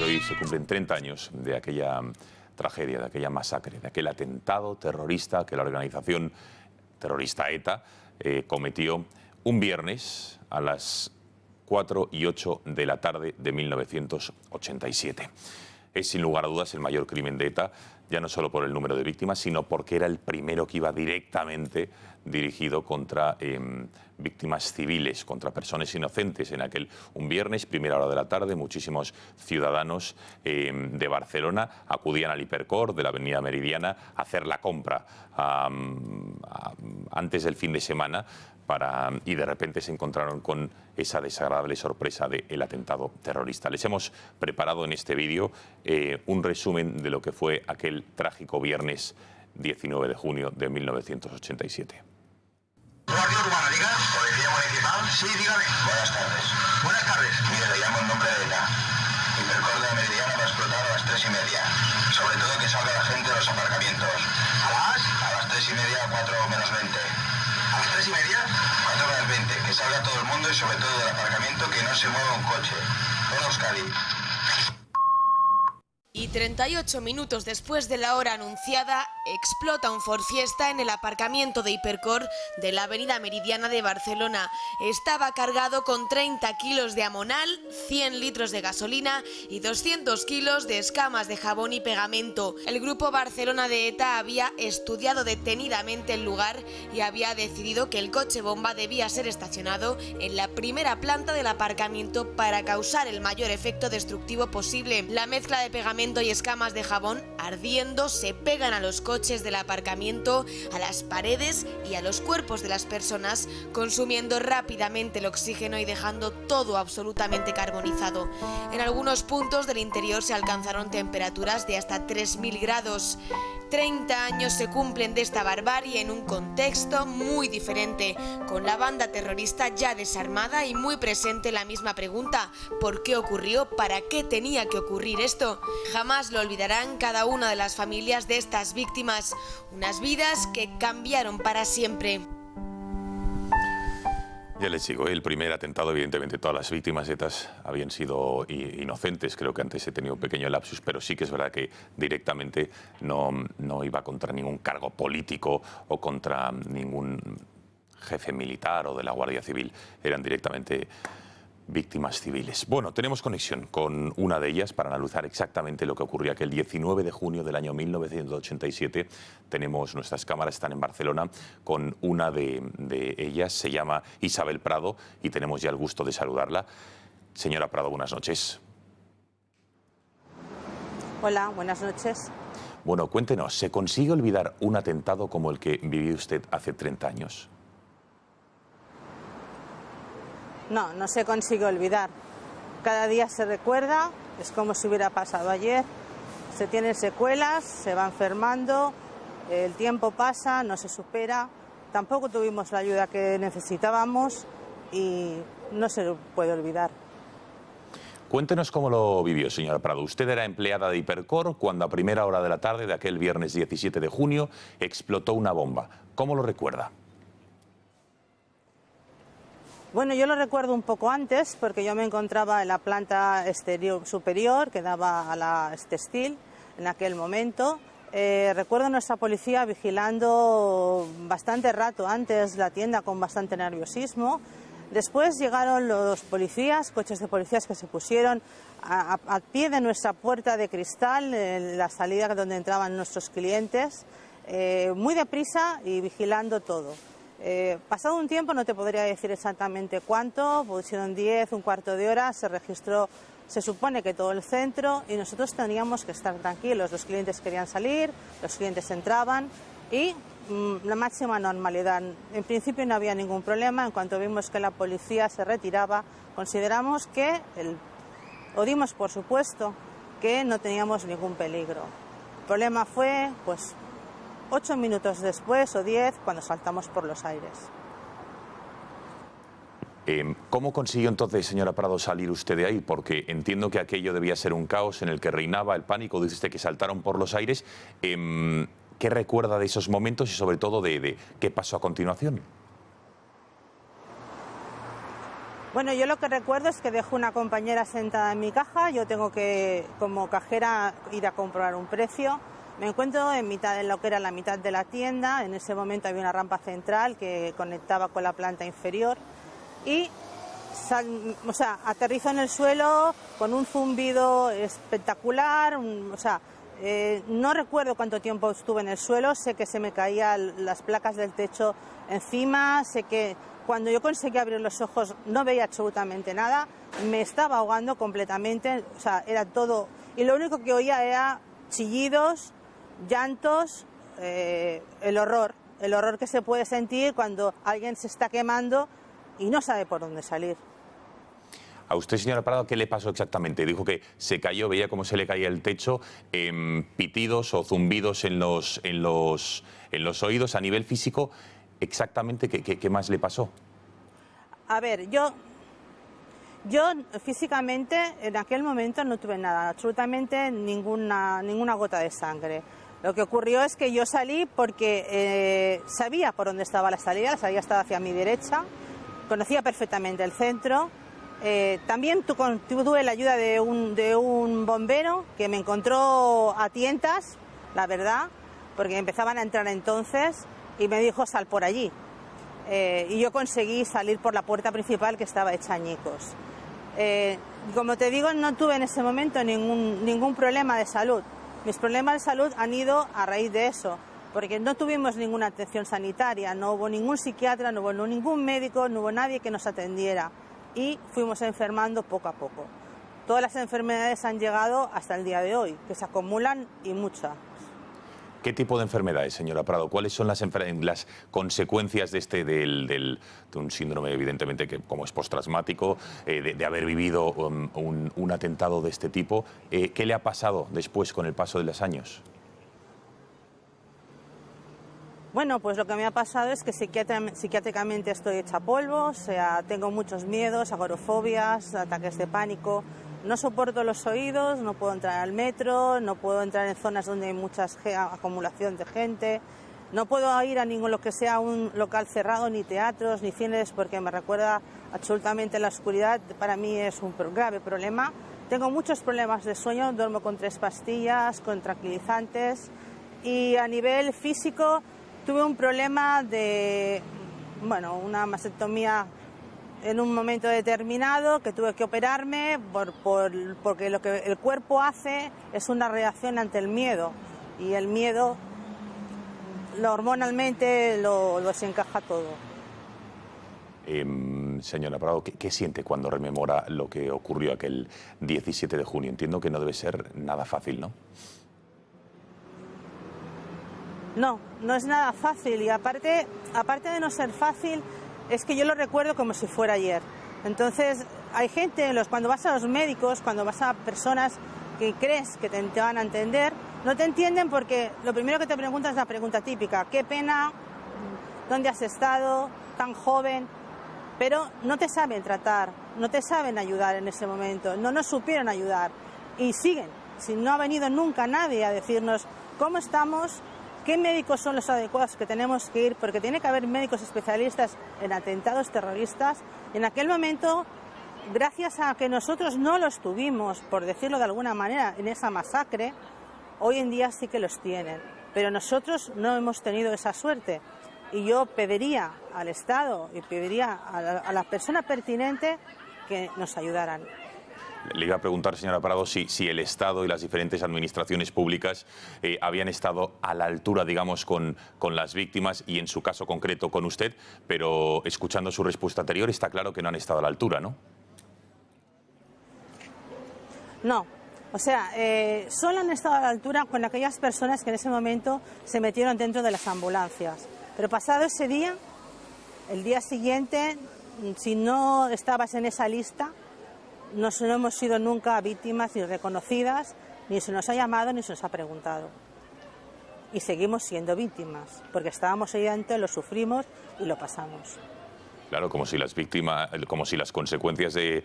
hoy se cumplen 30 años de aquella tragedia, de aquella masacre, de aquel atentado terrorista que la organización terrorista ETA cometió un viernes a las 4:08 de la tarde de 1987. Es sin lugar a dudas el mayor crimen de ETA, ya no solo por el número de víctimas, sino porque era el primero que iba directamente dirigido contra víctimas civiles, contra personas inocentes. En un viernes, primera hora de la tarde, muchísimos ciudadanos de Barcelona acudían al Hipercor de la Avenida Meridiana a hacer la compra antes del fin de semana y de repente se encontraron con esa desagradable sorpresa del atentado terrorista. Les hemos preparado en este vídeo un resumen de lo que fue aquel trágico viernes 19 de junio de 1987. Guardia Urbana, diga. Policía Municipal. Sí, dígame. Buenas tardes. Buenas tardes. Mire, le llamo en nombre de ETA. Hipercor de la Meridiana va a explotar a las 3:30. Sobre todo que salga la gente de los aparcamientos. ¿A las 3:30, 4 menos 20. ¿A las 3:30? 4 menos 20. Que salga todo el mundo y sobre todo del aparcamiento que no se mueva un coche. Todo Euskadi. Y 38 minutos después de la hora anunciada, explota un Ford Fiesta en el aparcamiento de Hipercor de la Avenida Meridiana de Barcelona. Estaba cargado con 30 kilos de amonal, 100 litros de gasolina y 200 kilos de escamas de jabón y pegamento. El grupo Barcelona de ETA había estudiado detenidamente el lugar y había decidido que el coche bomba debía ser estacionado en la primera planta del aparcamiento para causar el mayor efecto destructivo posible. La mezcla de pegamento y escamas de jabón ardiendo se pegan a los coches del aparcamiento, a las paredes y a los cuerpos de las personas, consumiendo rápidamente el oxígeno y dejando todo absolutamente carbonizado. En algunos puntos del interior se alcanzaron temperaturas de hasta 3000 grados. 30 años se cumplen de esta barbarie en un contexto muy diferente, con la banda terrorista ya desarmada y muy presente la misma pregunta: ¿por qué ocurrió? ¿Para qué tenía que ocurrir esto? Jamás lo olvidarán cada una de las familias de estas víctimas, unas vidas que cambiaron para siempre. Ya les digo, el primer atentado, evidentemente todas las víctimas de ETA habían sido inocentes. Creo que antes he tenido un pequeño lapsus, pero sí que es verdad que directamente no iba contra ningún cargo político o contra ningún jefe militar o de la Guardia Civil. Eran directamente víctimas civiles. Bueno, tenemos conexión con una de ellas para analizar exactamente lo que ocurrió aquel 19 de junio del año 1987. Nuestras cámaras están en Barcelona con una de ellas, se llama Isabel Prado, y tenemos ya el gusto de saludarla. Señora Prado, buenas noches. Hola, buenas noches. Bueno, cuéntenos, ¿se consigue olvidar un atentado como el que vivió usted hace 30 años? No, no se consigue olvidar. Cada día se recuerda, es como si hubiera pasado ayer. Se tienen secuelas, se va enfermando, el tiempo pasa, no se supera. Tampoco tuvimos la ayuda que necesitábamos y no se puede olvidar. Cuéntenos cómo lo vivió, señora Prado. Usted era empleada de Hipercor cuando a primera hora de la tarde de aquel viernes 17 de junio explotó una bomba. ¿Cómo lo recuerda? Bueno, yo lo recuerdo un poco antes porque yo me encontraba en la planta exterior superior que daba a la textil en aquel momento. Recuerdo a nuestra policía vigilando bastante rato antes la tienda con bastante nerviosismo. Después llegaron los policías, coches de policías que se pusieron a pie de nuestra puerta de cristal, en la salida donde entraban nuestros clientes, muy deprisa y vigilando todo. Pasado un tiempo, no te podría decir exactamente cuánto, pusieron 10, un cuarto de hora, se registró, se supone que todo el centro, y nosotros teníamos que estar tranquilos. Los clientes querían salir, los clientes entraban y la máxima normalidad. En principio no había ningún problema. En cuanto vimos que la policía se retiraba, consideramos que, o dimos por supuesto, que no teníamos ningún peligro. El problema fue, pues, 8 minutos después o 10, cuando saltamos por los aires. ¿Cómo consiguió entonces, señora Prado, salir usted de ahí? Porque entiendo que aquello debía ser un caos en el que reinaba el pánico. Dice usted que saltaron por los aires. ¿Qué recuerda de esos momentos y sobre todo de qué pasó a continuación? Bueno, yo lo que recuerdo es que dejo una compañera sentada en mi caja, yo tengo que, como cajera, ir a comprobar un precio. Me encuentro en mitad de lo que era la mitad de la tienda, en ese momento había una rampa central que conectaba con la planta inferior y aterrizo en el suelo con un zumbido espectacular, no recuerdo cuánto tiempo estuve en el suelo, sé que se me caían las placas del techo encima, sé que cuando yo conseguí abrir los ojos no veía absolutamente nada, me estaba ahogando completamente, era todo, y lo único que oía era chillidos, llantos, el horror que se puede sentir cuando alguien se está quemando y no sabe por dónde salir. A usted, señora Prado, ¿qué le pasó exactamente? Dijo que se cayó, veía cómo se le caía el techo, pitidos o zumbidos en los oídos. A nivel físico, exactamente, ¿qué más le pasó? A ver, yo físicamente en aquel momento no tuve nada, absolutamente ninguna gota de sangre. Lo que ocurrió es que yo salí porque sabía por dónde estaba la salida estaba hacia mi derecha, conocía perfectamente el centro. También tuve la ayuda de un bombero que me encontró a tientas, la verdad, porque empezaban a entrar entonces y me dijo sal por allí. Y yo conseguí salir por la puerta principal que estaba hecha añicos. Como te digo, no tuve en ese momento ningún problema de salud. Mis problemas de salud han ido a raíz de eso, porque no tuvimos ninguna atención sanitaria, no hubo ningún psiquiatra, no hubo ningún médico, no hubo nadie que nos atendiera. Y fuimos enfermando poco a poco. Todas las enfermedades han llegado hasta el día de hoy, que se acumulan y muchas. ¿Qué tipo de enfermedades, señora Prado? ¿Cuáles son las consecuencias de un síndrome, evidentemente, que como es postraumático, de haber vivido un atentado de este tipo? ¿Qué le ha pasado después con el paso de los años? Bueno, pues lo que me ha pasado es que psiquiátricamente estoy hecha polvo, tengo muchos miedos, agorafobias, ataques de pánico, no soporto los oídos, no puedo entrar al metro, no puedo entrar en zonas donde hay mucha acumulación de gente, no puedo ir a lo que sea un local cerrado, ni teatros, ni cines, porque me recuerda absolutamente la oscuridad, para mí es un grave problema. Tengo muchos problemas de sueño, duermo con 3 pastillas, con tranquilizantes y a nivel físico tuve un problema de, una mastectomía en un momento determinado, que tuve que operarme porque lo que el cuerpo hace es una reacción ante el miedo y el miedo hormonalmente lo desencaja todo. Señora Prado, ¿qué siente cuando rememora lo que ocurrió aquel 17 de junio? Entiendo que no debe ser nada fácil, ¿no? No es nada fácil y aparte de no ser fácil, es que yo lo recuerdo como si fuera ayer. Entonces, hay gente, cuando vas a los médicos, cuando vas a personas que crees que te van a entender, no te entienden porque lo primero que te preguntan es la pregunta típica, qué pena, dónde has estado, tan joven, pero no te saben tratar, no te saben ayudar en ese momento, no nos supieron ayudar y siguen. Si no ha venido nunca nadie a decirnos cómo estamos, qué médicos son los adecuados que tenemos que ir, porque tiene que haber médicos especialistas en atentados terroristas. En aquel momento, gracias a que nosotros no los tuvimos, por decirlo de alguna manera, en esa masacre, hoy en día sí que los tienen. Pero nosotros no hemos tenido esa suerte. Y yo pediría al Estado y pediría a la persona pertinente que nos ayudaran. Le iba a preguntar, señora Prado, si el Estado y las diferentes administraciones públicas habían estado a la altura, digamos, con las víctimas y en su caso concreto con usted, pero escuchando su respuesta anterior está claro que no han estado a la altura, ¿no? No, solo han estado a la altura con aquellas personas que en ese momento se metieron dentro de las ambulancias. Pero pasado ese día, el día siguiente, si no estabas en esa lista, no hemos sido nunca víctimas ni reconocidas, ni se nos ha llamado ni se nos ha preguntado. Y seguimos siendo víctimas, porque estábamos ahí dentro, lo sufrimos y lo pasamos. Claro, como si las consecuencias de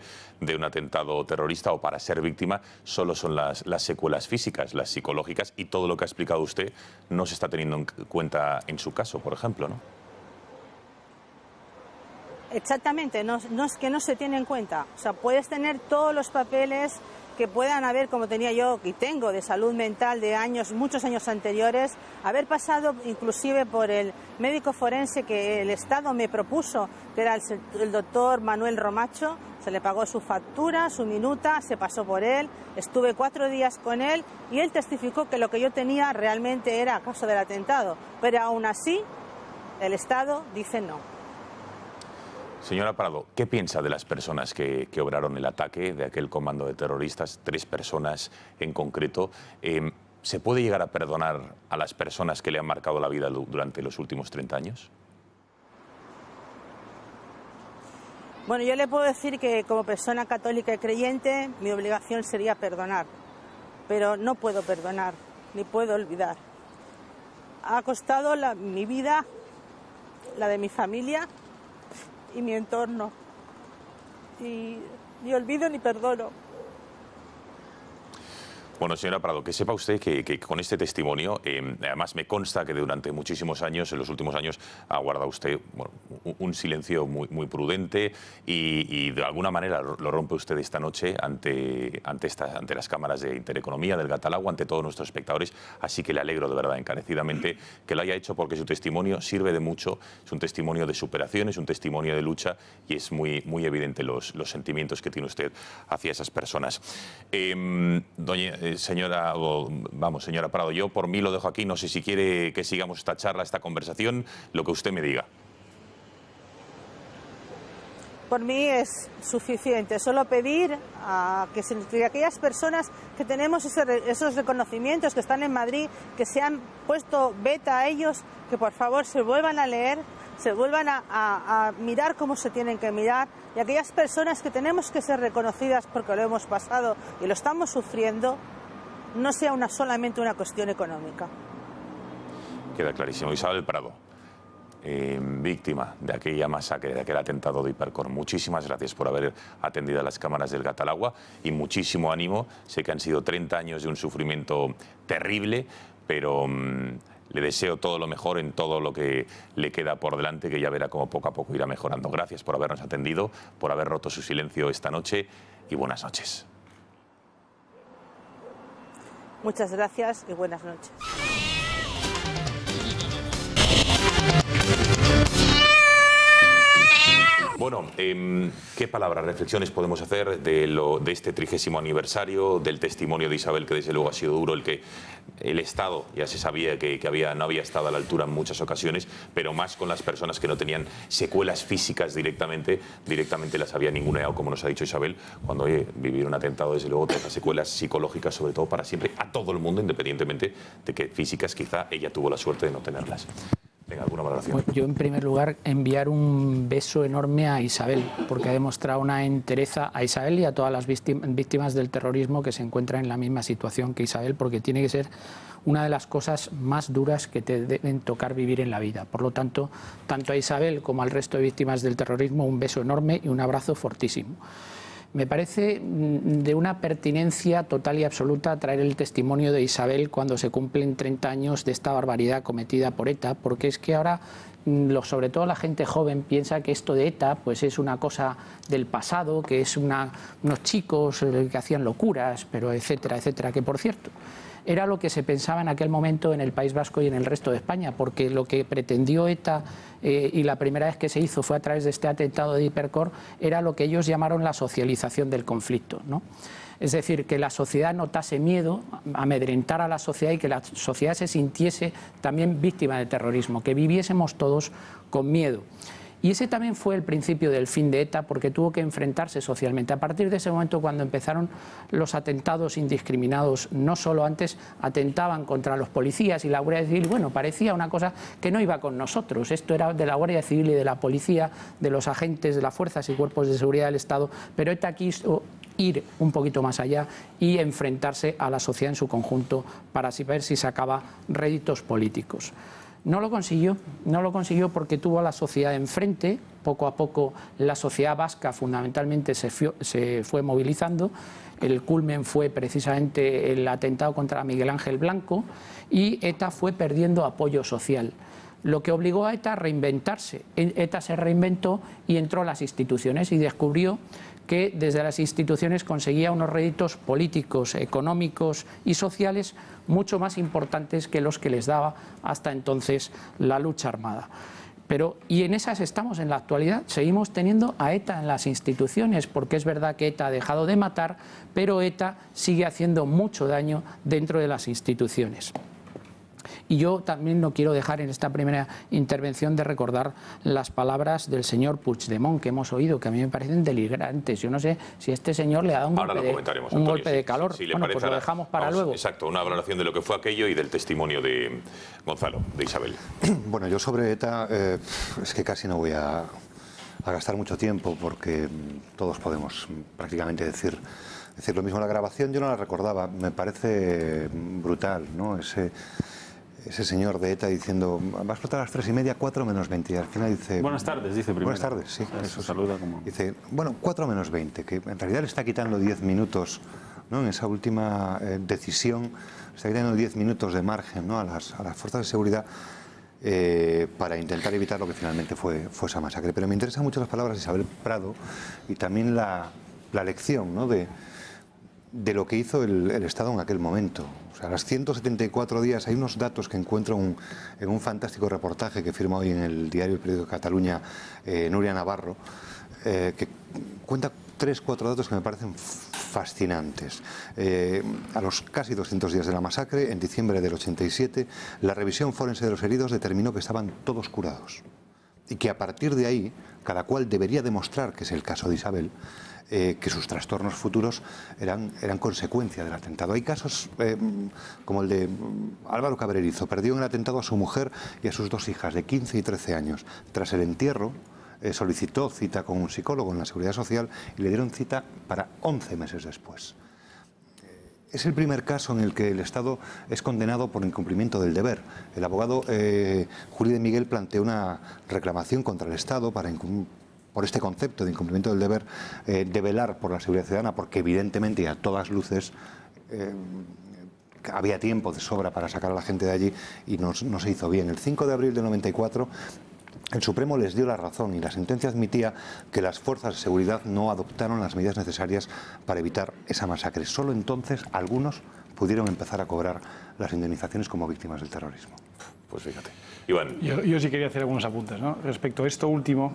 un atentado terrorista o para ser víctima solo son las secuelas físicas, las psicológicas, y todo lo que ha explicado usted no se está teniendo en cuenta en su caso, por ejemplo, ¿no? Exactamente, no es que no se tiene en cuenta. O sea, puedes tener todos los papeles que puedan haber, como tenía yo y tengo, de salud mental de años, muchos años anteriores, haber pasado inclusive por el médico forense que el Estado me propuso, que era el doctor Manuel Romacho. Se le pagó su factura, su minuta, se pasó por él, estuve 4 días con él y él testificó que lo que yo tenía realmente era a causa del atentado, pero aún así el Estado dice no. Señora Prado, ¿qué piensa de las personas que obraron el ataque de aquel comando de terroristas, 3 personas en concreto? ¿Se puede llegar a perdonar a las personas que le han marcado la vida durante los últimos 30 años? Bueno, yo le puedo decir que como persona católica y creyente, mi obligación sería perdonar, pero no puedo perdonar, ni puedo olvidar. Ha costado mi vida, la de mi familia y mi entorno, y ni olvido ni perdono. Bueno, señora Prado, que sepa usted que con este testimonio, además me consta que durante muchísimos años, en los últimos años, ha guardado usted un silencio muy prudente y de alguna manera lo rompe usted esta noche ante las cámaras de Intereconomía, del Gatalagua, ante todos nuestros espectadores. Así que le alegro de verdad encarecidamente que lo haya hecho, porque su testimonio sirve de mucho. Es un testimonio de superación, es un testimonio de lucha y es muy evidente los sentimientos que tiene usted hacia esas personas. Señora Prado, yo por mí lo dejo aquí. No sé si quiere que sigamos esta charla, esta conversación, lo que usted me diga. Por mí es suficiente. Solo pedir que aquellas personas que tenemos esos reconocimientos, que están en Madrid, que se han puesto beta a ellos, que por favor se vuelvan a leer, se vuelvan a mirar cómo se tienen que mirar, y aquellas personas que tenemos que ser reconocidas porque lo hemos pasado y lo estamos sufriendo, no sea solamente una cuestión económica. Queda clarísimo. Isabel Prado, víctima de aquella masacre, de aquel atentado de Hipercor. Muchísimas gracias por haber atendido a las cámaras del Gatalagua y muchísimo ánimo. Sé que han sido 30 años de un sufrimiento terrible, pero le deseo todo lo mejor en todo lo que le queda por delante, que ya verá cómo poco a poco irá mejorando. Gracias por habernos atendido, por haber roto su silencio esta noche y buenas noches. Muchas gracias y buenas noches. Bueno, ¿qué palabras, reflexiones podemos hacer de este 30º aniversario, del testimonio de Isabel, que desde luego ha sido duro, el que el Estado ya se sabía que no había estado a la altura en muchas ocasiones, pero más con las personas que no tenían secuelas físicas directamente las había ninguneado, como nos ha dicho Isabel, cuando vivir un atentado desde luego deja secuelas psicológicas, sobre todo para siempre, a todo el mundo, independientemente de que físicas quizá ella tuvo la suerte de no tenerlas. Venga, ¿alguna valoración? Pues yo, en primer lugar, enviar un beso enorme a Isabel, porque ha demostrado una entereza a Isabel y a todas las víctimas del terrorismo que se encuentran en la misma situación que Isabel, porque tiene que ser una de las cosas más duras que te deben tocar vivir en la vida. Por lo tanto, tanto a Isabel como al resto de víctimas del terrorismo, un beso enorme y un abrazo fortísimo. Me parece de una pertinencia total y absoluta traer el testimonio de Isabel cuando se cumplen 30 años de esta barbaridad cometida por ETA, porque es que ahora, sobre todo la gente joven, piensa que esto de ETA pues es una cosa del pasado, que es unos chicos que hacían locuras, pero etcétera, etcétera, que por cierto era lo que se pensaba en aquel momento en el País Vasco y en el resto de España, porque lo que pretendió ETA y la primera vez que se hizo fue a través de este atentado de Hipercor, era lo que ellos llamaron la socialización del conflicto, ¿no? Es decir, que la sociedad notase miedo, amedrentar a la sociedad y que la sociedad se sintiese también víctima de terrorismo, que viviésemos todos con miedo. Y ese también fue el principio del fin de ETA, porque tuvo que enfrentarse socialmente. A partir de ese momento, cuando empezaron los atentados indiscriminados, no solo antes atentaban contra los policías y la Guardia Civil, bueno, parecía una cosa que no iba con nosotros. Esto era de la Guardia Civil y de la policía, de los agentes de las fuerzas y cuerpos de seguridad del Estado, pero ETA quiso ir un poquito más allá y enfrentarse a la sociedad en su conjunto para ver si sacaba réditos políticos. No lo consiguió porque tuvo a la sociedad enfrente. Poco a poco la sociedad vasca fundamentalmente se fue movilizando. El culmen fue precisamente el atentado contra Miguel Ángel Blanco y ETA fue perdiendo apoyo social. lo que obligó a ETA a reinventarse. ETA se reinventó y entró a las instituciones y descubrió que desde las instituciones conseguía unos réditos políticos, económicos y sociales mucho más importantes que los que les daba hasta entonces la lucha armada. Y en esas estamos en la actualidad, seguimos teniendo a ETA en las instituciones, porque es verdad que ETA ha dejado de matar, pero ETA sigue haciendo mucho daño dentro de las instituciones. Y yo también no quiero dejar en esta primera intervención de recordar las palabras del señor Puigdemont que hemos oído, que a mí me parecen delirantes. Yo no sé si este señor le ha dado un golpe de calor. Si bueno, pues lo dejamos para luego. Exacto, una valoración de lo que fue aquello y del testimonio de Gonzalo, de Isabel. Bueno, yo sobre ETA es que casi no voy a gastar mucho tiempo porque todos podemos prácticamente decir lo mismo. La grabación yo no la recordaba, me parece brutal, ¿no? Ese señor de ETA diciendo, va a explotar a las 3:30, 4 menos 20. Y al final dice... Buenas tardes, dice primero. Buenas tardes, sí. Eso saluda como... Dice, bueno, 4 menos 20, que en realidad le está quitando 10 minutos, ¿no? En esa última decisión, le está quitando 10 minutos de margen, ¿no? a las fuerzas de seguridad para intentar evitar lo que finalmente fue esa masacre. Pero me interesan mucho las palabras de Isabel Prado y también la lección, ¿no? de lo que hizo el Estado en aquel momento. O sea, a las 174 días, hay unos datos que encuentro en un fantástico reportaje que firma hoy en el diario El Periódico de Cataluña Nuria Navarro, que cuenta 3-4 datos que me parecen fascinantes. A los casi 200 días de la masacre, en diciembre del 87, la revisión forense de los heridos determinó que estaban todos curados y que a partir de ahí, cada cual debería demostrar, que es el caso de Isabel, que sus trastornos futuros eran consecuencia del atentado. Hay casos como el de Álvaro Cabrerizo, perdió en el atentado a su mujer y a sus 2 hijas de 15 y 13 años. Tras el entierro, solicitó cita con un psicólogo en la Seguridad Social y le dieron cita para 11 meses después. Es el primer caso en el que el Estado es condenado por incumplimiento del deber. El abogado Juli de Miguel planteó una reclamación contra el Estado por este concepto de incumplimiento del deber de velar por la seguridad ciudadana, porque evidentemente y a todas luces había tiempo de sobra para sacar a la gente de allí y no se hizo bien. El 5 de abril del 94 el Supremo les dio la razón y la sentencia admitía que las fuerzas de seguridad no adoptaron las medidas necesarias para evitar esa masacre. Solo entonces algunos pudieron empezar a cobrar las indemnizaciones como víctimas del terrorismo. Pues fíjate. Iván. Yo sí quería hacer algunos apuntes, ¿no? Respecto a esto último,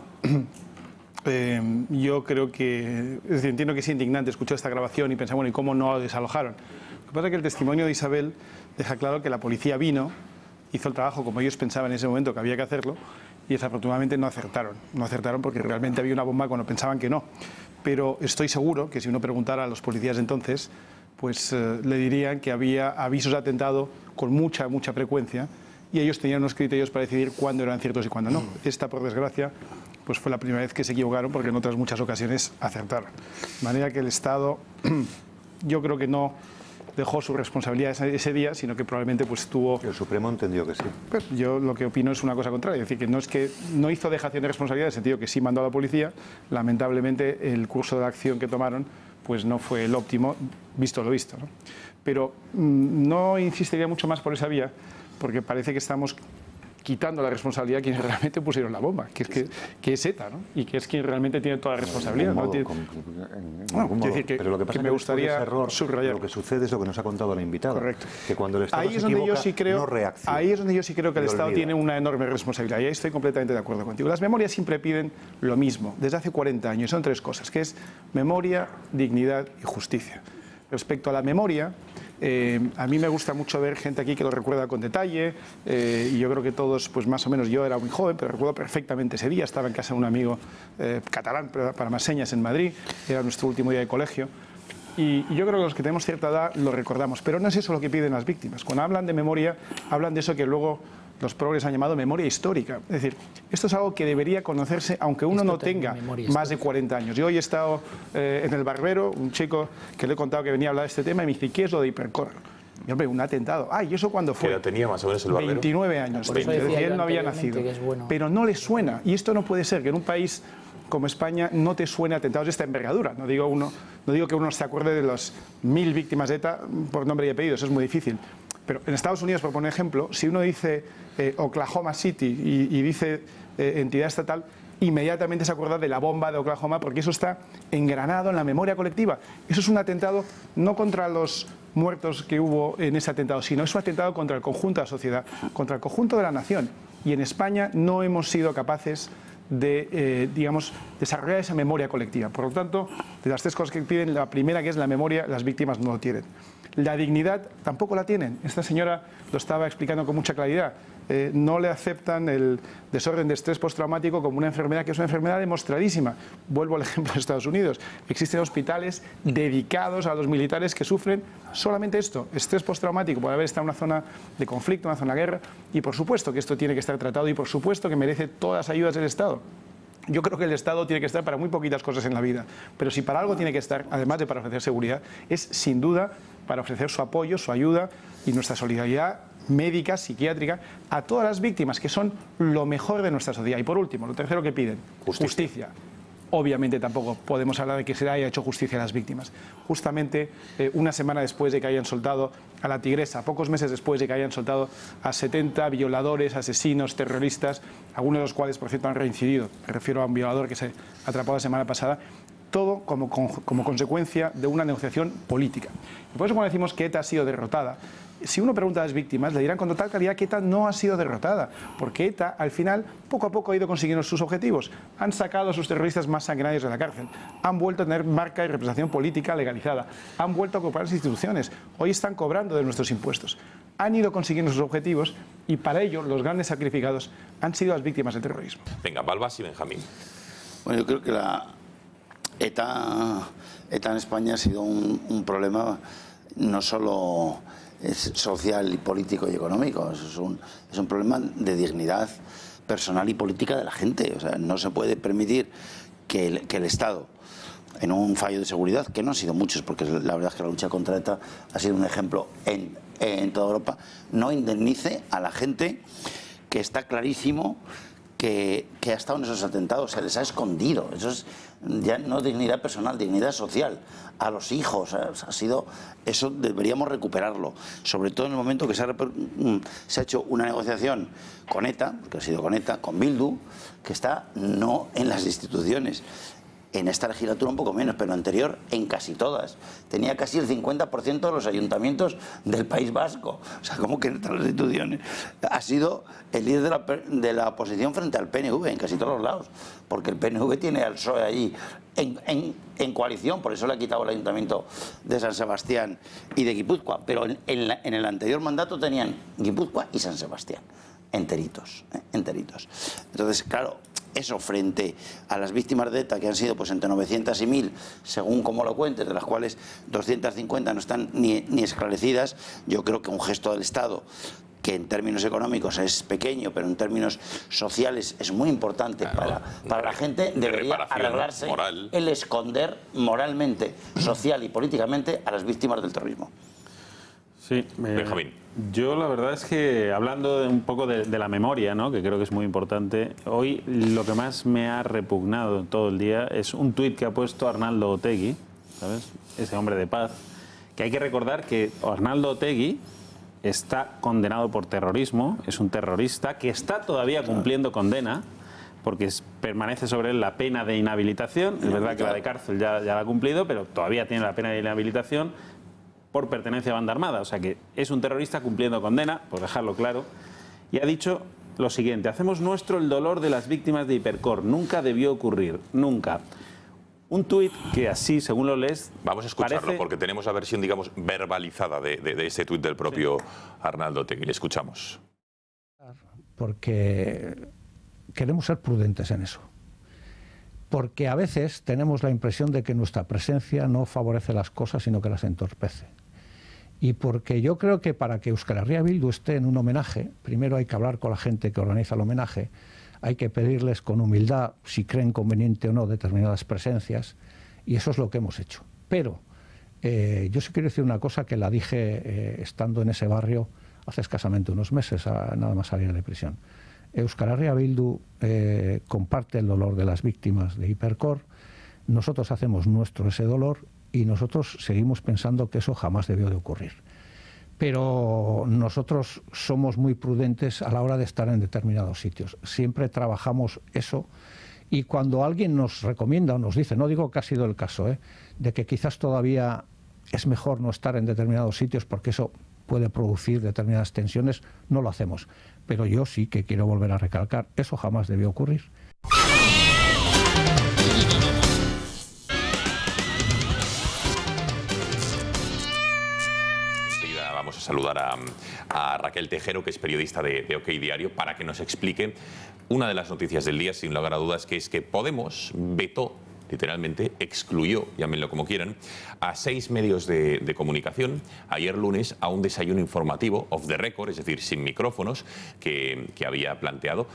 yo creo que, es decir, entiendo que es indignante escuchar esta grabación y pensar, bueno, ¿y cómo no desalojaron? Lo que pasa es que el testimonio de Isabel deja claro que la policía vino, hizo el trabajo como ellos pensaban en ese momento que había que hacerlo, y desafortunadamente no acertaron. No acertaron porque realmente había una bomba cuando pensaban que no. Pero estoy seguro que si uno preguntara a los policías de entonces, pues le dirían que había avisos de atentado con mucha frecuencia y ellos tenían unos criterios para decidir cuándo eran ciertos y cuándo no. Esta, por desgracia, pues fue la primera vez que se equivocaron porque en otras muchas ocasiones acertaron. De manera que el Estado, yo creo que no dejó su responsabilidad ese día, sino que probablemente pues tuvo... El Supremo entendió que sí. Pues yo lo que opino es una cosa contraria, es decir, que no hizo dejación de responsabilidad, en el sentido que sí mandó a la policía. Lamentablemente el curso de acción que tomaron pues no fue el óptimo, visto lo visto, ¿no? Pero no insistiría mucho más por esa vía, porque parece que estamos quitando la responsabilidad a quienes realmente pusieron la bomba, que es ETA, ¿no? Y que es quien realmente tiene toda la responsabilidad. Pero lo que pasa es que me gustaría subrayar. Lo que sucede es lo que nos ha contado la invitada. Correcto. Que cuando el Estado se equivoca, no reacciona. Ahí es donde yo sí creo que el Estado tiene una enorme responsabilidad. Y ahí estoy completamente de acuerdo contigo. Las memorias siempre piden lo mismo, desde hace 40 años. Son 3 cosas, que es memoria, dignidad y justicia. Respecto a la memoria, a mí me gusta mucho ver gente aquí que lo recuerda con detalle, y yo creo que todos, pues más o menos, yo era muy joven, pero recuerdo perfectamente ese día. Estaba en casa de un amigo catalán, para más señas, en Madrid. Era nuestro último día de colegio. Y yo creo que los que tenemos cierta edad lo recordamos, pero no es eso lo que piden las víctimas. Cuando hablan de memoria, hablan de eso que luego los progres han llamado memoria histórica. Es decir, esto es algo que debería conocerse aunque uno no tenga más de 40 años. Yo hoy he estado en el Barbero, un chico que le he contado que venía a hablar de este tema y me dice, ¿qué es lo de Hipercor? Y hombre, un atentado. ¿Y eso cuándo fue? ¿Qué edad tenía más o menos el Barbero? 29 años. Él no había nacido. Pero no le suena. Y esto no puede ser, que en un país como España no te suene atentados de esta envergadura. No digo que uno se acuerde de las 1000 víctimas de ETA por nombre y apellido, eso es muy difícil. Pero en Estados Unidos, por poner ejemplo, si uno dice Oklahoma City y dice entidad estatal, inmediatamente se acuerda de la bomba de Oklahoma, porque eso está engranado en la memoria colectiva. Eso es un atentado no contra los muertos que hubo en ese atentado, sino es un atentado contra el conjunto de la sociedad, contra el conjunto de la nación. Y en España no hemos sido capaces de, digamos, desarrollar esa memoria colectiva. Por lo tanto, de las tres cosas que piden, la primera, que es la memoria, las víctimas no lo tienen. La dignidad tampoco la tienen. Esta señora lo estaba explicando con mucha claridad. No le aceptan el desorden de estrés postraumático como una enfermedad que es una enfermedad demostradísima. Vuelvo al ejemplo de Estados Unidos. Existen hospitales dedicados a los militares que sufren solamente esto, estrés postraumático, por haber estado en una zona de conflicto, una zona de guerra, y por supuesto que esto tiene que estar tratado y por supuesto que merece todas las ayudas del Estado. Yo creo que el Estado tiene que estar para muy poquitas cosas en la vida, pero si para algo tiene que estar, además de para ofrecer seguridad, es sin duda para ofrecer su apoyo, su ayuda y nuestra solidaridad médica, psiquiátrica, a todas las víctimas, que son lo mejor de nuestra sociedad. Y por último, lo tercero que piden, justicia. Obviamente tampoco podemos hablar de que se haya hecho justicia a las víctimas. Justamente una semana después de que hayan soltado a la tigresa, pocos meses después de que hayan soltado a 70 violadores, asesinos, terroristas, algunos de los cuales, por cierto, han reincidido. Me refiero a un violador que se atrapó la semana pasada. Todo como consecuencia de una negociación política. Y por eso cuando decimos que ETA ha sido derrotada, si uno pregunta a las víctimas, le dirán con total claridad que ETA no ha sido derrotada, porque ETA, al final, poco a poco ha ido consiguiendo sus objetivos. Han sacado a sus terroristas más sanguinarios de la cárcel, han vuelto a tener marca y representación política legalizada, han vuelto a ocupar las instituciones, hoy están cobrando de nuestros impuestos. Han ido consiguiendo sus objetivos y para ello los grandes sacrificados han sido las víctimas del terrorismo. Venga, Balbás y Benjamín. Bueno, yo creo que la ETA en España ha sido un problema no solo social y político y económico, es un problema de dignidad personal y política de la gente. O sea, no se puede permitir que el Estado, en un fallo de seguridad, que no han sido muchos, porque la verdad es que la lucha contra ETA ha sido un ejemplo en toda Europa, no indemnice a la gente que está clarísimo que ha estado en esos atentados, se les ha escondido. Eso es ya no dignidad personal, dignidad social. A los hijos, ha sido, eso deberíamos recuperarlo, sobre todo en el momento que se ha hecho una negociación con ETA, porque ha sido con ETA, con Bildu, que está no en las instituciones. En esta legislatura un poco menos, pero anterior en casi todas. Tenía casi el 50% de los ayuntamientos del País Vasco. O sea, ¿cómo que en todas las instituciones? Ha sido el líder de la oposición frente al PNV en casi todos los lados. Porque el PNV tiene al PSOE allí en coalición, por eso le ha quitado el ayuntamiento de San Sebastián y de Guipúzcoa. Pero en el anterior mandato tenían Guipúzcoa y San Sebastián. Enteritos, enteritos. Entonces, claro, eso frente a las víctimas de ETA, que han sido pues entre 900 y 1000, según como lo cuentes, de las cuales 250 no están ni esclarecidas, yo creo que un gesto del Estado, que en términos económicos es pequeño, pero en términos sociales es muy importante, claro, para la gente, debería arreglarse moral, el esconder moralmente, social y políticamente a las víctimas del terrorismo. Sí, yo la verdad es que hablando un poco de la memoria, ¿no?, que creo que es muy importante, hoy lo que más me ha repugnado todo el día es un tuit que ha puesto Arnaldo Otegi, ¿sabes?, ese hombre de paz, que hay que recordar que Arnaldo Otegi está condenado por terrorismo, es un terrorista que está todavía cumpliendo condena, porque permanece sobre él la pena de inhabilitación. Es verdad que la de cárcel ya la ha cumplido, pero todavía tiene la pena de inhabilitación por pertenencia a banda armada. O sea que es un terrorista cumpliendo condena, por dejarlo claro. Y ha dicho lo siguiente: hacemos nuestro el dolor de las víctimas de Hipercor. Nunca debió ocurrir, nunca. Un tuit que así, según lo lees... Vamos a escucharlo, parece... porque tenemos la versión, digamos, verbalizada de ese tuit del propio Arnaldo Otegi. Le escuchamos. Porque queremos ser prudentes en eso. Porque a veces tenemos la impresión de que nuestra presencia no favorece las cosas, sino que las entorpece. Y porque yo creo que para que Euskal Herria Bildu esté en un homenaje, primero hay que hablar con la gente que organiza el homenaje, hay que pedirles con humildad si creen conveniente o no determinadas presencias, y eso es lo que hemos hecho. Pero yo sí quiero decir una cosa que la dije estando en ese barrio hace escasamente unos meses, nada más salir de prisión. Euskal Herria Bildu comparte el dolor de las víctimas de Hipercor, nosotros hacemos nuestro ese dolor y nosotros seguimos pensando que eso jamás debió de ocurrir. pero nosotros somos muy prudentes a la hora de estar en determinados sitios. Siempre trabajamos eso, y cuando alguien nos recomienda o nos dice, no digo que ha sido el caso, de que quizás todavía es mejor no estar en determinados sitios porque eso puede producir determinadas tensiones, no lo hacemos. Pero yo sí que quiero volver a recalcar, eso jamás debió ocurrir. Vamos a saludar a Raquel Tejero, que es periodista de OK Diario, para que nos explique una de las noticias del día, sin lugar a dudas, que es que Podemos vetó, literalmente excluyó, llámenlo como quieran, a 6 medios de comunicación ayer lunes a un desayuno informativo off the record, es decir, sin micrófonos, que había planteado.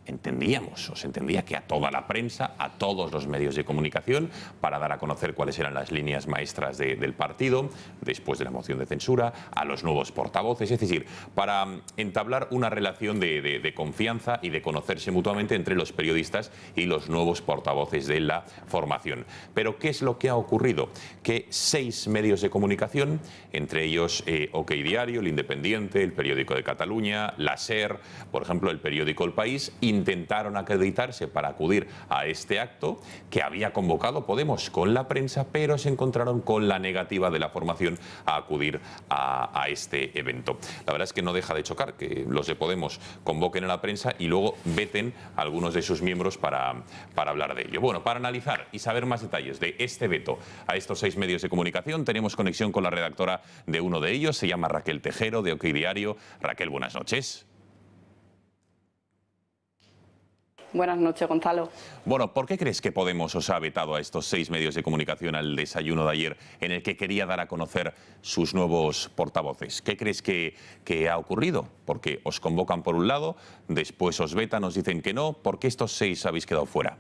Se entendía que a toda la prensa, a todos los medios de comunicación, para dar a conocer cuáles eran las líneas maestras del partido, después de la moción de censura, a los nuevos portavoces, es decir, para entablar una relación de confianza y de conocerse mutuamente entre los periodistas y los nuevos portavoces de la formación. Pero, ¿qué es lo que ha ocurrido? Que 6 medios de comunicación, entre ellos OK Diario, El Independiente, El Periódico de Cataluña, La SER, por ejemplo, el periódico El País, intentaron acreditarse para acudir a este acto que había convocado Podemos con la prensa, pero se encontraron con la negativa de la formación a acudir a este evento. La verdad es que no deja de chocar que los de Podemos convoquen a la prensa y luego veten a algunos de sus miembros para hablar de ello. Bueno, para analizar y saber más detalles de este veto a estos 6 medios de comunicación, tenemos conexión con la redactora de uno de ellos, se llama Raquel Tejero, de OK Diario. Raquel, buenas noches. Buenas noches, Gonzalo. Bueno, ¿por qué crees que Podemos os ha vetado a estos 6 medios de comunicación al desayuno de ayer en el que quería dar a conocer sus nuevos portavoces? ¿Qué crees que ha ocurrido? Porque os convocan por un lado, después os vetan, os dicen que no. ¿Por qué estos 6 habéis quedado fuera?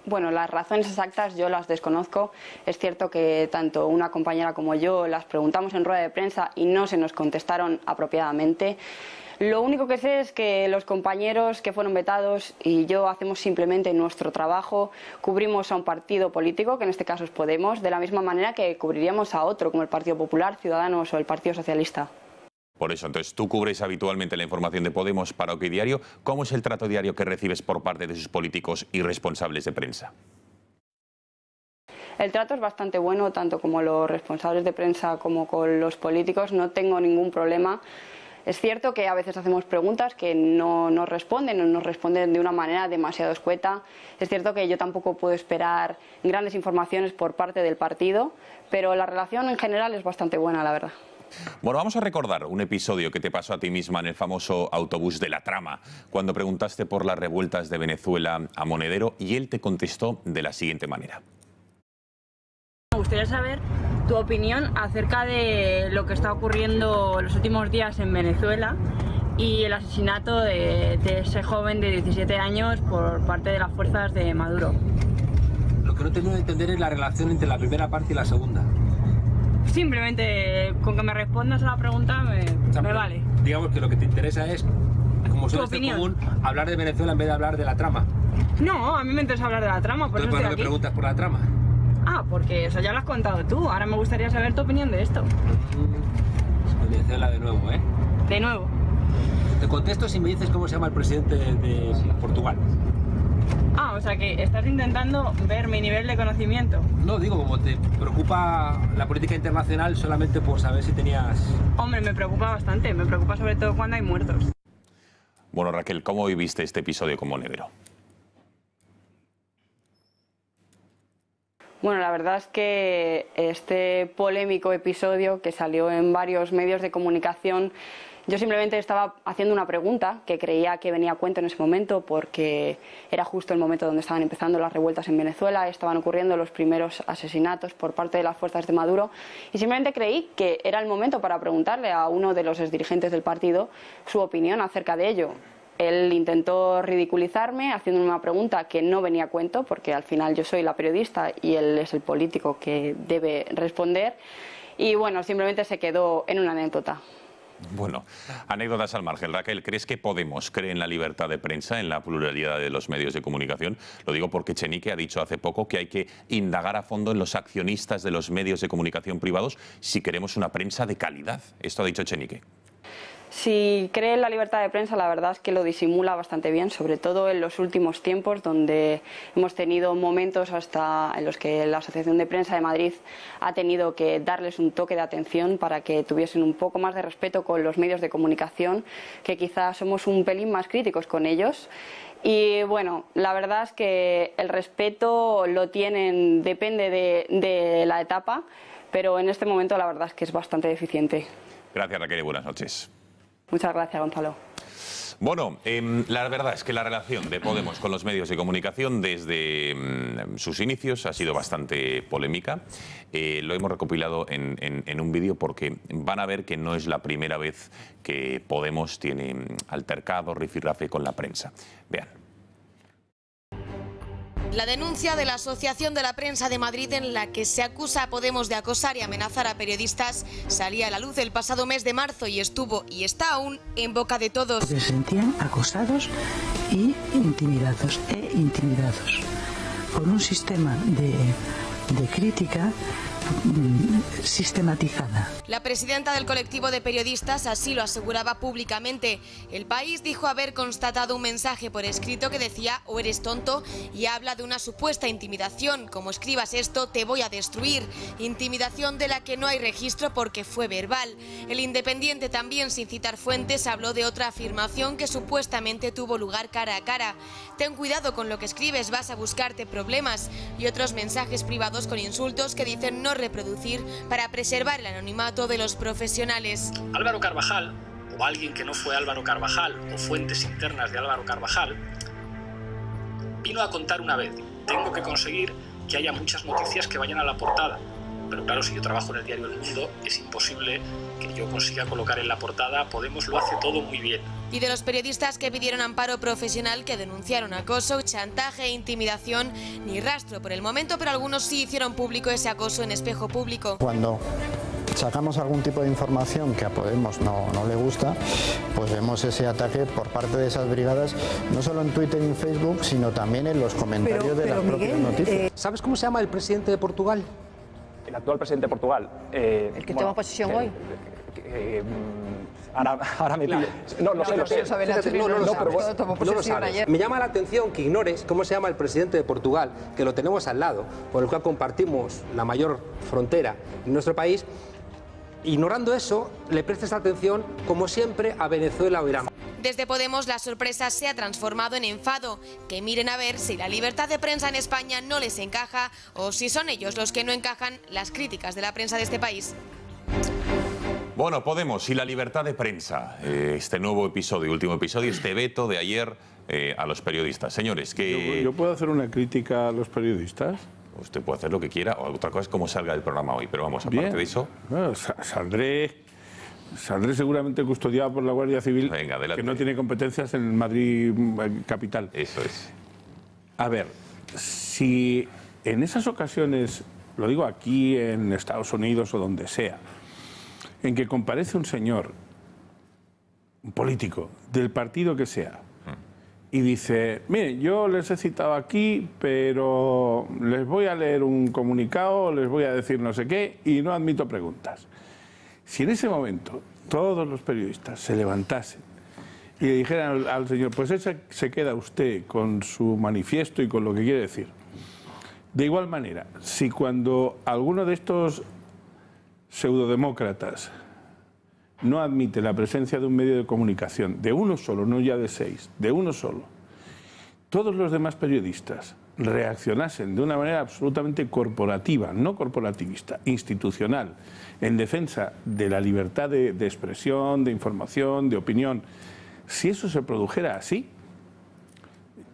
Bueno, las razones exactas yo las desconozco. Es cierto que tanto una compañera como yo las preguntamos en rueda de prensa y no se nos contestaron apropiadamente. Lo único que sé es que los compañeros que fueron vetados y yo hacemos simplemente nuestro trabajo, cubrimos a un partido político, que en este caso es Podemos, de la misma manera que cubriríamos a otro, como el Partido Popular, Ciudadanos o el Partido Socialista. Por eso, entonces, tú cubres habitualmente la información de Podemos para OK Diario. ¿Cómo es el trato diario que recibes por parte de sus políticos y responsables de prensa? El trato es bastante bueno, tanto como los responsables de prensa como con los políticos. No tengo ningún problema. Es cierto que a veces hacemos preguntas que no nos responden o nos responden de una manera demasiado escueta. Es cierto que yo tampoco puedo esperar grandes informaciones por parte del partido, pero la relación en general es bastante buena, la verdad. Bueno, vamos a recordar un episodio que te pasó a ti misma en el famoso autobús de La Trama, cuando preguntaste por las revueltas de Venezuela a Monedero y él te contestó de la siguiente manera. Me gustaría saber tu opinión acerca de lo que está ocurriendo los últimos días en Venezuela y el asesinato de ese joven de 17 años por parte de las fuerzas de Maduro. Lo que no termino de entender es la relación entre la primera parte y la segunda. Simplemente con que me respondas a la pregunta me vale. Digamos que lo que te interesa es, como suele ser común, hablar de Venezuela en vez de hablar de la trama. No, a mí me interesa hablar de la trama, por eso estoy ¿Por qué aquí. me preguntas por la trama? Ah, porque eso ya lo has contado tú. Ahora me gustaría saber tu opinión de esto. Venezuela de nuevo, ¿eh? De nuevo. Te contesto si me dices cómo se llama el presidente de Portugal. Ah, o sea que estás intentando ver mi nivel de conocimiento. No, digo, como te preocupa la política internacional solamente por saber si tenías... Hombre, me preocupa bastante. Me preocupa sobre todo cuando hay muertos. Bueno, Raquel, ¿cómo viviste este episodio con Monedero? Bueno, la verdad es que este polémico episodio que salió en varios medios de comunicación, yo simplemente estaba haciendo una pregunta que creía que venía a cuento en ese momento porque era justo el momento donde estaban empezando las revueltas en Venezuela, estaban ocurriendo los primeros asesinatos por parte de las fuerzas de Maduro y simplemente creí que era el momento para preguntarle a uno de los exdirigentes del partido su opinión acerca de ello. Él intentó ridiculizarme haciéndome una pregunta que no venía a cuento porque al final yo soy la periodista y él es el político que debe responder y bueno, simplemente se quedó en una anécdota. Bueno, anécdotas al margen. Raquel, ¿crees que Podemos cree en la libertad de prensa, en la pluralidad de los medios de comunicación? Lo digo porque Echenique ha dicho hace poco que hay que indagar a fondo en los accionistas de los medios de comunicación privados si queremos una prensa de calidad. Esto ha dicho Echenique. Si cree en la libertad de prensa, la verdad es que lo disimula bastante bien, sobre todo en los últimos tiempos, donde hemos tenido momentos hasta en los que la Asociación de Prensa de Madrid ha tenido que darles un toque de atención para que tuviesen un poco más de respeto con los medios de comunicación, que quizás somos un pelín más críticos con ellos. Y bueno, la verdad es que el respeto lo tienen, depende de la etapa, pero en este momento la verdad es que es bastante deficiente. Gracias, Raquel, y buenas noches. Muchas gracias, Gonzalo. Bueno, la verdad es que la relación de Podemos con los medios de comunicación desde sus inicios ha sido bastante polémica. Lo hemos recopilado en un vídeo porque van a ver que no es la primera vez que Podemos tiene altercado, rifirrafe con la prensa. Vean. La denuncia de la Asociación de la Prensa de Madrid, en la que se acusa a Podemos de acosar y amenazar a periodistas, salía a la luz el pasado mes de marzo y estuvo y está aún en boca de todos. Se sentían acosados y intimidados por un sistema de crítica sistematizada. La presidenta del colectivo de periodistas así lo aseguraba públicamente. El País dijo haber constatado un mensaje por escrito que decía "o eres tonto" y habla de una supuesta intimidación, como escribas esto te voy a destruir, intimidación de la que no hay registro porque fue verbal. El Independiente, también sin citar fuentes, habló de otra afirmación que supuestamente tuvo lugar cara a cara. Ten cuidado con lo que escribes, vas a buscarte problemas, y otros mensajes privados con insultos que dicen no reproducir para preservar el anonimato de los profesionales. Álvaro Carvajal, o alguien que no fue Álvaro Carvajal, o fuentes internas de Álvaro Carvajal, vino a contar una vez: tengo que conseguir que haya muchas noticias que vayan a la portada. Pero claro, si yo trabajo en el diario El Mundo, es imposible que yo consiga colocar en la portada. Podemos lo hace todo muy bien. Y de los periodistas que pidieron amparo profesional, que denunciaron acoso, chantaje e intimidación, ni rastro por el momento, pero algunos sí hicieron público ese acoso en Espejo Público. Cuando sacamos algún tipo de información que a Podemos no le gusta, pues vemos ese ataque por parte de esas brigadas, no solo en Twitter y en Facebook, sino también en los comentarios de las propias noticias. ¿Sabes cómo se llama el presidente de Portugal? El actual presidente de Portugal. ¿El que toma posesión hoy? Ahora me pillo. No lo sé. No lo sabes. Me llama la atención que ignores cómo se llama el presidente de Portugal, que lo tenemos al lado, con el cual compartimos la mayor frontera en nuestro país. Ignorando eso, le prestes atención, como siempre, a Venezuela o Irán. Desde Podemos la sorpresa se ha transformado en enfado. Que miren a ver si la libertad de prensa en España no les encaja o si son ellos los que no encajan las críticas de la prensa de este país. Bueno, Podemos y la libertad de prensa. Este nuevo episodio, último episodio, este veto de ayer a los periodistas. Señores, que... ¿Yo puedo hacer una crítica a los periodistas? Usted puede hacer lo que quiera. Otra cosa es cómo salga del programa hoy. Pero vamos, aparte de eso... Bueno, saldré seguramente custodiado por la Guardia Civil, que no tiene competencias en Madrid capital. Eso es. A ver, si en esas ocasiones, lo digo aquí en Estados Unidos o donde sea, en que comparece un señor, un político, del partido que sea, y dice, mire, yo les he citado aquí, pero les voy a leer un comunicado, les voy a decir no sé qué, y no admito preguntas. Si en ese momento todos los periodistas se levantasen y le dijeran al señor, pues se queda usted con su manifiesto y con lo que quiere decir. De igual manera, si cuando alguno de estos pseudodemócratas no admite la presencia de un medio de comunicación, de uno solo, no ya de 6, de uno solo, todos los demás periodistas reaccionasen de una manera absolutamente corporativa, no corporativista, institucional, en defensa de la libertad de expresión, de información, de opinión, si eso se produjera así,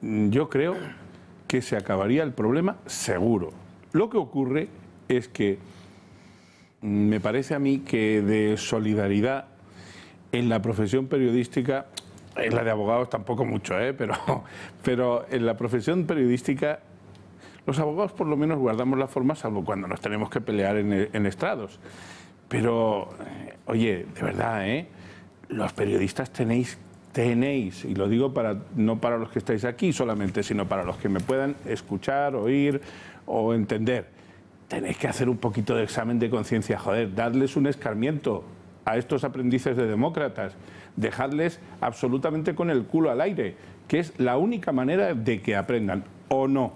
yo creo que se acabaría el problema seguro. Lo que ocurre es que me parece a mí que de solidaridad en la profesión periodística, en la de abogados tampoco mucho, pero en la profesión periodística los abogados por lo menos guardamos la forma, salvo cuando nos tenemos que pelear en estrados. Pero, oye, de verdad, los periodistas tenéis, y lo digo no para los que estáis aquí solamente, sino para los que me puedan escuchar, oír o entender, tenéis que hacer un poquito de examen de conciencia, joder, darles un escarmiento a estos aprendices de demócratas, dejadles absolutamente con el culo al aire, que es la única manera de que aprendan, ¿o no?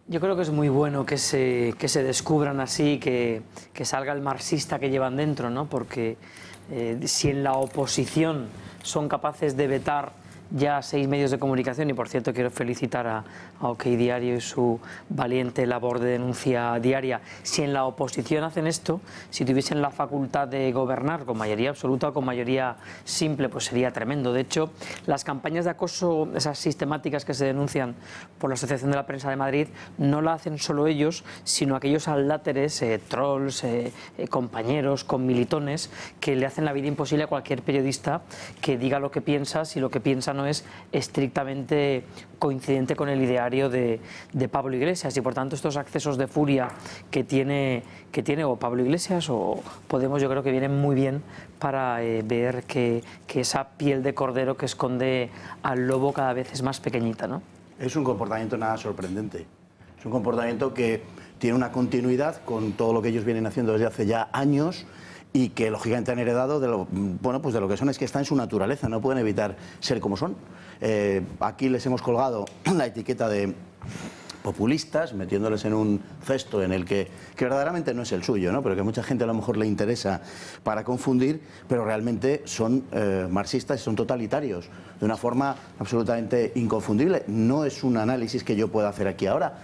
Yo creo que es muy bueno que se descubran así, que salga el marxista que llevan dentro, ¿no? Porque si en la oposición son capaces de vetar ya 6 medios de comunicación, y por cierto quiero felicitar a OK Diario y su valiente labor de denuncia diaria, si en la oposición hacen esto, si tuviesen la facultad de gobernar con mayoría absoluta o con mayoría simple, pues sería tremendo. De hecho, las campañas de acoso, esas sistemáticas que se denuncian por la Asociación de la Prensa de Madrid, no la hacen solo ellos, sino aquellos aldáteres, trolls, compañeros, conmilitones, que le hacen la vida imposible a cualquier periodista que diga lo que piensa, si lo que piensa no es estrictamente coincidente con el ideario de Pablo Iglesias, y por tanto estos accesos de furia que tiene o Pablo Iglesias o Podemos, yo creo que vienen muy bien para ver que esa piel de cordero que esconde al lobo cada vez es más pequeñita, ¿no? Es un comportamiento nada sorprendente, es un comportamiento que tiene una continuidad con todo lo que ellos vienen haciendo desde hace ya años, y que lógicamente han heredado de lo, bueno, pues de lo que son, es que está en su naturaleza, no pueden evitar ser como son. Aquí les hemos colgado la etiqueta de populistas, metiéndoles en un cesto en el que verdaderamente no es el suyo, ¿no? Pero que a mucha gente a lo mejor le interesa para confundir, pero realmente son marxistas y son totalitarios, de una forma absolutamente inconfundible. No es un análisis que yo pueda hacer aquí ahora.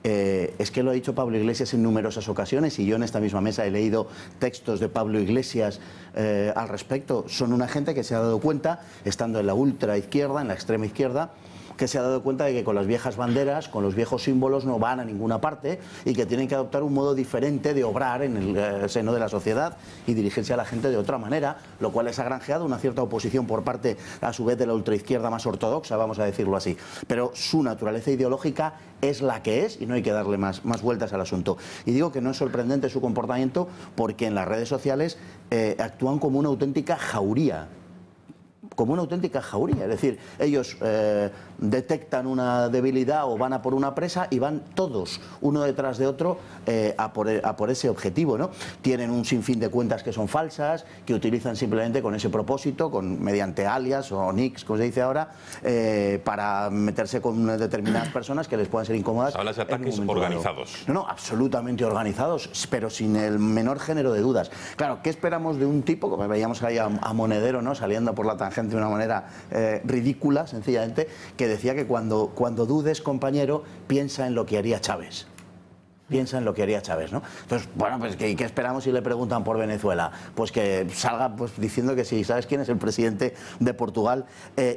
Es que lo ha dicho Pablo Iglesias en numerosas ocasiones, y yo en esta misma mesa he leído textos de Pablo Iglesias al respecto. Son una gente que se ha dado cuenta, estando en la ultraizquierda, en la extrema izquierda, que se ha dado cuenta de que con las viejas banderas, con los viejos símbolos no van a ninguna parte, y que tienen que adoptar un modo diferente de obrar en el seno de la sociedad y dirigirse a la gente de otra manera, lo cual les ha granjeado una cierta oposición por parte, a su vez, de la ultraizquierda más ortodoxa, vamos a decirlo así. Pero su naturaleza ideológica es la que es, y no hay que darle más vueltas al asunto. Y digo que no es sorprendente su comportamiento porque en las redes sociales actúan como una auténtica jauría. Como una auténtica jauría, es decir, ellos detectan una debilidad o van a por una presa y van todos, uno detrás de otro, a por ese objetivo, ¿no? Tienen un sinfín de cuentas que son falsas, que utilizan simplemente con ese propósito, mediante alias o nicks, como se dice ahora, para meterse con determinadas personas que les puedan ser incómodas. Hablas de ataques organizados. No, absolutamente organizados, pero sin el menor género de dudas. Claro, ¿qué esperamos de un tipo, como veíamos ahí a Monedero, ¿no?, saliendo por la tangente de una manera ridícula, sencillamente, que decía que cuando dudes, compañero, piensa en lo que haría Chávez. Piensa en lo que haría Chávez, ¿no? Entonces, bueno, pues ¿qué esperamos si le preguntan por Venezuela? Pues que salga pues diciendo que sí, ¿sabes quién es el presidente de Portugal?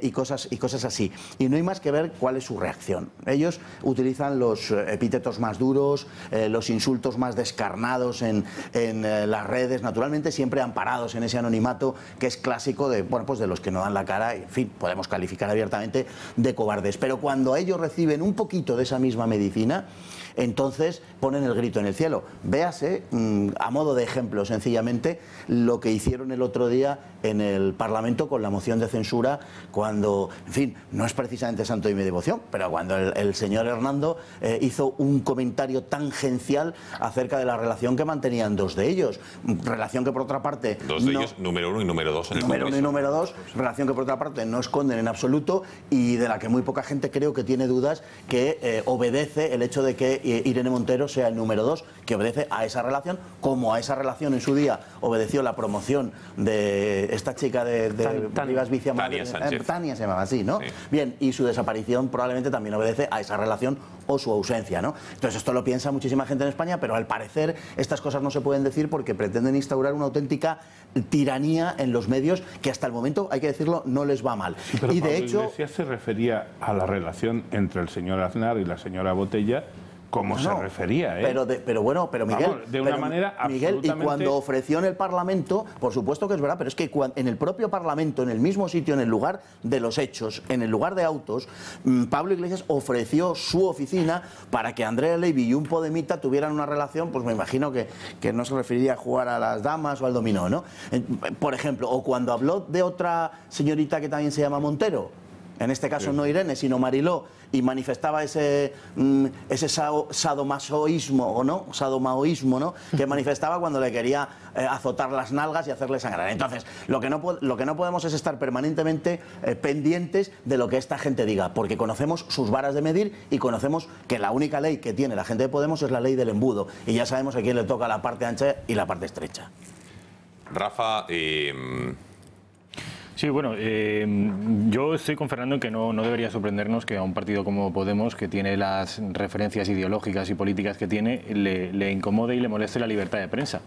Y cosas así. Y no hay más que ver cuál es su reacción. Ellos utilizan los epítetos más duros, los insultos más descarnados en las redes, naturalmente siempre amparados en ese anonimato que es clásico de, bueno, pues de los que no dan la cara, y, en fin, podemos calificar abiertamente de cobardes. Pero cuando ellos reciben un poquito de esa misma medicina, entonces ponen el grito en el cielo. Véase, a modo de ejemplo, sencillamente, lo que hicieron el otro día en el Parlamento con la moción de censura, cuando, en fin, no es precisamente santo de mi devoción, pero cuando el señor Hernando hizo un comentario tangencial acerca de la relación que mantenían dos de ellos. Relación que, por otra parte... Dos de ellos, número 1 y número 2 en el Congreso. Número 1 y número 2, relación que, por otra parte, no esconden en absoluto, y de la que muy poca gente creo que tiene dudas, que obedece el hecho de que Irene Montero sea el número 2, que obedece a esa relación, como a esa relación en su día obedeció la promoción de esta chica de Rivas Vicia, Tania Sánchez. Tania se llamaba así, ¿no? Sí. Bien, y su desaparición probablemente también obedece a esa relación o su ausencia, ¿no? Entonces esto lo piensa muchísima gente en España, pero al parecer estas cosas no se pueden decir porque pretenden instaurar una auténtica tiranía en los medios que hasta el momento, hay que decirlo, no les va mal. Sí, pero y de Pablo hecho... Iglesias se refería a la relación entre el señor Aznar y la señora Botella ¿Cómo se refería? Pero bueno, Miguel, vamos, de una manera Miguel, absolutamente... y cuando ofreció en el Parlamento, por supuesto que es verdad, pero es que en el propio Parlamento, en el mismo sitio, en el lugar de los hechos, en el lugar de autos, Pablo Iglesias ofreció su oficina para que Andrea Levy y un podemita tuvieran una relación, pues me imagino que no se referiría a jugar a las damas o al dominó, ¿no? Por ejemplo, o cuando habló de otra señorita que también se llama Montero, en este caso no Irene, sino Mariló, y manifestaba ese sadomasoísmo, ¿no? Sadomaoísmo, ¿no? Que manifestaba cuando le quería azotar las nalgas y hacerle sangrar. Entonces, lo que no podemos es estar permanentemente pendientes de lo que esta gente diga, porque conocemos sus varas de medir y conocemos que la única ley que tiene la gente de Podemos es la ley del embudo, y ya sabemos a quién le toca la parte ancha y la parte estrecha. Rafa, Sí, bueno, yo estoy con Fernando en que no debería sorprendernos que a un partido como Podemos, que tiene las referencias ideológicas y políticas que tiene, le incomode y le moleste la libertad de prensa.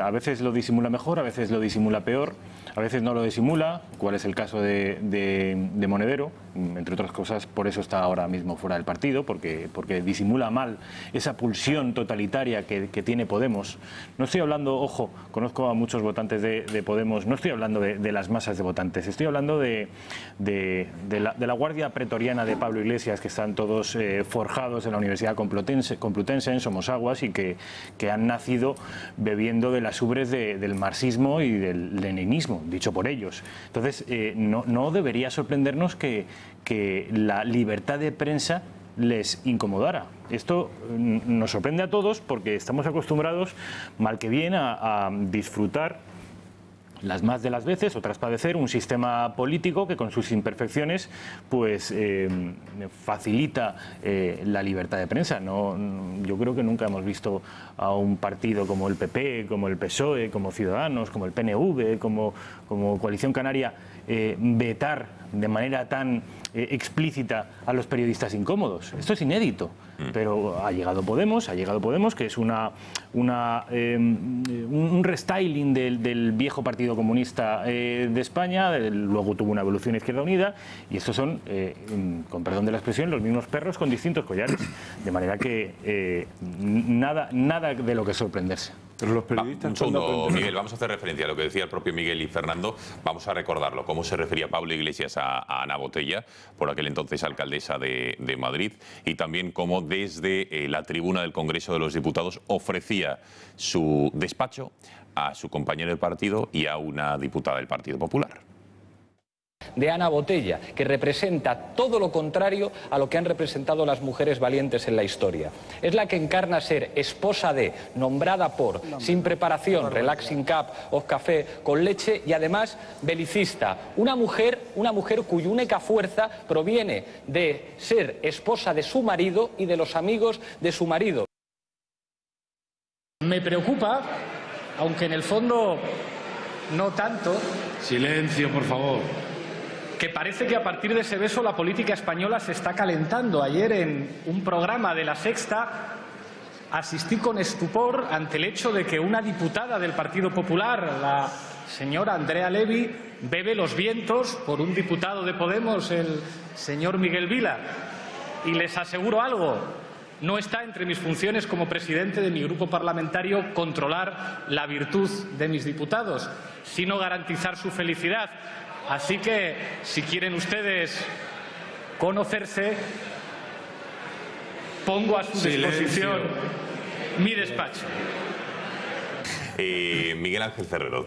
A veces lo disimula mejor, a veces lo disimula peor, a veces no lo disimula, cuál es el caso de Monedero, entre otras cosas, por eso está ahora mismo fuera del partido, porque disimula mal esa pulsión totalitaria que tiene Podemos. No estoy hablando, ojo, conozco a muchos votantes de Podemos, no estoy hablando de las masas de votantes, estoy hablando de la guardia pretoriana de Pablo Iglesias, que están todos forjados en la Universidad Complutense en Somosaguas, y que han nacido bebiendo de las ubres del marxismo y del leninismo, dicho por ellos. Entonces, no debería sorprendernos que la libertad de prensa les incomodara. Esto nos sorprende a todos porque estamos acostumbrados, mal que bien, a disfrutar las más de las veces, o tras padecer un sistema político que con sus imperfecciones pues facilita la libertad de prensa. Yo creo que nunca hemos visto a un partido como el PP, como el PSOE, como Ciudadanos, como el PNV, como Coalición Canaria vetar de manera tan explícita a los periodistas incómodos. Esto es inédito, pero ha llegado Podemos, que es un restyling del viejo Partido Comunista de España, luego tuvo una evolución Izquierda Unida, y estos son, con perdón de la expresión, los mismos perros con distintos collares, de manera que nada de lo que sorprenderse. Pero los periodistas... Un segundo, Miguel, vamos a hacer referencia a lo que decía el propio Miguel y Fernando. Vamos a recordarlo, cómo se refería Pablo Iglesias a Ana Botella, por aquel entonces alcaldesa de Madrid, y también cómo desde la tribuna del Congreso de los Diputados ofrecía su despacho a su compañero de partido y a una diputada del Partido Popular. De Ana Botella, que representa todo lo contrario a lo que han representado las mujeres valientes en la historia. Es la que encarna ser esposa de, nombrada por, sin preparación, relaxing cup of café con leche, y además belicista. Una mujer cuya única fuerza proviene de ser esposa de su marido y de los amigos de su marido. Me preocupa, aunque en el fondo no tanto. Silencio, por favor. Que parece que a partir de ese beso la política española se está calentando. Ayer en un programa de La Sexta asistí con estupor ante el hecho de que una diputada del Partido Popular, la señora Andrea Levy, bebe los vientos por un diputado de Podemos, el señor Miguel Vila. Y les aseguro algo, no está entre mis funciones como presidente de mi grupo parlamentario controlar la virtud de mis diputados, sino garantizar su felicidad. Así que, si quieren ustedes conocerse, pongo a su disposición mi despacho. Miguel Ángel Ferrero.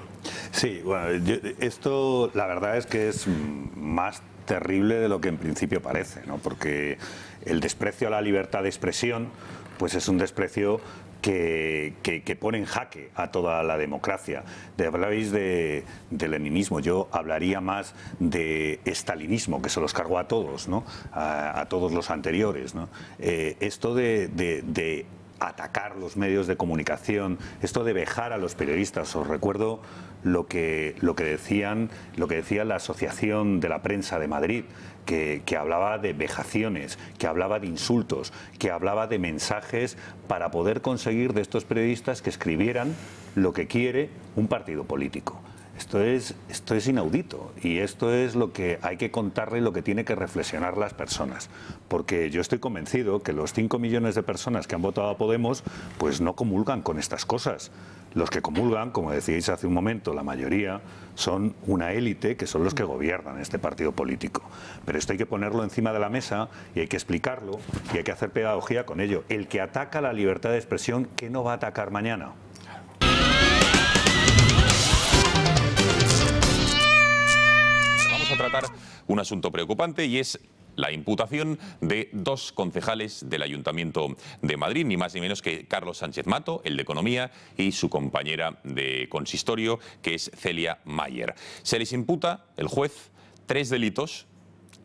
Sí, bueno, esto la verdad es que es más terrible de lo que en principio parece, ¿no? Porque el desprecio a la libertad de expresión pues es un desprecio que pone en jaque a toda la democracia. Habláis de leninismo, yo hablaría más de estalinismo, que se los cargó a todos, ¿no? A todos los anteriores, ¿no? Esto de atacar los medios de comunicación, esto de vejar a los periodistas. Os recuerdo lo que decía la Asociación de la Prensa de Madrid, que hablaba de vejaciones, que hablaba de insultos, que hablaba de mensajes para poder conseguir de estos periodistas que escribieran lo que quiere un partido político. Esto es inaudito y esto es lo que hay que contarle y lo que tiene que reflexionar las personas. Porque yo estoy convencido que los 5 millones de personas que han votado a Podemos pues no comulgan con estas cosas. Los que comulgan, como decíais hace un momento, la mayoría son una élite que son los que gobiernan este partido político. Pero esto hay que ponerlo encima de la mesa y hay que explicarlo y hay que hacer pedagogía con ello. El que ataca la libertad de expresión, ¿qué no va a atacar mañana? Vamos a tratar un asunto preocupante y es la imputación de 2 concejales del Ayuntamiento de Madrid, ni más ni menos que Carlos Sánchez Mato, el de Economía, y su compañera de consistorio, que es Celia Mayer. Se les imputa, el juez, 3 delitos,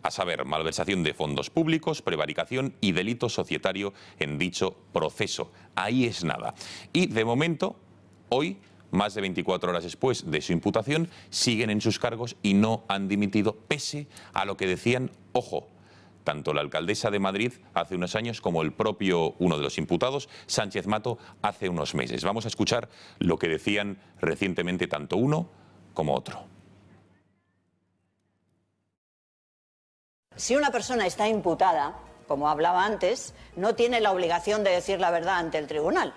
a saber, malversación de fondos públicos, prevaricación y delito societario en dicho proceso. Ahí es nada. Y de momento, hoy, más de 24 horas después de su imputación, siguen en sus cargos y no han dimitido, pese a lo que decían, ojo, tanto la alcaldesa de Madrid hace unos años como el propio uno de los imputados, Sánchez Mato, hace unos meses. Vamos a escuchar lo que decían recientemente tanto uno como otro. Si una persona está imputada, como hablaba antes, no tiene la obligación de decir la verdad ante el tribunal.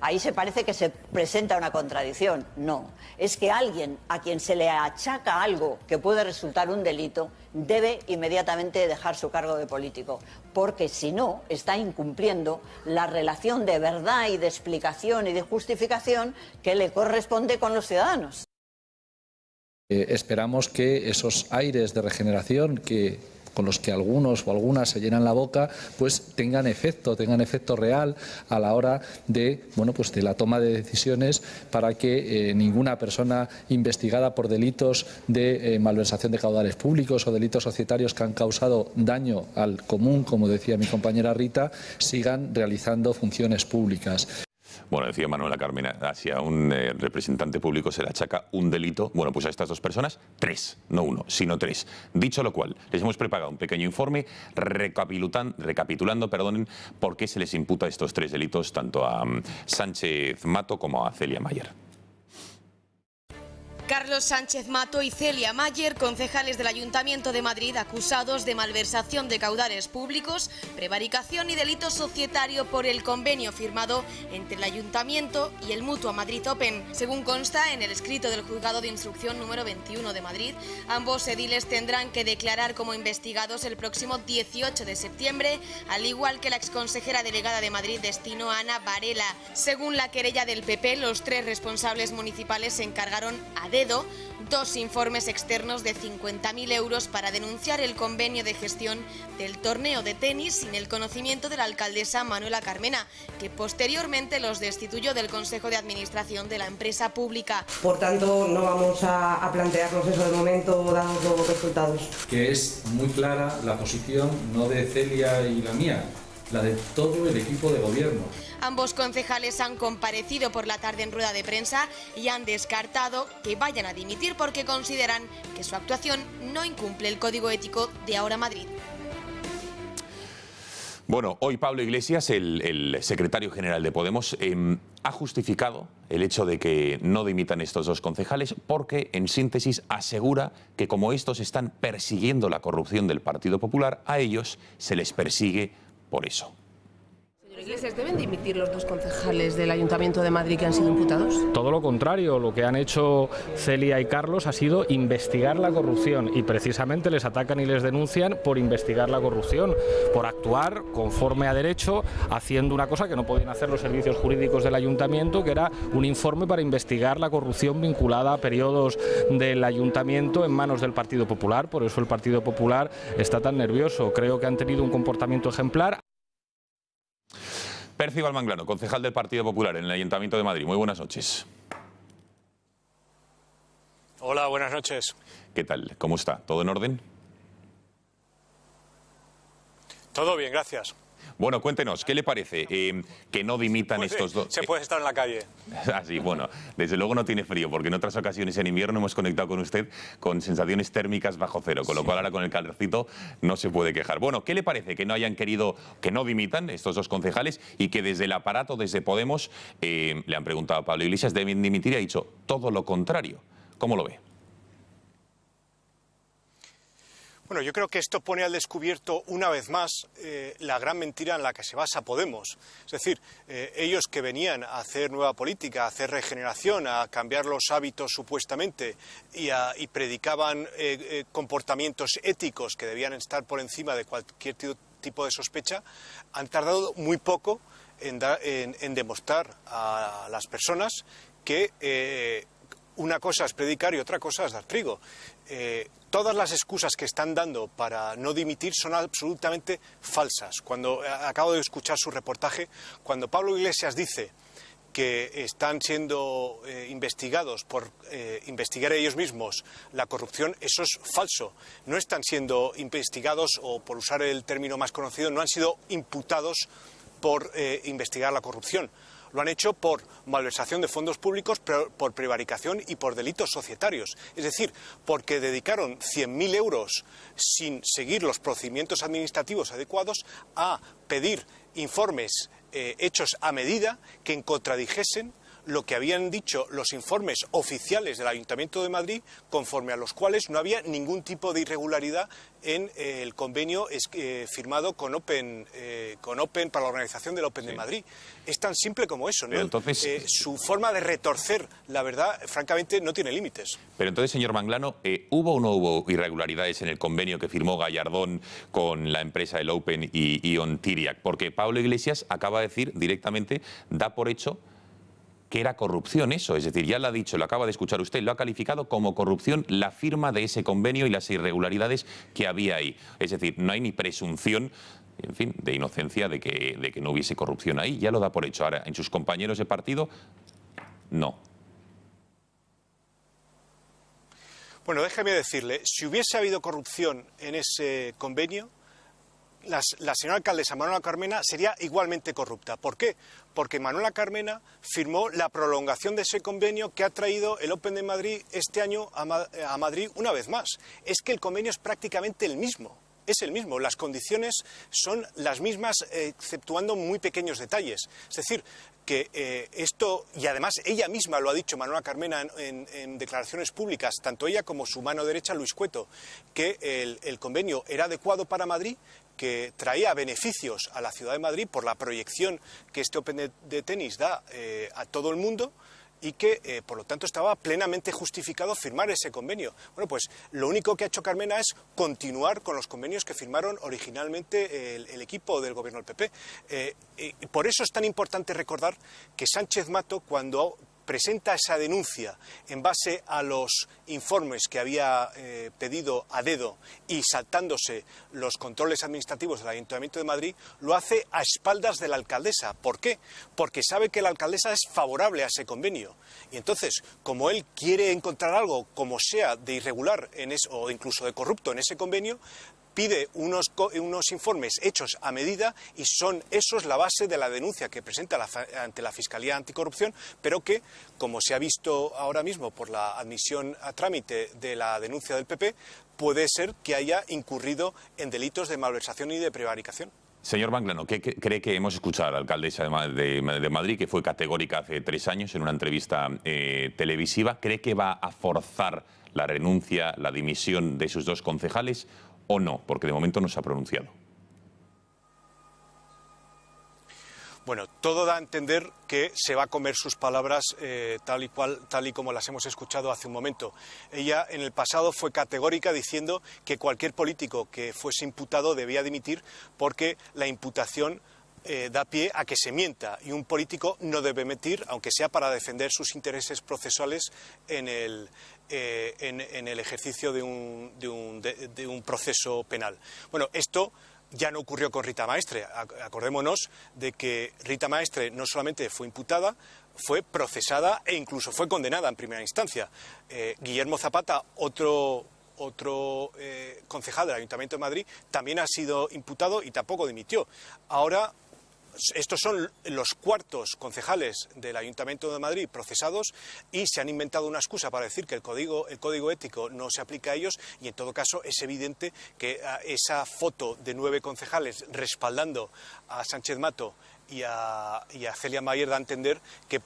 Ahí se parece que se presenta una contradicción. No, es que alguien a quien se le achaca algo que puede resultar un delito debe inmediatamente dejar su cargo de político, porque si no está incumpliendo la relación de verdad y de explicación y de justificación que le corresponde con los ciudadanos. Esperamos que esos aires de regeneración con los que algunos o algunas se llenan la boca, pues tengan efecto real a la hora de, de la toma de decisiones para que ninguna persona investigada por delitos de malversación de caudales públicos o delitos societarios que han causado daño al común, como decía mi compañera Rita, sigan realizando funciones públicas. Bueno, decía Manuela Carmena, hacia un representante público se le achaca un delito. Bueno, pues a estas 2 personas, 3, no 1, sino 3. Dicho lo cual, les hemos preparado un pequeño informe recapitulando, por qué se les imputa estos 3 delitos tanto a Sánchez Mato como a Celia Mayer. Carlos Sánchez Mato y Celia Mayer, concejales del Ayuntamiento de Madrid, acusados de malversación de caudales públicos, prevaricación y delito societario por el convenio firmado entre el Ayuntamiento y el Mutua Madrid Open. Según consta en el escrito del Juzgado de Instrucción número 21 de Madrid, ambos ediles tendrán que declarar como investigados el próximo 18 de septiembre, al igual que la exconsejera delegada de Madrid Destino, Ana Varela. Según la querella del PP, los 3 responsables municipales se encargaron a dedo 2 informes externos de 50.000 euros para denunciar el convenio de gestión del torneo de tenis sin el conocimiento de la alcaldesa Manuela Carmena, que posteriormente los destituyó del Consejo de Administración de la empresa pública. Por tanto, no vamos a plantearnos eso de momento, dados los resultados. Que es muy clara la posición, no de Celia y la mía, la de todo el equipo de gobierno. Ambos concejales han comparecido por la tarde en rueda de prensa y han descartado que vayan a dimitir porque consideran que su actuación no incumple el código ético de Ahora Madrid. Bueno, hoy Pablo Iglesias, el secretario general de Podemos, ha justificado el hecho de que no dimitan estos 2 concejales porque, en síntesis, asegura que como estos están persiguiendo la corrupción del Partido Popular, a ellos se les persigue por eso. Iglesias, ¿deben dimitir los 2 concejales del Ayuntamiento de Madrid que han sido imputados? Todo lo contrario, lo que han hecho Celia y Carlos ha sido investigar la corrupción y precisamente les atacan y les denuncian por investigar la corrupción, por actuar conforme a derecho, haciendo una cosa que no podían hacer los servicios jurídicos del Ayuntamiento, que era un informe para investigar la corrupción vinculada a periodos del Ayuntamiento en manos del Partido Popular. Por eso el Partido Popular está tan nervioso. Creo que han tenido un comportamiento ejemplar. Percival Manglano, concejal del Partido Popular en el Ayuntamiento de Madrid. Muy buenas noches. Hola, buenas noches. ¿Qué tal? ¿Cómo está? ¿Todo en orden? Todo bien, gracias. Bueno, cuéntenos, ¿qué le parece que no dimitan estos 2? Se puede estar en la calle. Ah, sí, bueno, desde luego no tiene frío, porque en otras ocasiones en invierno hemos conectado con usted con sensaciones térmicas bajo cero, con lo cual ahora con el calorcito no se puede quejar. Bueno, ¿qué le parece que no hayan querido, que no dimitan estos 2 concejales y que desde el aparato, desde Podemos, le han preguntado a Pablo Iglesias, deben dimitir y ha dicho todo lo contrario? ¿Cómo lo ve? Bueno, yo creo que esto pone al descubierto una vez más la gran mentira en la que se basa Podemos. Es decir, ellos que venían a hacer nueva política, a hacer regeneración, a cambiar los hábitos supuestamente y predicaban comportamientos éticos que debían estar por encima de cualquier tipo de sospecha, han tardado muy poco en demostrar a las personas que una cosa es predicar y otra cosa es dar trigo. Todas las excusas que están dando para no dimitir son absolutamente falsas. Cuando acabo de escuchar su reportaje, cuando Pablo Iglesias dice que están siendo investigados por investigar ellos mismos la corrupción, eso es falso. No están siendo investigados, o por usar el término más conocido, no han sido imputados por investigar la corrupción. Lo han hecho por malversación de fondos públicos, por prevaricación y por delitos societarios. Es decir, porque dedicaron 100.000 euros sin seguir los procedimientos administrativos adecuados a pedir informes hechos a medida que contradijesen lo que habían dicho los informes oficiales del Ayuntamiento de Madrid, conforme a los cuales no había ningún tipo de irregularidad en el convenio firmado con Open para la organización del Open de Madrid. Es tan simple como eso, ¿no? Entonces, su forma de retorcer la verdad, francamente, no tiene límites. Pero entonces, señor Manglano, ¿hubo o no hubo irregularidades en el convenio que firmó Gallardón con la empresa del Open y Ontiriac? Porque Pablo Iglesias acaba de decir directamente, da por hecho que era corrupción eso, es decir, ya lo ha dicho, lo acaba de escuchar usted, lo ha calificado como corrupción la firma de ese convenio y las irregularidades que había ahí. Es decir, no hay ni presunción, en fin, de inocencia de que no hubiese corrupción ahí, ya lo da por hecho. Ahora, en sus compañeros de partido, no. Bueno, déjeme decirle, si hubiese habido corrupción en ese convenio, la señora alcaldesa Manuela Carmena sería igualmente corrupta. ¿Por qué? Porque Manuela Carmena firmó la prolongación de ese convenio que ha traído el Open de Madrid este año a Madrid una vez más. Es que el convenio es prácticamente el mismo. Es el mismo, las condiciones son las mismas, exceptuando muy pequeños detalles. Es decir, que esto, y además ella misma lo ha dicho, Manuela Carmena, en declaraciones públicas, tanto ella como su mano derecha, Luis Cueto, que el convenio era adecuado para Madrid, que traía beneficios a la ciudad de Madrid por la proyección que este Open de tenis da a todo el mundo, y que, por lo tanto, estaba plenamente justificado firmar ese convenio. Bueno, pues lo único que ha hecho Carmena es continuar con los convenios que firmaron originalmente el equipo del gobierno del PP. Por eso es tan importante recordar que Sánchez Mato, cuando presenta esa denuncia en base a los informes que había pedido a dedo y saltándose los controles administrativos del Ayuntamiento de Madrid, lo hace a espaldas de la alcaldesa. ¿Por qué? Porque sabe que la alcaldesa es favorable a ese convenio. Y entonces, como él quiere encontrar algo, como sea, de irregular o incluso de corrupto en ese convenio, pide unos informes hechos a medida, y son esos la base de la denuncia que presenta ante la Fiscalía Anticorrupción, pero que, como se ha visto ahora mismo por la admisión a trámite de la denuncia del PP, puede ser que haya incurrido en delitos de malversación y de prevaricación. Señor Manglano, ¿qué cree que hemos escuchado a la alcaldesa de Madrid, que fue categórica hace 3 años en una entrevista televisiva? ¿Cree que va a forzar la renuncia, la dimisión de sus 2 concejales o no? Porque de momento no se ha pronunciado. Bueno, todo da a entender que se va a comer sus palabras tal y como las hemos escuchado hace un momento. Ella en el pasado fue categórica diciendo que cualquier político que fuese imputado debía dimitir porque la imputación da pie a que se mienta, y un político no debe mentir, aunque sea para defender sus intereses procesales en el ejercicio de un proceso penal. Bueno, esto ya no ocurrió con Rita Maestre. Acordémonos de que Rita Maestre no solamente fue imputada, fue procesada e incluso fue condenada en primera instancia. Guillermo Zapata, otro concejal del Ayuntamiento de Madrid, también ha sido imputado y tampoco dimitió. Ahora, estos son los 4º concejales del Ayuntamiento de Madrid procesados, y se han inventado una excusa para decir que el código ético no se aplica a ellos, y en todo caso es evidente que esa foto de 9 concejales respaldando a Sánchez Mato y a Celia Mayer da a entender que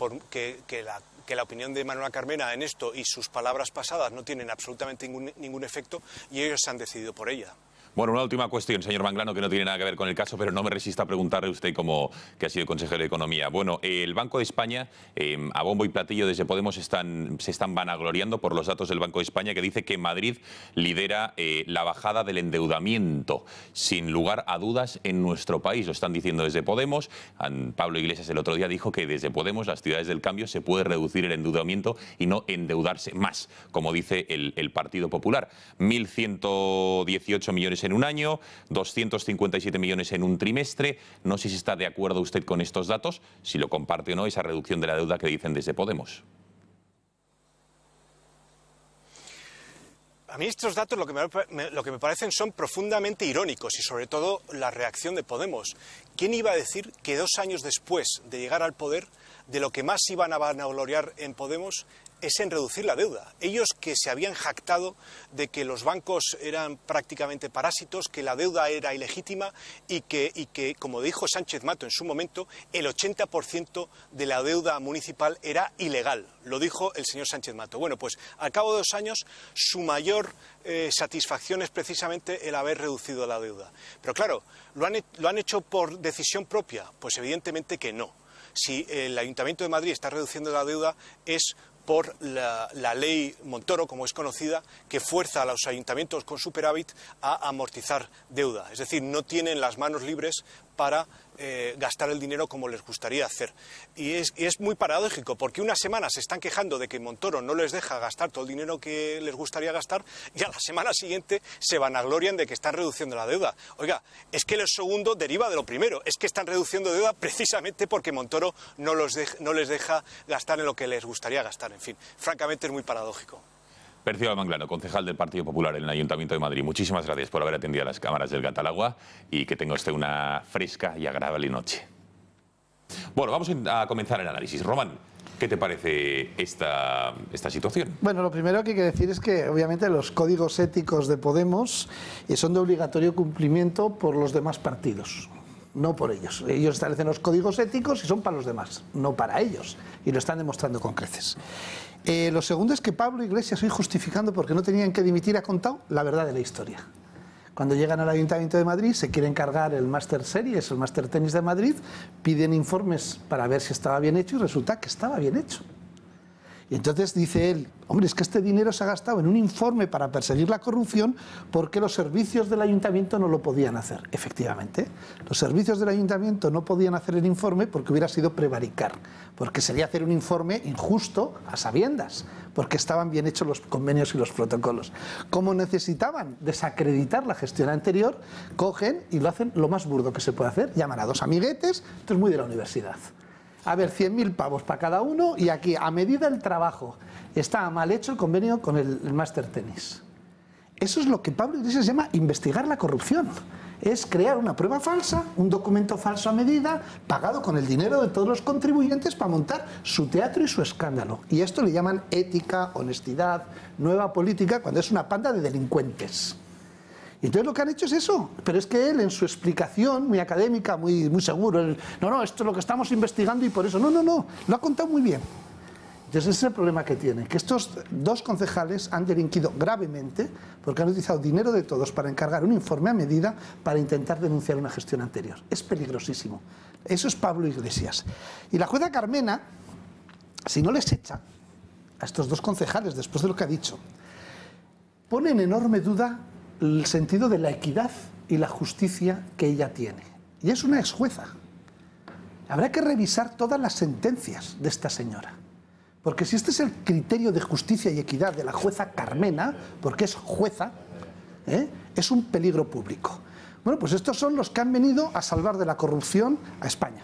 que la opinión de Manuela Carmena en esto y sus palabras pasadas no tienen absolutamente ningún efecto y ellos se han decidido por ella. Bueno, una última cuestión, señor Manglano, que no tiene nada que ver con el caso, pero no me resista a preguntarle a usted como que ha sido consejero de Economía. Bueno, el Banco de España, a bombo y platillo desde Podemos se están vanagloriando por los datos del Banco de España, que dice que Madrid lidera la bajada del endeudamiento. Sin lugar a dudas, en nuestro país, lo están diciendo desde Podemos. Pablo Iglesias el otro día dijo que desde Podemos, las ciudades del cambio, se puede reducir el endeudamiento y no endeudarse más, como dice el Partido Popular. 1.118 millones en un año, 257 millones en un trimestre. No sé si está de acuerdo usted con estos datos, si lo comparte o no, esa reducción de la deuda que dicen desde Podemos. A mí estos datos lo que me parecen son profundamente irónicos y sobre todo la reacción de Podemos. ¿Quién iba a decir que 2 años después de llegar al poder, de lo que más iban a vanagloriar en Podemos es en reducir la deuda? Ellos que se habían jactado de que los bancos eran prácticamente parásitos, que la deuda era ilegítima y que, como dijo Sánchez Mato en su momento, el 80% de la deuda municipal era ilegal. Lo dijo el señor Sánchez Mato. Bueno, pues al cabo de 2 años su mayor satisfacción es precisamente el haber reducido la deuda. Pero claro, ¿lo han hecho por decisión propia? Pues evidentemente que no. Si el Ayuntamiento de Madrid está reduciendo la deuda es por la ley Montoro, como es conocida, que fuerza a los ayuntamientos con superávit a amortizar deuda. Es decir, no tienen las manos libres para gastar el dinero como les gustaría hacer. Y es muy paradójico, porque una semana se están quejando de que Montoro no les deja gastar todo el dinero que les gustaría gastar y a la semana siguiente se vanaglorian de que están reduciendo la deuda. Oiga, es que lo segundo deriva de lo primero, es que están reduciendo deuda precisamente porque Montoro no les deja gastar en lo que les gustaría gastar. En fin, francamente es muy paradójico. Percival Manglano, concejal del Partido Popular en el Ayuntamiento de Madrid. Muchísimas gracias por haber atendido a las cámaras del Gatalagua y que tenga usted una fresca y agradable noche. Bueno, vamos a comenzar el análisis. Román, ¿qué te parece esta situación? Bueno, lo primero que hay que decir es que obviamente los códigos éticos de Podemos son de obligatorio cumplimiento por los demás partidos. No por ellos. Ellos establecen los códigos éticos y son para los demás, no para ellos. Y lo están demostrando con creces. Lo segundo es que Pablo Iglesias, hoy justificando porque no tenían que dimitir, ha contado la verdad de la historia. Cuando llegan al Ayuntamiento de Madrid, se quieren cargar el Máster Series, el Máster Tenis de Madrid, piden informes para ver si estaba bien hecho y resulta que estaba bien hecho. Y entonces dice él, hombre, es que este dinero se ha gastado en un informe para perseguir la corrupción porque los servicios del ayuntamiento no lo podían hacer. Efectivamente, los servicios del ayuntamiento no podían hacer el informe porque hubiera sido prevaricar, porque sería hacer un informe injusto a sabiendas, porque estaban bien hechos los convenios y los protocolos. Como necesitaban desacreditar la gestión anterior, cogen y lo hacen lo más burdo que se puede hacer, llaman a 2 amiguetes, esto es muy de la universidad. A ver, 100.000 pavos para cada uno y aquí, a medida del trabajo, está mal hecho el convenio con el Máster Tenis. Eso es lo que Pablo Iglesias llama investigar la corrupción. Es crear una prueba falsa, un documento falso a medida, pagado con el dinero de todos los contribuyentes para montar su teatro y su escándalo. Y esto le llaman ética, honestidad, nueva política, cuando es una panda de delincuentes. Y entonces lo que han hecho es eso, pero es que él en su explicación, muy académica, muy seguro, no, esto es lo que estamos investigando y por eso, no, lo ha contado muy bien. Entonces ese es el problema que tiene, que estos 2 concejales han delinquido gravemente porque han utilizado dinero de todos para encargar un informe a medida para intentar denunciar una gestión anterior. Es peligrosísimo. Eso es Pablo Iglesias. Y la jueza Carmena, si no les echa a estos 2 concejales después de lo que ha dicho, pone en enorme duda el sentido de la equidad y la justicia que ella tiene. Y es una exjueza. Habrá que revisar todas las sentencias de esta señora. Porque si este es el criterio de justicia y equidad de la jueza Carmena, porque es jueza, es un peligro público. Bueno, pues estos son los que han venido a salvar de la corrupción a España.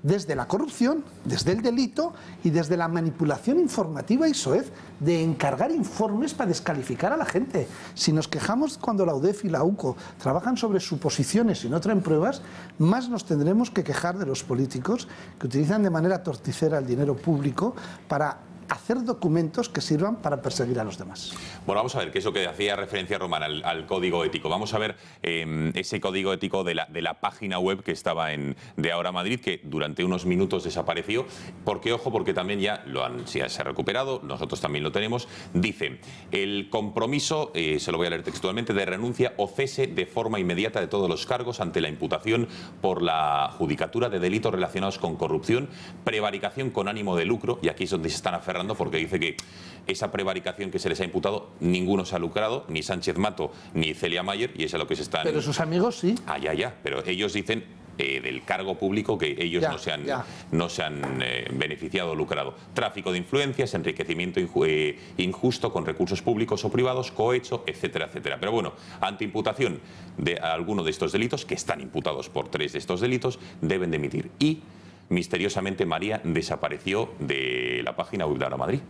Desde la corrupción, desde el delito y desde la manipulación informativa y soez de encargar informes para descalificar a la gente. Si nos quejamos cuando la UDEF y la UCO trabajan sobre suposiciones y no traen pruebas, más nos tendremos que quejar de los políticos que utilizan de manera torticera el dinero público para hacer documentos que sirvan para perseguir a los demás. Bueno, vamos a ver, que es lo que hacía referencia Román al código ético. Vamos a ver ese código ético de la página web que estaba de Ahora Madrid, que durante unos minutos desapareció. Porque, ojo, porque también ya se ha recuperado, nosotros también lo tenemos. Dice, el compromiso, se lo voy a leer textualmente, de renuncia o cese de forma inmediata de todos los cargos ante la imputación por la judicatura de delitos relacionados con corrupción, prevaricación con ánimo de lucro, y aquí es donde se están aferrando, porque dice que esa prevaricación que se les ha imputado, ninguno se ha lucrado, ni Sánchez Mato ni Celia Mayer, y es a lo que se están... Pero sus amigos sí. Ya, pero ellos dicen del cargo público que ellos no se han beneficiado o lucrado. Tráfico de influencias, enriquecimiento injusto con recursos públicos o privados, cohecho, etcétera, etcétera. Pero bueno, ante imputación de alguno de estos delitos, que están imputados por 3 de estos delitos, deben de emitir. Y misteriosamente María desapareció de la página web de Ahora Madrid.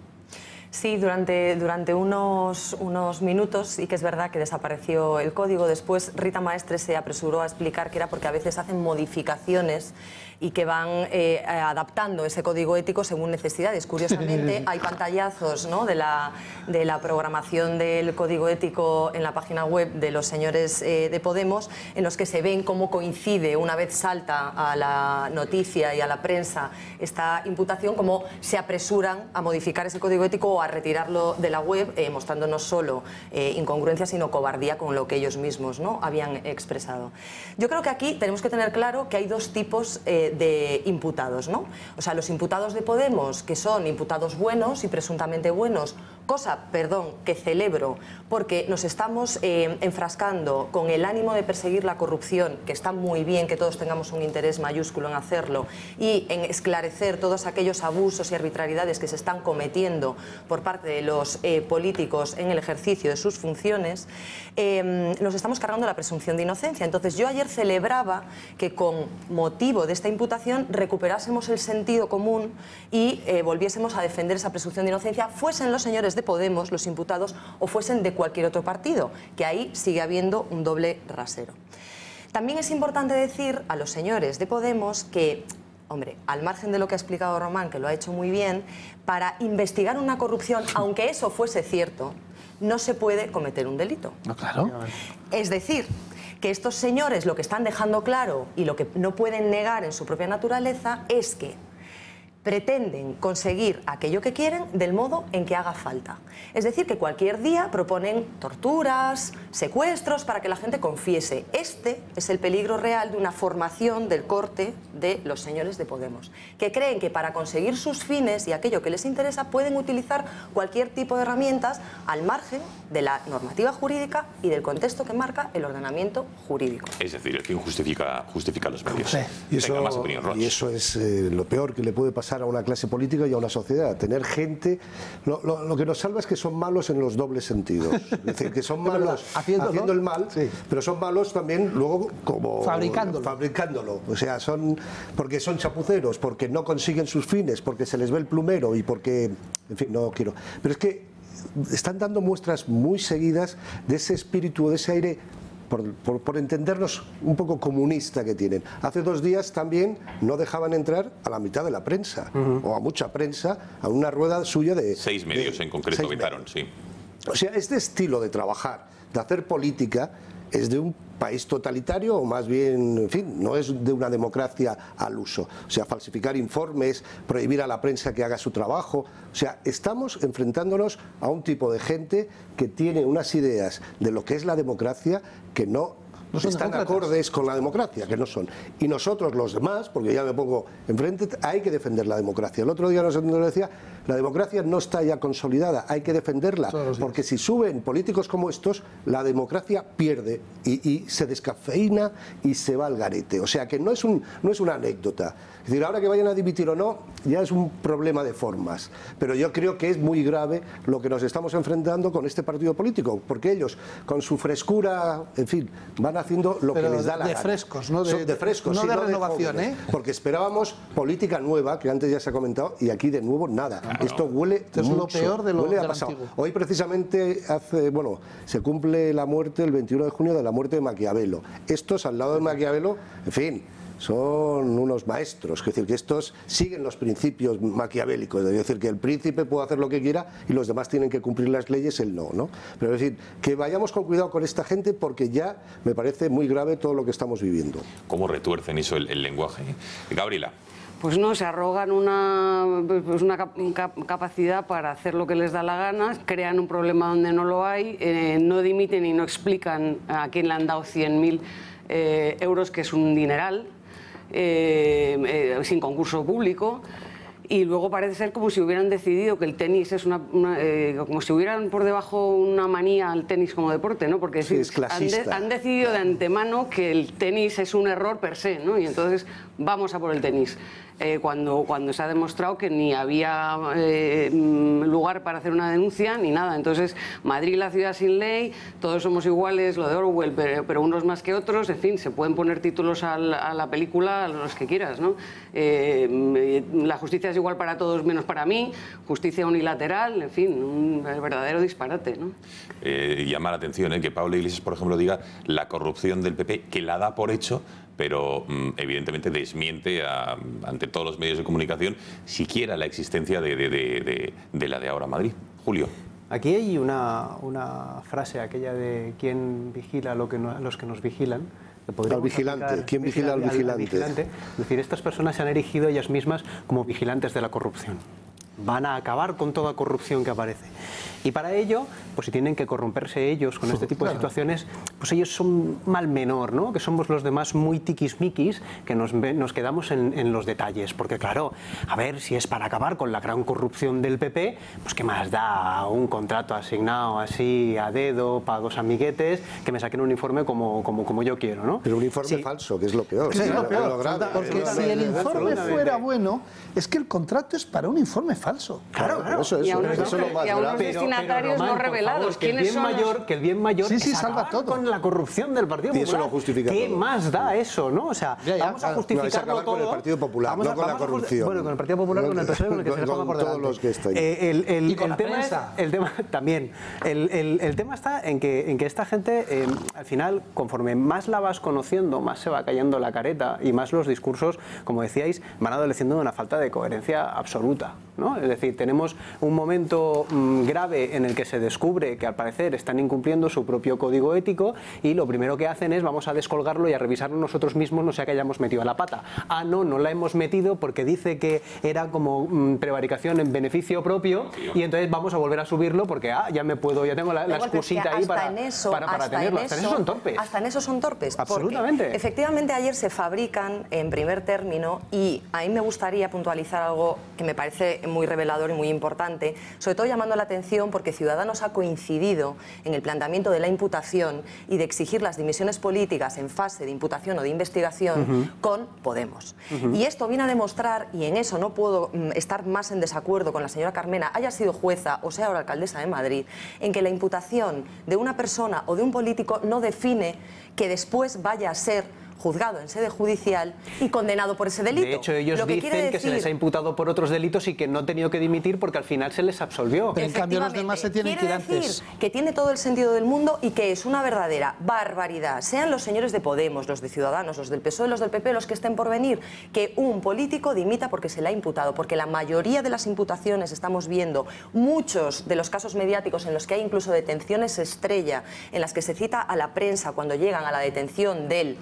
Sí, durante unos minutos sí que es verdad que desapareció el código. Después Rita Maestre se apresuró a explicar que era porque a veces hacen modificaciones y que van adaptando ese código ético según necesidades. Curiosamente, hay pantallazos, ¿no?, de la programación del código ético en la página web de los señores de Podemos, en los que se ven cómo coincide, una vez salta a la noticia y a la prensa esta imputación, cómo se apresuran a modificar ese código ético o a retirarlo de la web, mostrando no solo incongruencia, sino cobardía con lo que ellos mismos, ¿no?, habían expresado. Yo creo que aquí tenemos que tener claro que hay 2 tipos de imputados, ¿no? O sea, los imputados de Podemos, que son imputados buenos y presuntamente buenos, cosa, perdón, que celebro, porque nos estamos enfrascando con el ánimo de perseguir la corrupción, que está muy bien que todos tengamos un interés mayúsculo en hacerlo, y en esclarecer todos aquellos abusos y arbitrariedades que se están cometiendo por parte de los políticos en el ejercicio de sus funciones, nos estamos cargando la presunción de inocencia. Entonces, yo ayer celebraba que con motivo de esta imputación recuperásemos el sentido común y volviésemos a defender esa presunción de inocencia, fuesen los señores de Podemos los imputados o fuesen de cualquier otro partido, que ahí sigue habiendo un doble rasero. También es importante decir a los señores de Podemos que, hombre, al margen de lo que ha explicado Román, que lo ha hecho muy bien, para investigar una corrupción, aunque eso fuese cierto, no se puede cometer un delito. No, claro. Es decir, que estos señores lo que están dejando claro y lo que no pueden negar en su propia naturaleza es que pretenden conseguir aquello que quieren del modo en que haga falta. Es decir, que cualquier día proponen torturas, secuestros para que la gente confiese. Este es el peligro real de una formación del corte de los señores de Podemos, que creen que para conseguir sus fines y aquello que les interesa pueden utilizar cualquier tipo de herramientas al margen de la normativa jurídica y del contexto que marca el ordenamiento jurídico. Es decir, el fin justifica los medios. Sí. Y eso es lo peor que le puede pasar a una clase política y a una sociedad. Tener gente... Lo que nos salva es que son malos en los dobles sentidos. Es decir, que son malos haciendo el mal, sí, pero son malos también luego como... Fabricándolo. O sea, porque son chapuceros, porque no consiguen sus fines, porque se les ve el plumero y porque... En fin, no quiero... Pero es que están dando muestras muy seguidas de ese espíritu, de ese aire... Por entendernos un poco comunista que tienen. Hace 2 días también no dejaban entrar a la mitad de la prensa, o a mucha prensa, a una rueda suya de... 6 medios en concreto vetaron, sí. O sea, este estilo de trabajar, de hacer política, es de un país totalitario o más bien, en fin, no es de una democracia al uso. O sea, falsificar informes, prohibir a la prensa que haga su trabajo. O sea, estamos enfrentándonos a un tipo de gente que tiene unas ideas de lo que es la democracia que no están acordes con la democracia, que no son. Y nosotros los demás, porque ya me pongo enfrente, hay que defender la democracia. El otro día nos decía, la democracia no está ya consolidada, hay que defenderla, porque si suben políticos como estos, la democracia pierde y se descafeína y se va al garete. O sea que no es una anécdota. Es decir, ahora que vayan a dimitir o no, ya es un problema de formas. Pero yo creo que es muy grave lo que nos estamos enfrentando con este partido político, porque ellos, con su frescura, en fin, van haciendo lo que les da la gana. Frescos, no de frescos, no sí, de no renovación, jóvenes, porque esperábamos política nueva, que antes ya se ha comentado, y aquí de nuevo nada. Esto huele mucho. Es lo peor de lo pasado. antiguo. Hoy precisamente se cumple la muerte, el 21 de junio, de la muerte de Maquiavelo. Estos, al lado de Maquiavelo, en fin, son unos maestros, es decir, que estos siguen los principios maquiavélicos, es decir, que el príncipe puede hacer lo que quiera y los demás tienen que cumplir las leyes, él no, ¿no? Pero es decir, que vayamos con cuidado con esta gente porque ya me parece muy grave todo lo que estamos viviendo. ¿Cómo retuercen eso el lenguaje? Gabriela. Pues no, se arrogan una capacidad para hacer lo que les da la gana, crean un problema donde no lo hay, no dimiten y no explican a quién le han dado 100.000 euros, que es un dineral, sin concurso público. Y luego parece ser como si hubieran decidido que el tenis es como si hubieran por debajo una manía al tenis como deporte, ¿no? Porque sí, han decidido de antemano que el tenis es un error per se, ¿no? Y entonces vamos a por el tenis. Cuando se ha demostrado que ni había lugar para hacer una denuncia ni nada. Entonces, Madrid, la ciudad sin ley, todos somos iguales, lo de Orwell, pero unos más que otros, en fin, se pueden poner títulos a la película, a los que quieras, ¿no? La justicia es igual para todos menos para mí, justicia unilateral, en fin, un verdadero disparate, ¿no? Llama la atención que Pablo Iglesias, por ejemplo, diga la corrupción del PP, que la da por hecho, pero evidentemente desmiente ante todos los medios de comunicación siquiera la existencia de la de Ahora Madrid. Julio. Aquí hay una frase, aquella de ¿quién vigila a los que nos vigilan? Al vigilante. ¿Quién vigila al vigilante? Es decir, estas personas se han erigido ellas mismas como vigilantes de la corrupción. Van a acabar con toda corrupción que aparece. Y para ello, pues si tienen que corromperse ellos con este tipo de situaciones, pues ellos son mal menor, ¿no? Que somos los demás muy tiquismiquis, que nos quedamos en los detalles. Porque claro, a ver, si es para acabar con la gran corrupción del PP, pues qué más da un contrato asignado así a dedo para dos amiguetes que me saquen un informe como yo quiero, ¿no? Pero un informe falso, que es lo peor. Sí, es lo peor, porque si el informe fuera bueno, es que el contrato es para un informe falso. Claro. Eso es lo más grave. Destinatarios no revelados. ¿Quiénes son? Que el bien mayor es salva acabar todo con la corrupción del Partido Popular. Y eso lo justifica ¿Qué todo. más da eso, no? O sea, vamos a justificarlo todo. Con el Partido Popular, no con la corrupción. Bueno, con el Partido Popular, con el PSOE, con el que se les ponga por delante. Todos los que están. Y con la prensa. El tema también. El tema está en que esta gente, al final, conforme más la vas conociendo, más se va cayendo la careta y más los discursos, como decíais, van adoleciendo de una falta de coherencia absoluta, ¿no? Es decir, tenemos un momento grave en el que se descubre que al parecer están incumpliendo su propio código ético y lo primero que hacen es vamos a descolgarlo y a revisarlo nosotros mismos, no sea que hayamos metido a la pata. Ah, no la hemos metido porque dice que era como prevaricación en beneficio propio y entonces vamos a volver a subirlo porque ya tengo la excusita ahí para tenerlo. Hasta en eso son torpes. Hasta en eso son torpes. Absolutamente. Efectivamente, ayer se fabrican en primer término y a mí me gustaría puntualizar algo que me parece muy revelador y muy importante, sobre todo llamando la atención porque Ciudadanos ha coincidido en el planteamiento de la imputación y de exigir las dimisiones políticas en fase de imputación o de investigación con Podemos. Y esto viene a demostrar, y en eso no puedo estar más en desacuerdo con la señora Carmena, haya sido jueza o sea ahora alcaldesa de Madrid, en que la imputación de una persona o de un político no define que después vaya a ser juzgado en sede judicial y condenado por ese delito. De hecho, ellos dicen que se les ha imputado por otros delitos y que no han tenido que dimitir porque al final se les absolvió. Pero en cambio los demás se tienen que ir antes. Quiere decir que tiene todo el sentido del mundo y que es una verdadera barbaridad, sean los señores de Podemos, los de Ciudadanos, los del PSOE, los del PP, los que estén por venir, que un político dimita porque se le ha imputado, porque la mayoría de las imputaciones estamos viendo, muchos de los casos mediáticos en los que hay incluso detenciones estrella, en las que se cita a la prensa cuando llegan a la detención del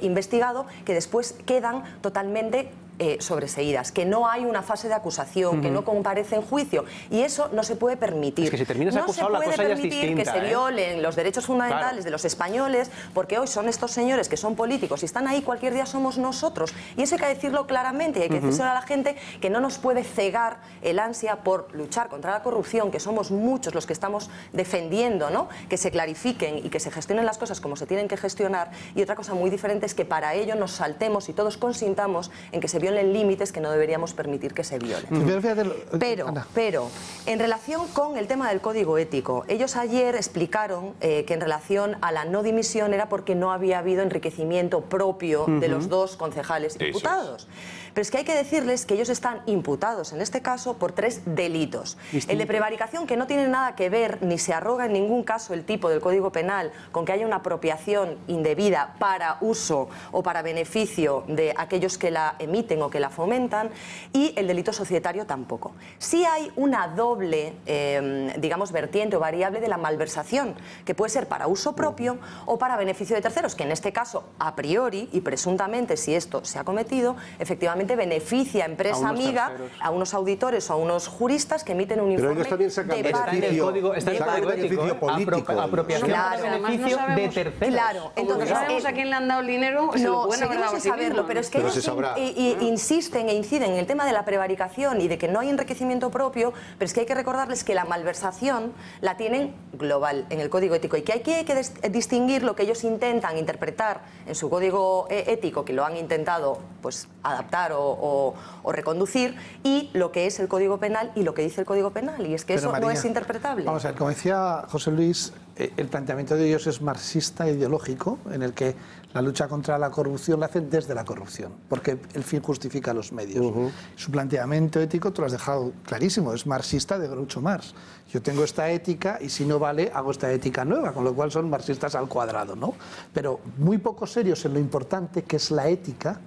investigado, que después quedan totalmente sobreseídas, que no hay una fase de acusación, que no comparece en juicio, y eso no se puede permitir. Es que si terminas acusado, la cosa ya es distinta. No se puede permitir que se violen los derechos fundamentales de los españoles, porque hoy son estos señores que son políticos y están ahí, cualquier día somos nosotros, y eso hay que decirlo claramente, y hay que decírselo a la gente, que no nos puede cegar el ansia por luchar contra la corrupción, que somos muchos los que estamos defendiendo, ¿no? Que se clarifiquen y que se gestionen las cosas como se tienen que gestionar, y otra cosa muy diferente es que para ello nos saltemos y todos consintamos en que se violen límites que no deberíamos permitir que se violen. Pero, en relación con el tema del código ético, ellos ayer explicaron que en relación a la no dimisión era porque no había habido enriquecimiento propio de los dos concejales imputados. Pero es que hay que decirles que ellos están imputados, en este caso, por 3 delitos. El de prevaricación, que no tiene nada que ver, ni se arroga en ningún caso el tipo del Código Penal con que haya una apropiación indebida para uso o para beneficio de aquellos que la emiten o que la fomentan, y el delito societario tampoco. Sí hay una doble, digamos, vertiente o variable de la malversación, que puede ser para uso propio o para beneficio de terceros, que en este caso, a priori y presuntamente, si esto se ha cometido, efectivamente beneficia a empresa amiga, a unos auditores o a unos juristas que emiten un informe. Pero ellos también sacan beneficio político. Apropiación para beneficio de terceros. Claro, entonces no sabemos a quién le han dado el dinero, se lo pueden haber dado a sí mismos. Pero es que ellos insisten e inciden en el tema de la prevaricación y de que no hay enriquecimiento propio, pero es que hay que recordarles que la malversación la tienen global en el código ético y que hay que distinguir lo que ellos intentan interpretar en su código ético, que lo han intentado pues adaptar o reconducir, y lo que es el Código Penal y lo que dice el Código Penal, y es que eso no es interpretable. Vamos a ver, como decía José Luis, el planteamiento de ellos es marxista ideológico, en el que la lucha contra la corrupción la hacen desde la corrupción, porque el fin justifica los medios. Su planteamiento ético, tú lo has dejado clarísimo, es marxista de Groucho Marx. Yo tengo esta ética y si no vale, hago esta ética nueva, con lo cual son marxistas al cuadrado, ¿no? Pero muy poco serios en lo importante que es la ética,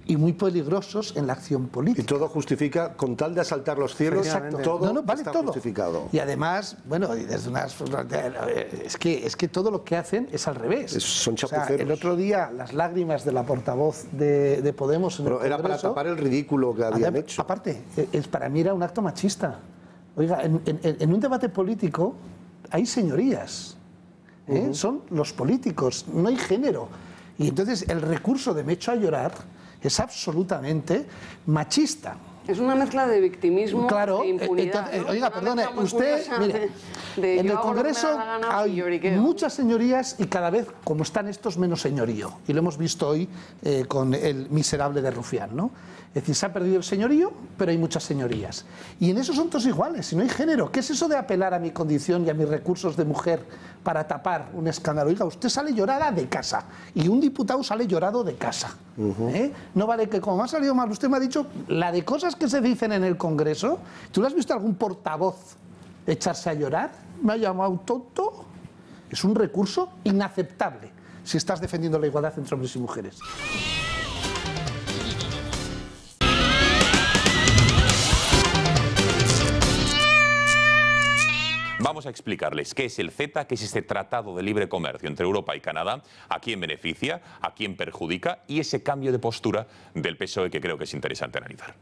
y muy peligrosos en la acción política. Y todo justifica, con tal de asaltar los cielos, todo vale está justificado. Y además, bueno, desde es que todo lo que hacen es al revés. Son chapuceros. El otro día, las lágrimas de la portavoz de Podemos en el Congreso, era para tapar el ridículo que habían hecho. Aparte, para mí era un acto machista. Oiga, en un debate político hay señorías. Son los políticos, no hay género. Y entonces el recurso de me echo a llorar es absolutamente machista. Es una mezcla de victimismo e impunidad. Oiga, perdone, usted, mire, en el Congreso hay muchas señorías y cada vez, como están estos, menos señorío. Y lo hemos visto hoy con el miserable de Rufián, ¿no? Es decir, se ha perdido el señorío, pero hay muchas señorías. Y en eso son todos iguales, si no hay género. ¿Qué es eso de apelar a mi condición y a mis recursos de mujer para tapar un escándalo? Oiga, usted sale llorada de casa y un diputado sale llorado de casa. No vale que, como me ha salido mal, usted me ha dicho la de cosas que se dicen en el Congreso. ¿Tú le has visto a algún portavoz echarse a llorar? ¿Me ha llamado tonto? Es un recurso inaceptable si estás defendiendo la igualdad entre hombres y mujeres. Vamos a explicarles qué es el CETA, qué es este tratado de libre comercio entre Europa y Canadá, a quién beneficia, a quién perjudica y ese cambio de postura del PSOE que creo que es interesante analizar.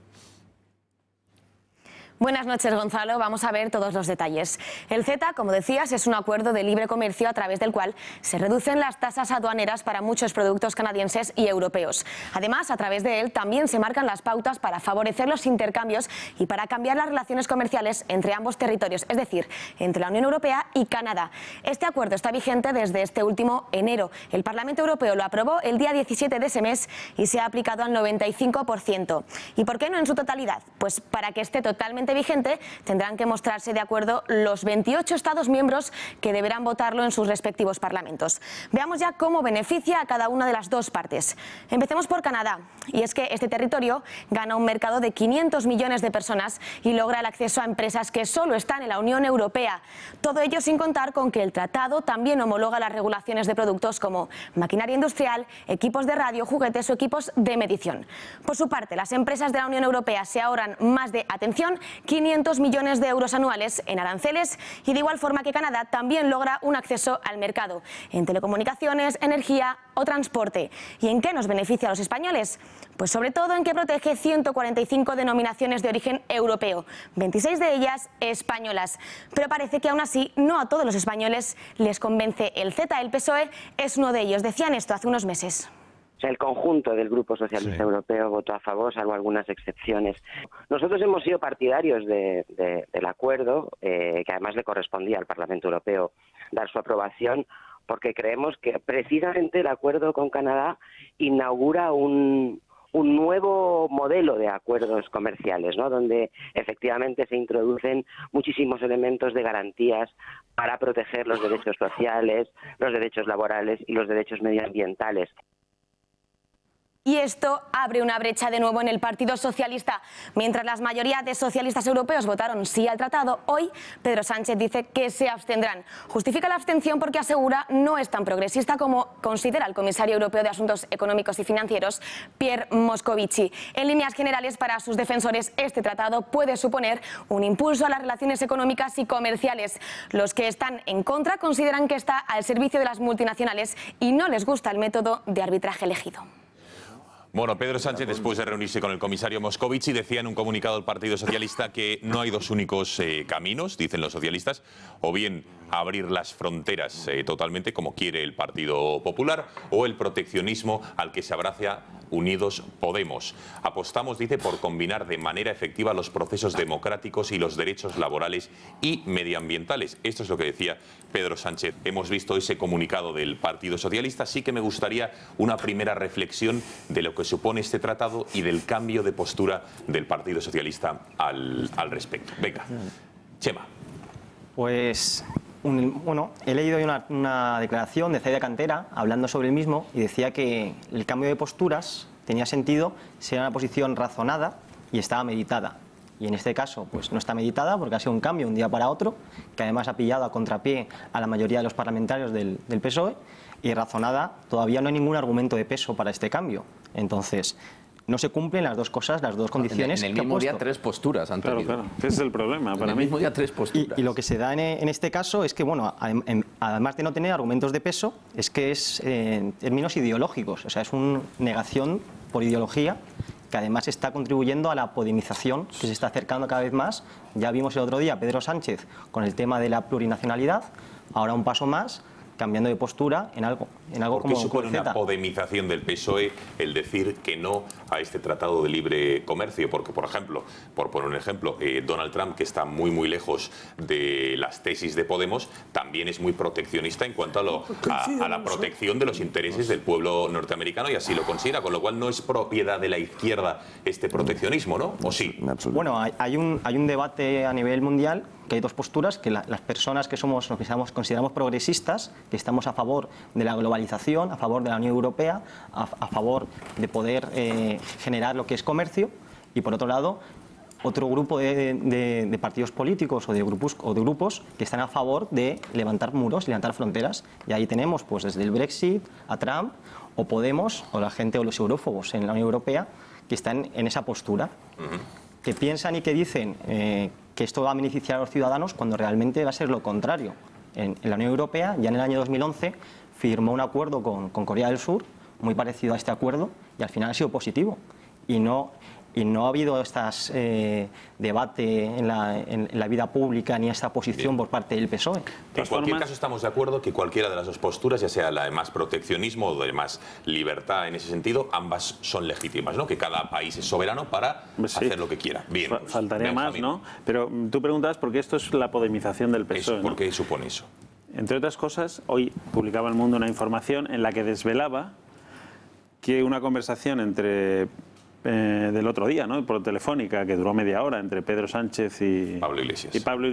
Buenas noches, Gonzalo. Vamos a ver todos los detalles. El CETA, como decías, es un acuerdo de libre comercio a través del cual se reducen las tasas aduaneras para muchos productos canadienses y europeos. Además, a través de él también se marcan las pautas para favorecer los intercambios y para cambiar las relaciones comerciales entre ambos territorios, es decir, entre la Unión Europea y Canadá. Este acuerdo está vigente desde este último enero. El Parlamento Europeo lo aprobó el día 17 de ese mes y se ha aplicado al 95%. ¿Y por qué no en su totalidad? Pues para que esté totalmente vigente tendrán que mostrarse de acuerdo los 28 Estados miembros que deberán votarlo en sus respectivos parlamentos. Veamos ya cómo beneficia a cada una de las dos partes. Empecemos por Canadá, y es que este territorio gana un mercado de 500 millones de personas y logra el acceso a empresas que solo están en la Unión Europea. Todo ello sin contar con que el tratado también homologa las regulaciones de productos como maquinaria industrial, equipos de radio, juguetes o equipos de medición. Por su parte, las empresas de la Unión Europea se ahorran más de, atención, 500 millones de euros anuales en aranceles, y de igual forma que Canadá también logra un acceso al mercado en telecomunicaciones, energía o transporte. ¿Y en qué nos beneficia a los españoles? Pues sobre todo en que protege 145 denominaciones de origen europeo, 26 de ellas españolas. Pero parece que aún así no a todos los españoles les convence el CETA. El PSOE es uno de ellos. Decían esto hace unos meses. O sea, el conjunto del Grupo Socialista Europeo votó a favor, salvo algunas excepciones. Nosotros hemos sido partidarios del acuerdo, que además le correspondía al Parlamento Europeo dar su aprobación, porque creemos que precisamente el acuerdo con Canadá inaugura un un nuevo modelo de acuerdos comerciales, ¿no? Donde efectivamente se introducen muchísimos elementos de garantías para proteger los derechos sociales, los derechos laborales y los derechos medioambientales. Y esto abre una brecha de nuevo en el Partido Socialista. Mientras la mayoría de socialistas europeos votaron sí al tratado, hoy Pedro Sánchez dice que se abstendrán. Justifica la abstención porque asegura no es tan progresista como considera el comisario europeo de Asuntos Económicos y Financieros, Pierre Moscovici. En líneas generales, para sus defensores, este tratado puede suponer un impulso a las relaciones económicas y comerciales. Los que están en contra consideran que está al servicio de las multinacionales y no les gusta el método de arbitraje elegido. Bueno, Pedro Sánchez, después de reunirse con el comisario Moscovici, decía en un comunicado del Partido Socialista que no hay dos únicos caminos, dicen los socialistas, o bien abrir las fronteras totalmente, como quiere el Partido Popular, o el proteccionismo al que se abraza Unidos Podemos. Apostamos, dice, por combinar de manera efectiva los procesos democráticos y los derechos laborales y medioambientales. Esto es lo que decía Pedro Sánchez. Hemos visto ese comunicado del Partido Socialista. Sí que me gustaría una primera reflexión de lo que supone este tratado y del cambio de postura del Partido Socialista al respecto. Venga, Chema. Pues, bueno, he leído una declaración de Zaida Cantera hablando sobre el mismo y decía que el cambio de posturas tenía sentido si era una posición razonada y estaba meditada. Y en este caso, pues no está meditada porque ha sido un cambio de un día para otro, que además ha pillado a contrapié a la mayoría de los parlamentarios del PSOE, y razonada, todavía no hay ningún argumento de peso para este cambio. Entonces, no se cumplen las dos cosas, las dos condiciones. En el mismo día tres posturas han tenido. Claro, ese es el problema para mí. En el mismo día tres posturas. Y lo que se da en este caso es que, bueno, además de no tener argumentos de peso, es que es en términos ideológicos. O sea, es una negación por ideología que además está contribuyendo a la podemización que se está acercando cada vez más. Ya vimos el otro día a Pedro Sánchez con el tema de la plurinacionalidad, ahora un paso más, cambiando de postura en algo como ¿Por qué supone una podemización del PSOE el decir que no a este tratado de libre comercio? Porque, por ejemplo, por poner un ejemplo, Donald Trump, que está muy lejos de las tesis de Podemos, también es muy proteccionista en cuanto a la protección de los intereses del pueblo norteamericano, y así lo considera, con lo cual no es propiedad de la izquierda este proteccionismo, ¿no? ¿O sí? Bueno, hay un debate a nivel mundial que hay dos posturas, que las personas que somos, lo que consideramos progresistas, que estamos a favor de la globalización, a favor de la Unión Europea, a favor de poder generar lo que es comercio, y por otro lado, otro grupo de partidos políticos o de grupos que están a favor de levantar muros, levantar fronteras. Y ahí tenemos, pues, desde el Brexit a Trump, o Podemos, o la gente o los eurófobos en la Unión Europea, que están en esa postura, que piensan y que dicen que esto va a beneficiar a los ciudadanos cuando realmente va a ser lo contrario. En la Unión Europea, ya en el año 2011, firmó un acuerdo con Corea del Sur, muy parecido a este acuerdo, y al final ha sido positivo. Y no ha habido debate en la vida pública ni esta posición por parte del PSOE. En cualquier caso, estamos de acuerdo que cualquiera de las dos posturas, ya sea la de más proteccionismo o de más libertad en ese sentido, ambas son legítimas, ¿no? Que cada país es soberano para hacer lo que quiera. Bien. Faltaría más, ¿no? Pero tú preguntabas por qué esto es la podemización del PSOE. ¿Por qué supone eso? Entre otras cosas, hoy publicaba El Mundo una información en la que desvelaba que una conversación del otro día, ¿no? Por telefónica, que duró media hora, entre Pedro Sánchez y Pablo Iglesias. Pablo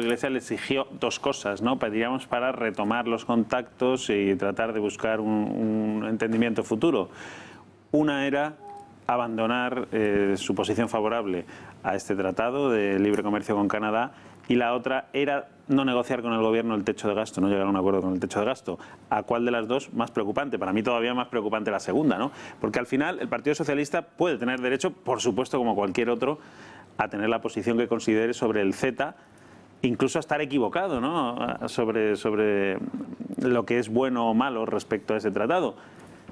Iglesias le exigió dos cosas, ¿no? Diríamos, para retomar los contactos y tratar de buscar un entendimiento futuro. Una era abandonar su posición favorable a este tratado de libre comercio con Canadá, y la otra era no negociar con el gobierno el techo de gasto, no llegar a un acuerdo con el techo de gasto. ¿A cuál de las dos más preocupante? Para mí todavía más preocupante la segunda, ¿no? Porque al final el Partido Socialista puede tener derecho, por supuesto, como cualquier otro, a tener la posición que considere sobre el CETA, incluso a estar equivocado, ¿no? Sobre lo que es bueno o malo respecto a ese tratado.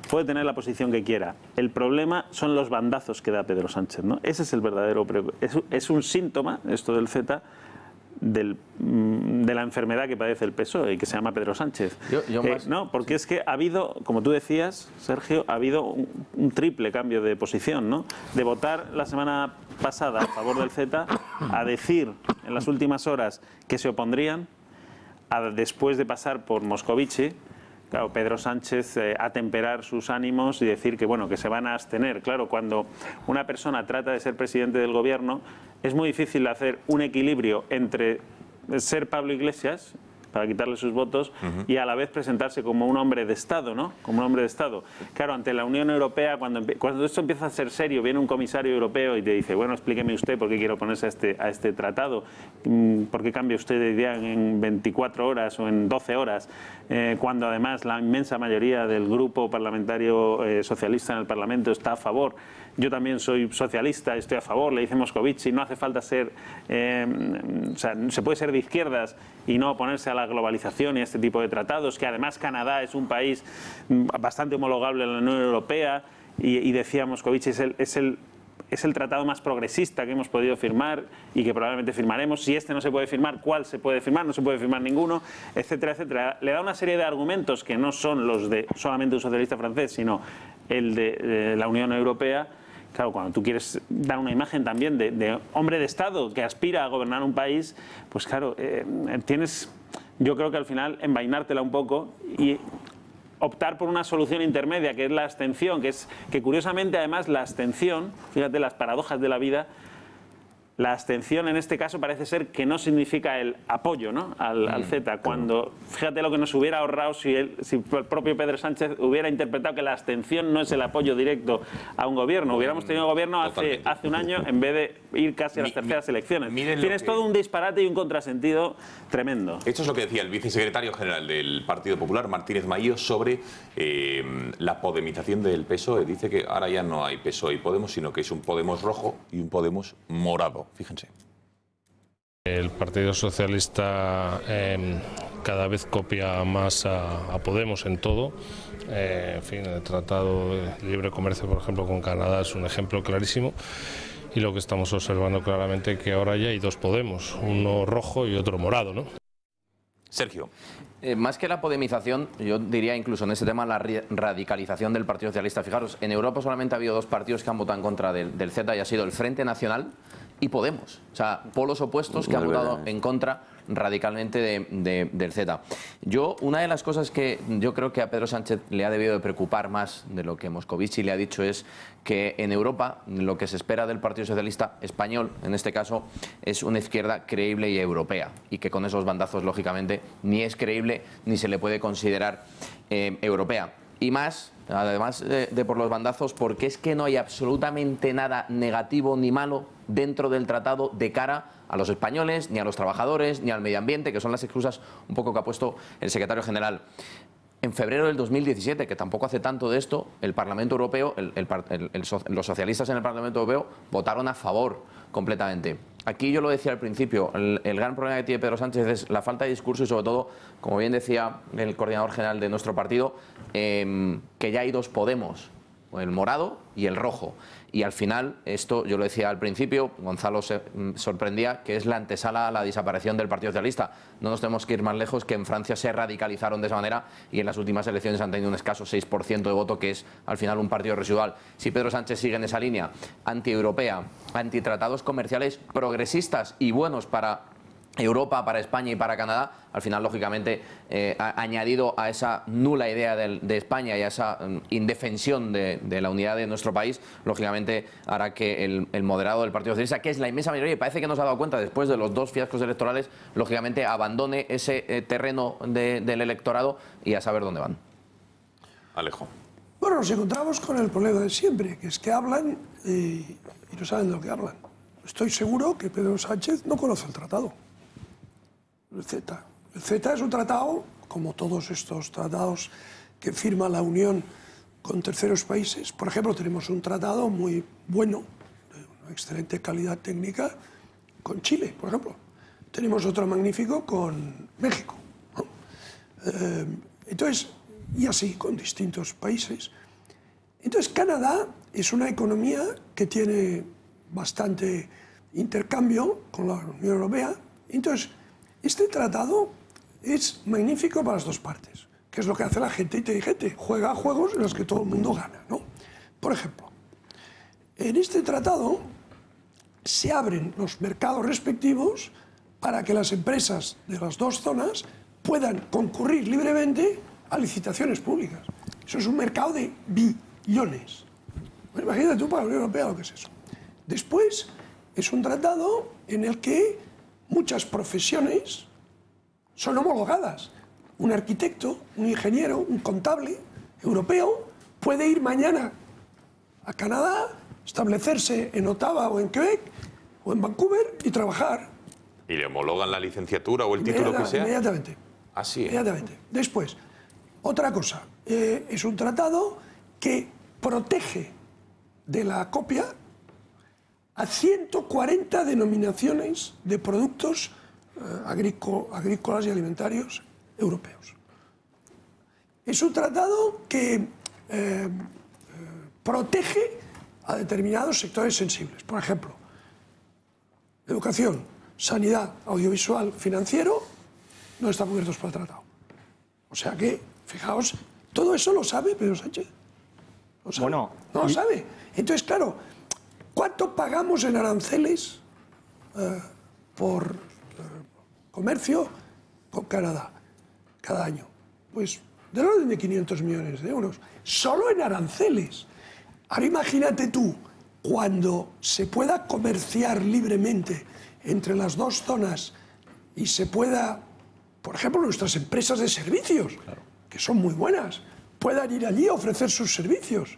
Puede tener la posición que quiera. El problema son los bandazos que da Pedro Sánchez, ¿no? Ese es el verdadero... Es un síntoma, esto del CETA, de la enfermedad que padece el PSOE y que se llama Pedro Sánchez. No, porque es que ha habido, como tú decías, Sergio, ha habido un triple cambio de posición, ¿no? De votar la semana pasada a favor del CETA, a decir en las últimas horas que se opondrían, a después de pasar por Moscovici, claro, Pedro Sánchez atemperar sus ánimos y decir que, bueno, que se van a abstener. Claro, cuando una persona trata de ser presidente del gobierno, es muy difícil hacer un equilibrio entre ser Pablo Iglesias, para quitarle sus votos, y a la vez presentarse como un hombre de Estado, ¿no? Como un hombre de Estado. Claro, ante la Unión Europea, cuando esto empieza a ser serio, viene un comisario europeo y te dice, bueno, explíqueme usted por qué quiere oponerse a este tratado, por qué cambia usted de idea en 24 horas o en 12 horas, cuando además la inmensa mayoría del grupo parlamentario socialista en el Parlamento está a favor. Yo también soy socialista, estoy a favor, le dice Moscovici, no hace falta ser, o sea, se puede ser de izquierdas y no oponerse a la globalización y a este tipo de tratados, que además Canadá es un país bastante homologable a la Unión Europea y decía Moscovici, es el tratado más progresista que hemos podido firmar y que probablemente firmaremos. Si este no se puede firmar, ¿cuál se puede firmar? No se puede firmar ninguno, etcétera, etcétera. Le da una serie de argumentos que no son los de solamente un socialista francés, sino el de la Unión Europea. Claro, cuando tú quieres dar una imagen también de hombre de Estado que aspira a gobernar un país, pues claro, tienes, yo creo que al final envainártela un poco y optar por una solución intermedia, que es la abstención, que curiosamente además la abstención, fíjate las paradojas de la vida, la abstención en este caso parece ser que no significa el apoyo, ¿no?, al CETA, cuando fíjate lo que nos hubiera ahorrado si el propio Pedro Sánchez hubiera interpretado que la abstención no es el apoyo directo a un gobierno. Hubiéramos tenido gobierno hace un año en vez de ir casi a las terceras elecciones. Tienes todo un disparate y un contrasentido tremendo. Esto es lo que decía el vicesecretario general del Partido Popular, Martínez Maío, sobre la podemización del PSOE. Dice que ahora ya no hay PSOE y Podemos, sino que es un Podemos rojo y un Podemos morado. Fíjense. El Partido Socialista cada vez copia más a Podemos en todo. En fin, el Tratado de Libre Comercio, por ejemplo, con Canadá es un ejemplo clarísimo. Y lo que estamos observando claramente es que ahora ya hay dos Podemos, uno rojo y otro morado, ¿no? Sergio. Más que la podemización, yo diría incluso en ese tema la radicalización del Partido Socialista. Fijaros, en Europa solamente ha habido dos partidos que han votado en contra del CETA y ha sido el Frente Nacional y Podemos. O sea, polos opuestos que han votado en contra radicalmente del CETA. Una de las cosas que yo creo que a Pedro Sánchez le ha debido de preocupar más de lo que Moscovici le ha dicho es que en Europa lo que se espera del Partido Socialista español, en este caso, es una izquierda creíble y europea, y que con esos bandazos, lógicamente, ni es creíble ni se le puede considerar europea. Y más, además de por los bandazos, porque es que no hay absolutamente nada negativo ni malo dentro del tratado de cara a los españoles, ni a los trabajadores, ni al medio ambiente, que son las excusas un poco que ha puesto el secretario general. En febrero del 2017, que tampoco hace tanto de esto, el Parlamento Europeo, los socialistas en el Parlamento Europeo votaron a favor completamente. Aquí yo lo decía al principio, el gran problema que tiene Pedro Sánchez es la falta de discurso y sobre todo, como bien decía el coordinador general de nuestro partido, que ya hay dos Podemos, el morado y el rojo. Y al final, esto yo lo decía al principio, Gonzalo se sorprendía, que es la antesala a la desaparición del Partido Socialista. No nos tenemos que ir más lejos, que en Francia se radicalizaron de esa manera y en las últimas elecciones han tenido un escaso 6% de voto, que es al final un partido residual. Si Pedro Sánchez sigue en esa línea anti-europea, antitratados comerciales progresistas y buenos para Europa, para España y para Canadá, al final, lógicamente, añadido a esa nula idea de España y a esa indefensión de la unidad de nuestro país, lógicamente hará que el moderado del Partido Socialista, que es la inmensa mayoría, y parece que no se ha dado cuenta después de los dos fiascos electorales, lógicamente abandone ese terreno del electorado y a saber dónde van. Alejo. Bueno, nos encontramos con el problema de siempre, que es que hablan y no saben de lo que hablan. Estoy seguro que Pedro Sánchez no conoce el tratado. El CETA. El CETA es un tratado, como todos estos tratados que firma la Unión con terceros países. Por ejemplo, tenemos un tratado muy bueno, de una excelente calidad técnica, con Chile, por ejemplo. Tenemos otro magnífico con México, ¿no? Entonces, y así con distintos países. Entonces, Canadá es una economía que tiene bastante intercambio con la Unión Europea. Entonces, este tratado es magnífico para las dos partes, que es lo que hace la gente inteligente, juega a juegos en los que todo el mundo gana, ¿no? Por ejemplo, en este tratado se abren los mercados respectivos para que las empresas de las dos zonas puedan concurrir libremente a licitaciones públicas. Eso es un mercado de billones. Pues imagínate tú para la Unión Europea lo que es eso. Después, es un tratado en el que muchas profesiones son homologadas. Un arquitecto, un ingeniero, un contable europeo puede ir mañana a Canadá, establecerse en Ottawa o en Quebec o en Vancouver y trabajar. ¿Y le homologan la licenciatura o el título que sea? Inmediatamente. Así, Inmediatamente. Después, otra cosa, es un tratado que protege de la copia a 140 denominaciones de productos agrícolas y alimentarios europeos. Es un tratado que protege a determinados sectores sensibles. Por ejemplo, educación, sanidad, audiovisual, financiero, no están cubiertos por el tratado. O sea que, fijaos, todo eso lo sabe Pedro Sánchez. ¿Lo sabe? Bueno, no lo sabe. Entonces, claro, ¿cuánto pagamos en aranceles por comercio con Canadá cada año? Pues del orden de 500 millones de euros, solo en aranceles. Ahora imagínate tú, cuando se pueda comerciar libremente entre las dos zonas y se pueda, por ejemplo, nuestras empresas de servicios, que son muy buenas, puedan ir allí a ofrecer sus servicios.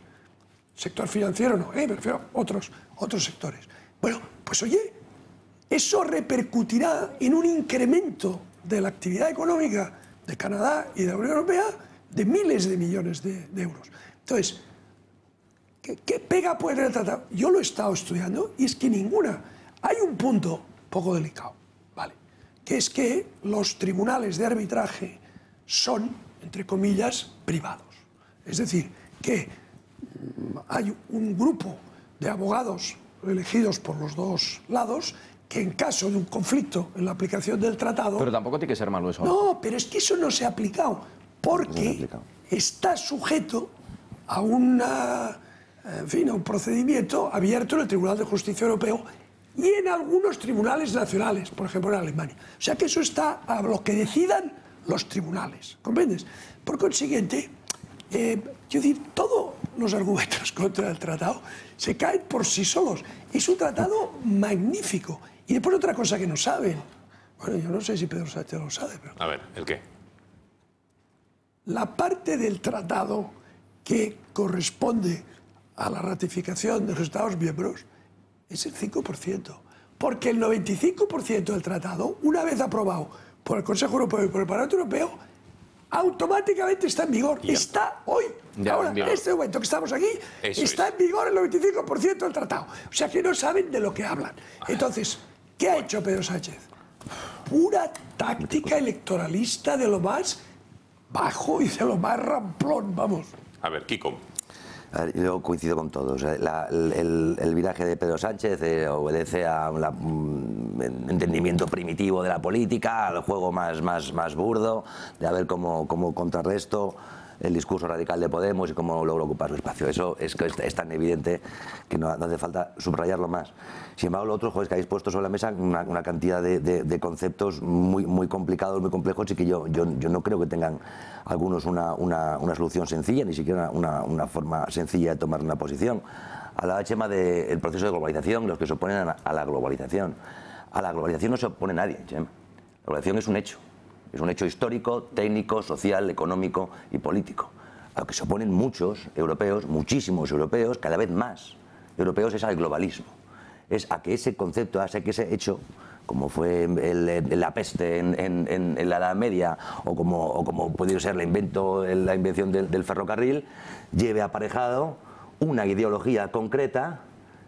Sector financiero no, me refiero a otros sectores. Bueno, pues oye, eso repercutirá en un incremento de la actividad económica de Canadá y de la Unión Europea de miles de millones de euros. Entonces, ¿qué pega puede tener el tratado? Yo lo he estado estudiando y es que ninguna. Hay un punto poco delicado, ¿vale? Que es que los tribunales de arbitraje son, entre comillas, privados. Es decir, que hay un grupo de abogados elegidos por los dos lados que en caso de un conflicto en la aplicación del tratado... Pero tampoco tiene que ser malo eso. No, pero es que eso no se ha aplicado, porque está sujeto a a un procedimiento abierto en el Tribunal de Justicia Europeo y en algunos tribunales nacionales, por ejemplo en Alemania. O sea que eso está a lo que decidan los tribunales, ¿comprendes? Por consiguiente, yo digo, todos los argumentos contra el tratado se caen por sí solos. Es un tratado magnífico. Y después otra cosa que no saben, bueno, yo no sé si Pedro Sánchez lo sabe, pero... A ver, ¿el qué? La parte del tratado que corresponde a la ratificación de los Estados miembros es el 5%. Porque el 95% del tratado, una vez aprobado por el Consejo Europeo y por el Parlamento Europeo, automáticamente está en vigor. Está hoy. Ahora, en este momento que estamos aquí, está en vigor el 95% del tratado. O sea que no saben de lo que hablan. Entonces, ¿qué ha hecho Pedro Sánchez? Pura táctica electoralista de lo más bajo y de lo más ramplón, vamos. A ver, Kiko. Yo coincido con todos. El viraje de Pedro Sánchez obedece a un entendimiento primitivo de la política, al juego más burdo, de a ver cómo contrarresto el discurso radical de Podemos y cómo logro ocupar su espacio. Eso es tan evidente que no hace falta subrayarlo más. Sin embargo, lo otro es que habéis puesto sobre la mesa una cantidad de conceptos muy complicados, muy complejos, y que yo no creo que tengan algunos una solución sencilla, ni siquiera una forma sencilla de tomar una posición. Hablaba Chema del proceso de globalización, los que se oponen a la globalización. A la globalización no se opone nadie, Chema. La globalización es un hecho. Es un hecho histórico, técnico, social, económico y político. A lo que se oponen muchos europeos, muchísimos europeos, cada vez más europeos, es al globalismo. Es a que ese concepto, a que ese hecho, como fue la peste en la Edad Media, o como puede ser la invención del ferrocarril, lleve aparejado una ideología concreta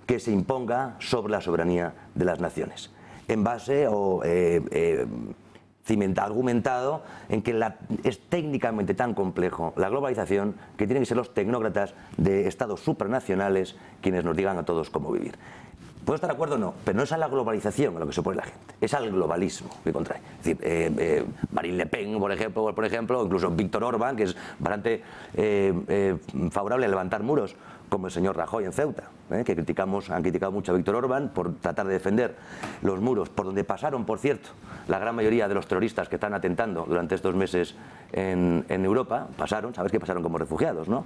que se imponga sobre la soberanía de las naciones, en base argumentado en que es técnicamente tan complejo la globalización que tienen que ser los tecnócratas de estados supranacionales quienes nos digan a todos cómo vivir. ¿Puedo estar de acuerdo o no? Pero no es a la globalización a lo que se opone la gente, es al globalismo que contrae. Es decir, Marine Le Pen, por ejemplo, incluso Víctor Orbán, que es bastante favorable a levantar muros como el señor Rajoy en Ceuta, que han criticado mucho a Víctor Orbán por tratar de defender los muros, por donde pasaron, por cierto, la gran mayoría de los terroristas que están atentando durante estos meses en Europa, sabes que pasaron como refugiados, ¿no?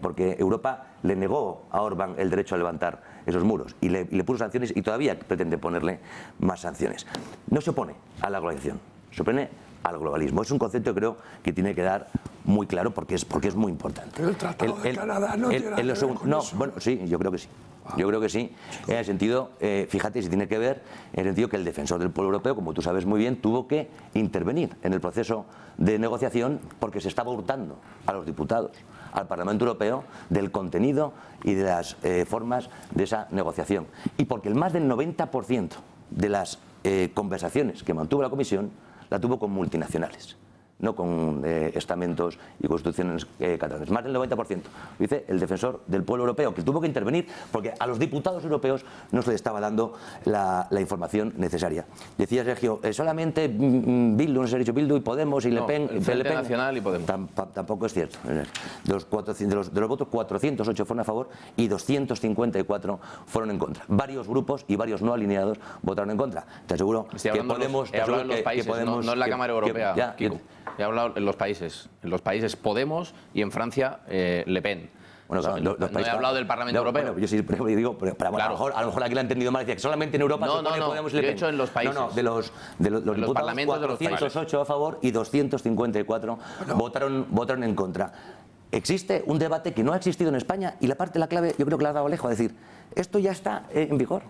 Porque Europa le negó a Orbán el derecho a levantar esos muros y le puso sanciones y todavía pretende ponerle más sanciones. No se opone a la globalización, se opone al globalismo. Es un concepto que creo que tiene que quedar muy claro porque es muy importante. Pero el Tratado de Canadá no tiene nada que ver con eso. Bueno, sí, yo creo que sí. Yo creo que sí, en el sentido, fíjate si tiene que ver, en el sentido que el defensor del pueblo europeo, como tú sabes muy bien, tuvo que intervenir en el proceso de negociación porque se estaba hurtando a los diputados, al Parlamento Europeo, del contenido y de las formas de esa negociación. Y porque el más del 90% de las conversaciones que mantuvo la Comisión la tuvo con multinacionales, no con estamentos y constituciones catalanes. Más del 90%. Lo dice el defensor del pueblo europeo, que tuvo que intervenir porque a los diputados europeos no se les estaba dando la información necesaria. Decía Sergio, solamente Bildu, no se ha dicho Bildu y Podemos y Le Pen. Frente Nacional y Podemos. Tampoco es cierto. De los votos, 408 fueron a favor y 254 fueron en contra. Varios grupos y varios no alineados votaron en contra. Te aseguro que Podemos... He hablado en los países, no en la Cámara Europea, Kiko. He hablado en los países Podemos y en Francia Le Pen. Bueno, claro, no he hablado del Parlamento Europeo. Bueno, yo sí digo, pero claro. a lo mejor aquí lo ha entendido mal, decía que solamente en Europa se pone Podemos y Le Pen. Yo he hecho en los países. No, de los diputados, 408 a favor y 254 votaron en contra. Existe un debate que no ha existido en España y la clave yo creo que la ha dado Alejo, a decir, esto ya está en vigor.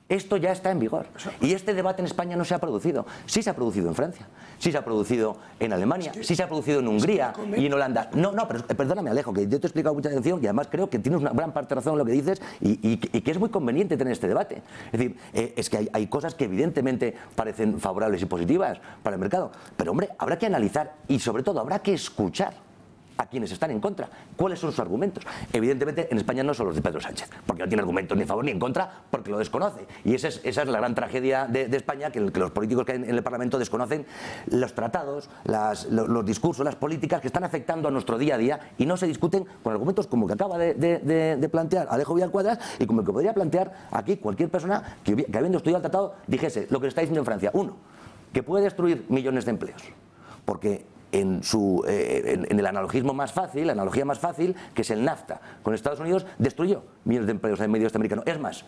Esto ya está en vigor. Y este debate en España no se ha producido. Sí se ha producido en Francia, sí se ha producido en Alemania, sí se ha producido en Hungría y en Holanda. No, pero perdóname, Alejo, que yo te he explicado mucha atención y además creo que tienes una gran parte de razón en lo que dices y que es muy conveniente tener este debate. Es decir, es que hay cosas que evidentemente parecen favorables y positivas para el mercado. Pero, hombre, habrá que analizar y, sobre todo, habrá que escuchar a quienes están en contra. ¿Cuáles son sus argumentos? Evidentemente, en España no son los de Pedro Sánchez, porque no tiene argumentos ni a favor ni en contra, porque lo desconoce. Y esa es la gran tragedia de España, que los políticos que hay en el Parlamento desconocen los tratados, los discursos, las políticas que están afectando a nuestro día a día y no se discuten con argumentos como el que acaba de plantear Alejo Villalcuadras y como el que podría plantear aquí cualquier persona que habiendo estudiado el tratado dijese lo que se está diciendo en Francia. Uno, que puede destruir millones de empleos, porque en el analogismo más fácil, la analogía más fácil, que es el NAFTA con Estados Unidos, destruyó millones de empleos en el medio oeste americano. Es más,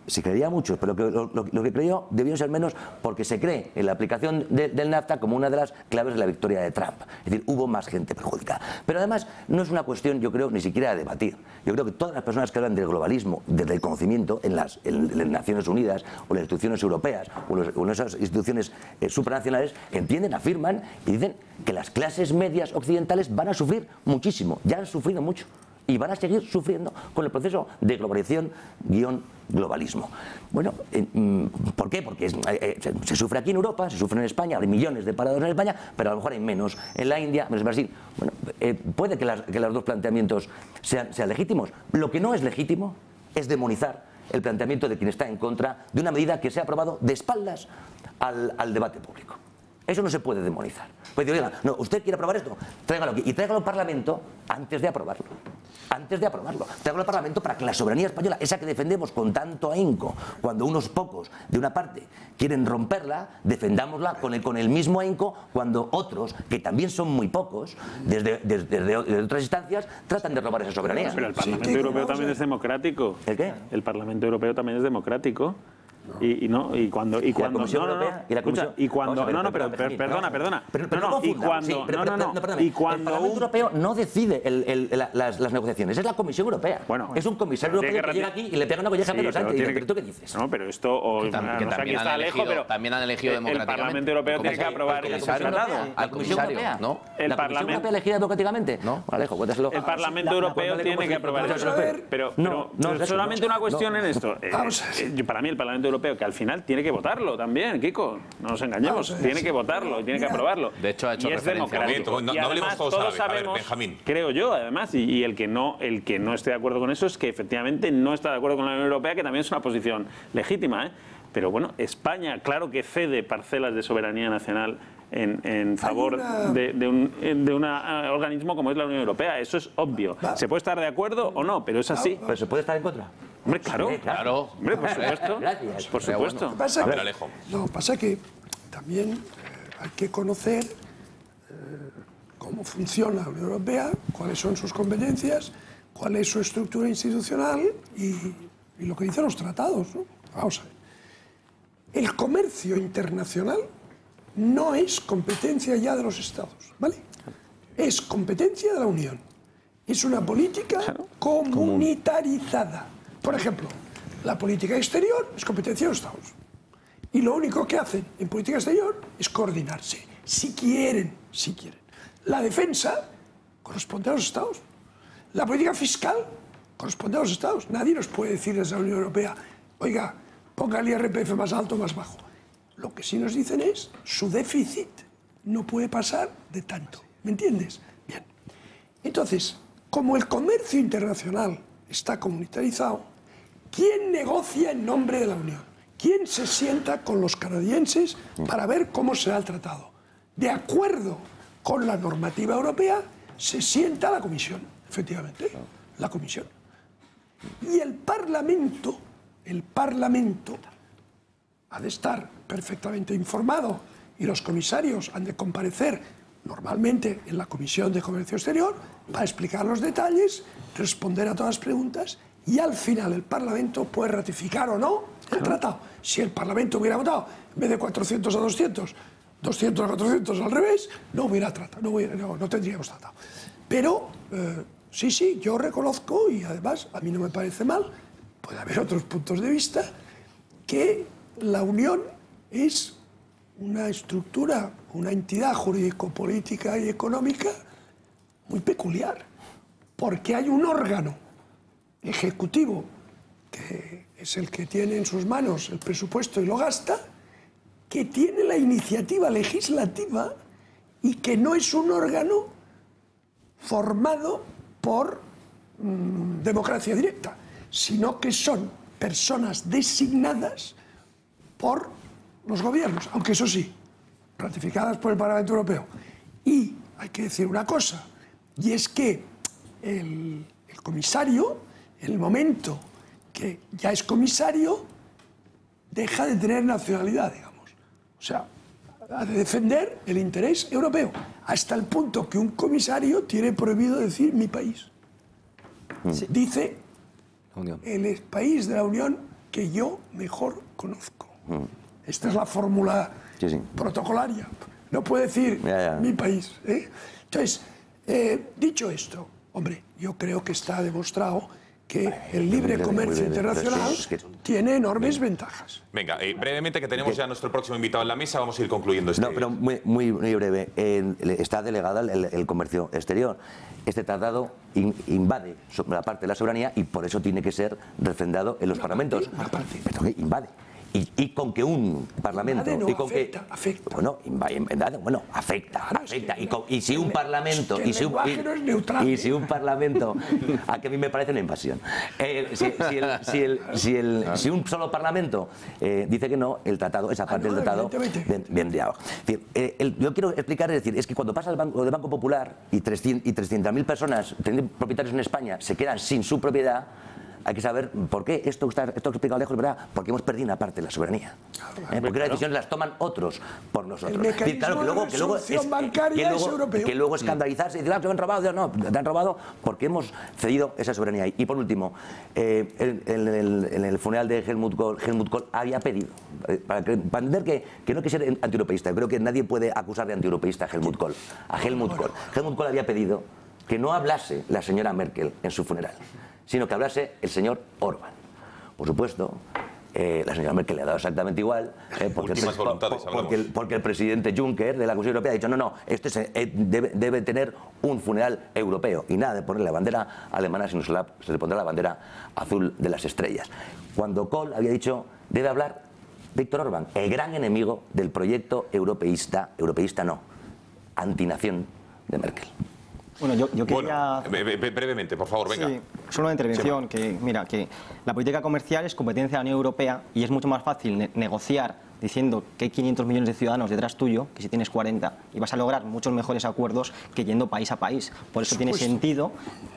se creía mucho, pero lo que creyó debió ser menos porque se cree en la aplicación del NAFTA como una de las claves de la victoria de Trump. Es decir, hubo más gente perjudicada. Pero además no es una cuestión, yo creo, ni siquiera de debatir. Yo creo que todas las personas que hablan del globalismo, desde el conocimiento, en las Naciones Unidas o las instituciones europeas o en esas instituciones supranacionales, entienden, afirman y dicen que las clases medias occidentales van a sufrir muchísimo, ya han sufrido mucho. Y van a seguir sufriendo con el proceso de globalización-globalismo. Bueno, ¿por qué? Porque se sufre aquí en Europa, se sufre en España, hay millones de parados en España, pero a lo mejor hay menos en la India, menos en Brasil. Bueno, puede que los dos planteamientos sean legítimos. Lo que no es legítimo es demonizar el planteamiento de quien está en contra de una medida que se ha aprobado de espaldas al debate público. Eso no se puede demonizar. Pues digo, oiga, no, usted quiere aprobar esto, tráigalo aquí. Y tráigalo al Parlamento antes de aprobarlo. Tráigalo al Parlamento para que la soberanía española, esa que defendemos con tanto ahínco, cuando unos pocos de una parte quieren romperla, defendámosla con el mismo ahínco cuando otros, que también son muy pocos, desde otras instancias, tratan de robar esa soberanía. Pero el Parlamento Europeo también es democrático. ¿El qué? El Parlamento Europeo también es democrático. Perdona, el Parlamento Europeo no decide las negociaciones, es la Comisión Europea. Bueno, es un comisario europeo que llega aquí y le pega una colleja a Pedro Sánchez. ¿Pero tú qué dices? No, pero esto también han elegido democráticamente. El Parlamento Europeo tiene que aprobar el tratado. ¿La Comisión Europea? ¿No? ¿La Comisión Europea elegida democráticamente? No, Alejo, cuéntaselo. El Parlamento Europeo tiene que aprobar eso. Pero solamente una cuestión en esto. Para mí el Parlamento Europeo, que al final tiene que votarlo también, Kiko, no nos engañemos, tiene que votarlo y tiene que aprobarlo. De hecho, ha hecho referencia. No hablemos todos sabemos, Benjamín. Creo yo, además, y el que no esté de acuerdo con eso es que efectivamente no está de acuerdo con la Unión Europea, que también es una posición legítima, ¿eh? Pero bueno, España, claro que cede parcelas de soberanía nacional en favor de un organismo como es la Unión Europea. Eso es obvio. Se puede estar de acuerdo o no, pero es así. Pero se puede estar en contra. Hombre, claro. Claro. Hombre, por supuesto. Gracias. Por supuesto. Pasa que también hay que conocer cómo funciona la Unión Europea, cuáles son sus competencias, cuál es su estructura institucional y lo que dicen los tratados, ¿no? Vamos a ver. El comercio internacional no es competencia ya de los Estados, ¿vale? Es competencia de la Unión. Es una política comunitarizada. Por ejemplo, la política exterior es competencia de los Estados. Y lo único que hacen en política exterior es coordinarse, si quieren, si quieren. La defensa corresponde a los Estados. La política fiscal corresponde a los Estados. Nadie nos puede decir desde la Unión Europea, oiga, ponga el IRPF más alto o más bajo. Lo que sí nos dicen es, su déficit no puede pasar de tanto. ¿Me entiendes? Bien. Entonces, como el comercio internacional está comunitarizado, ¿quién negocia en nombre de la Unión? ¿Quién se sienta con los canadienses para ver cómo será el tratado? De acuerdo con la normativa europea, se sienta la Comisión, efectivamente, la Comisión. Y el Parlamento ha de estar perfectamente informado y los comisarios han de comparecer normalmente en la Comisión de Comercio Exterior para explicar los detalles, responder a todas las preguntas y al final el Parlamento puede ratificar o no el tratado. Si el Parlamento hubiera votado en vez de 400 a 200, 200 a 400 al revés, no hubiera tratado, no tendríamos tratado. Pero sí, yo reconozco y además a mí no me parece mal, puede haber otros puntos de vista, que la Unión es una estructura, una entidad jurídico-política y económica muy peculiar, porque hay un órgano ejecutivo que es el que tiene en sus manos el presupuesto y lo gasta, que tiene la iniciativa legislativa y que no es un órgano formado por democracia directa, sino que son personas designadas por los gobiernos, aunque eso sí, ratificadas por el Parlamento Europeo. Y hay que decir una cosa, y es que el comisario, en el momento que ya es comisario, deja de tener nacionalidad, digamos. O sea, ha de defender el interés europeo, hasta el punto que un comisario tiene prohibido decir mi país. Dice el país de la Unión que yo mejor conozco. Esta es la fórmula protocolaria. No puede decir mi país. Entonces, dicho esto, hombre, yo creo que está demostrado que el libre comercio internacional tiene enormes ventajas. Venga, brevemente, que tenemos ya a nuestro próximo invitado en la mesa, vamos a ir concluyendo este... No, pero muy breve. Está delegado el comercio exterior. Este tratado invade la parte de la soberanía y por eso tiene que ser refrendado en los parlamentos. Invade. Y con que un parlamento afecta. Bueno, afecta. Y si un parlamento y si un parlamento a que a mí me parece una invasión. Si un solo parlamento dice que no, el tratado, esa parte del tratado vendría. Yo quiero explicar, es decir, es que cuando pasa el Banco Popular y 300.000 personas, propietarios en España, se quedan sin su propiedad, hay que saber por qué esto que explicado lejos, ¿verdad? Porque hemos perdido una parte de la soberanía. Porque las decisiones las toman otros por nosotros. El mecanismo de resolución bancaria es europeo. Que luego escandalizarse y decir, te han robado. No, te han robado porque hemos cedido esa soberanía. Y por último, en el funeral de Helmut Kohl había pedido, para entender que no hay que ser antieuropeísta, creo que nadie puede acusar de antieuropeísta a Helmut Kohl. Helmut Kohl había pedido que no hablase la señora Merkel en su funeral, sino que hablase el señor Orbán. Por supuesto, la señora Merkel le ha dado exactamente igual, porque el presidente Juncker de la Comisión Europea ha dicho no, debe tener un funeral europeo y nada de poner la bandera alemana, sino se le pondrá la bandera azul de las estrellas. Cuando Kohl había dicho, debe hablar Víctor Orbán, el gran enemigo del proyecto europeísta no, antinación de Merkel. Bueno, yo quería... brevemente, por favor, venga. Sí, solo una intervención, que la política comercial es competencia de la Unión Europea y es mucho más fácil negociar diciendo que hay 500 millones de ciudadanos detrás tuyo, que si tienes 40, y vas a lograr muchos mejores acuerdos que yendo país a país. Por eso tiene sentido,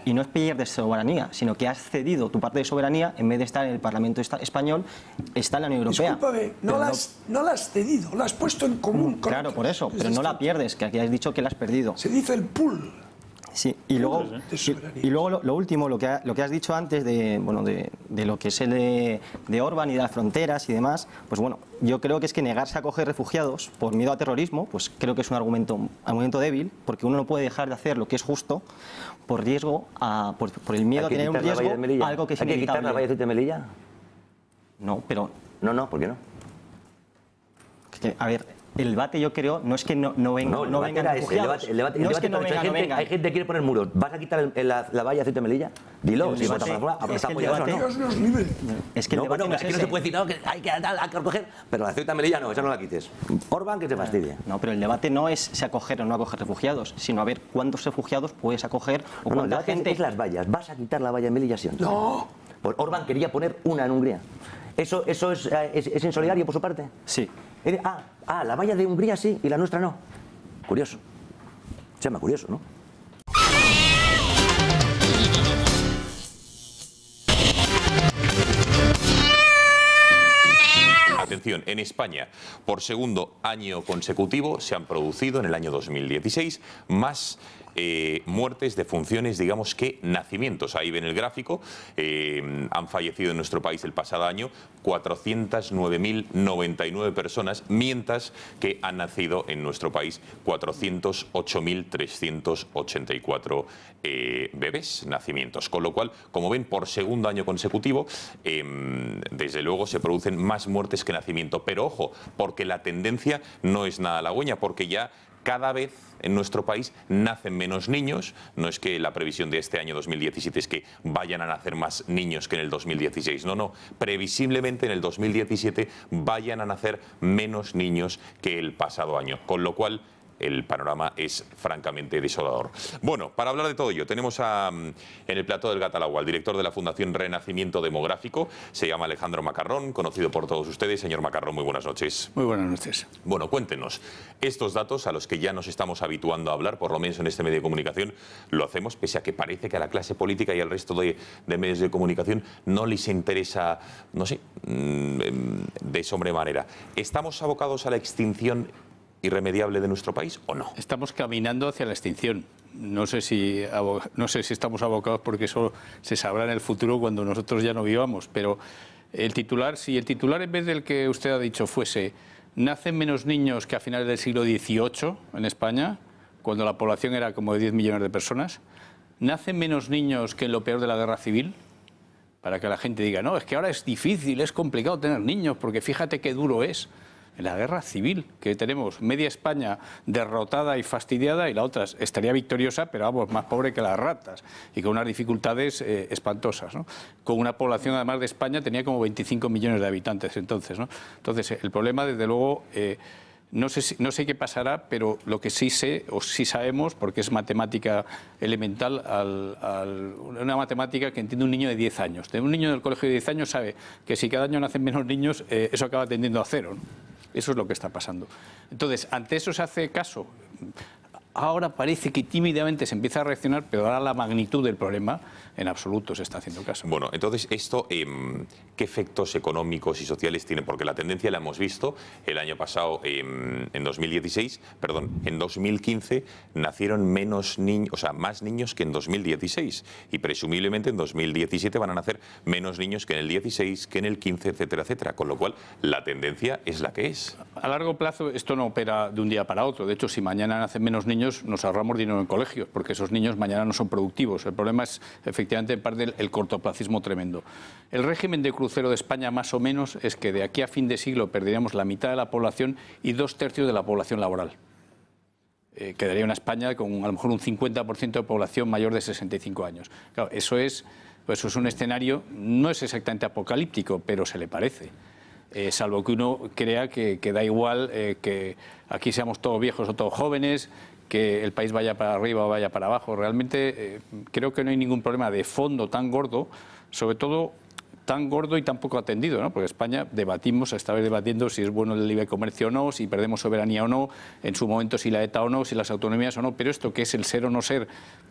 y no es pierdes soberanía, sino que has cedido tu parte de soberanía, en vez de estar en el Parlamento español, está en la Unión Europea. Discúlpame, no la has cedido, la has puesto en común. Claro, por eso, pero no la pierdes, que aquí has dicho que la has perdido. Se dice el pool. Sí, y luego lo último, lo que has dicho antes de lo que es el de Orbán y de las fronteras y demás, pues bueno, yo creo que es que negarse a acoger refugiados por miedo a terrorismo, pues creo que es un argumento débil, porque uno no puede dejar de hacer lo que es justo por riesgo, por el miedo a tener un riesgo a algo que es inevitable. ¿Hay que quitar la valla de Melilla? No, pero... No, ¿por qué no? A ver... El debate, yo creo, no es que no vengan refugiados. Hay gente que quiere poner muros. ¿Vas a quitar la valla de Ceuta y Melilla? Dilo. Si votas por es que no se puede decir que hay que acoger, pero la Ceuta y Melilla no, esa no la quites. Orbán, que se fastidie. No, pero el debate no es si acoger o no acoger refugiados, sino a ver cuántos refugiados puedes acoger o cuánta gente... es las vallas. ¿Vas a quitar la valla de Melilla, sí o no? Pues Orbán quería poner una en Hungría. ¿Eso es insolidario por su parte? Sí. La valla de Hungría sí y la nuestra no. Curioso. Se llama curioso, ¿no? Atención, en España, por segundo año consecutivo, se han producido en el año 2016 más muertes de funciones, digamos, que nacimientos. Ahí ven el gráfico. Han fallecido en nuestro país el pasado año 409.099 personas, mientras que han nacido en nuestro país 408.384 bebés, nacimientos. Con lo cual, como ven, por segundo año consecutivo, desde luego se producen más muertes que nacimiento. Pero ojo, porque la tendencia no es nada halagüeña, porque ya cada vez en nuestro país nacen menos niños. No es que la previsión de este año 2017 es que vayan a nacer más niños que en el 2016. No. Previsiblemente en el 2017 vayan a nacer menos niños que el pasado año. Con lo cual el panorama es francamente desolador. Bueno, para hablar de todo ello, tenemos en el plató del Gatalagua al director de la Fundación Renacimiento Demográfico. Se llama Alejandro Macarrón, conocido por todos ustedes. Señor Macarrón, muy buenas noches. Muy buenas noches. Bueno, cuéntenos, estos datos a los que ya nos estamos habituando a hablar, por lo menos en este medio de comunicación, lo hacemos pese a que parece que a la clase política y al resto de medios de comunicación no les interesa, no sé, de sobremanera. ¿Estamos abocados a la extinción irremediable de nuestro país o no? Estamos caminando hacia la extinción. No sé si estamos abocados, porque eso se sabrá en el futuro cuando nosotros ya no vivamos, pero el titular, si el titular en vez del que usted ha dicho fuese nacen menos niños que a finales del siglo XVIII en España, cuando la población era como de 10 millones de personas, nacen menos niños que en lo peor de la guerra civil, para que la gente diga, no, es que ahora es difícil, es complicado tener niños, porque fíjate qué duro es. En la guerra civil, que tenemos media España derrotada y fastidiada, y la otra estaría victoriosa, pero vamos, más pobre que las ratas, y con unas dificultades espantosas, ¿no? Con una población, además de España, tenía como 25 millones de habitantes entonces, ¿no? Entonces, el problema, desde luego, no sé qué pasará, pero lo que sí sé, o sí sabemos, porque es matemática elemental, una matemática que entiende un niño de 10 años. Un niño del colegio de 10 años sabe que si cada año nacen menos niños, eso acaba tendiendo a cero, ¿no? Eso es lo que está pasando. Entonces, ante eso se hace caso. Ahora parece que tímidamente se empieza a reaccionar, pero ahora la magnitud del problema en absoluto se está haciendo caso. Bueno, entonces esto, ¿qué efectos económicos y sociales tiene? Porque la tendencia la hemos visto el año pasado, en 2015 nacieron menos niños, o sea, más niños que en 2016, y presumiblemente en 2017 van a nacer menos niños que en el 16, que en el 15, etcétera, etcétera. Con lo cual, la tendencia es la que es. A largo plazo esto no opera de un día para otro. De hecho, si mañana nacen menos niños, nos ahorramos dinero en colegios, porque esos niños mañana no son productivos. El problema es, efectivamente, en parte el cortoplacismo tremendo. El régimen de crucero de España, más o menos, es que de aquí a fin de siglo perderíamos la mitad de la población y 2/3 de la población laboral. Quedaría una España con a lo mejor un 50% de población mayor de 65 años. Claro, eso es un escenario, no es exactamente apocalíptico, pero se le parece. Salvo que uno crea que da igual que aquí seamos todos viejos o todos jóvenes, que el país vaya para arriba o vaya para abajo. Realmente creo que no hay ningún problema de fondo tan gordo, sobre todo tan gordo y tan poco atendido, ¿no? Porque España está debatiendo si es bueno el libre comercio o no, si perdemos soberanía o no, en su momento si la ETA o no, si las autonomías o no, pero esto que es el ser o no ser,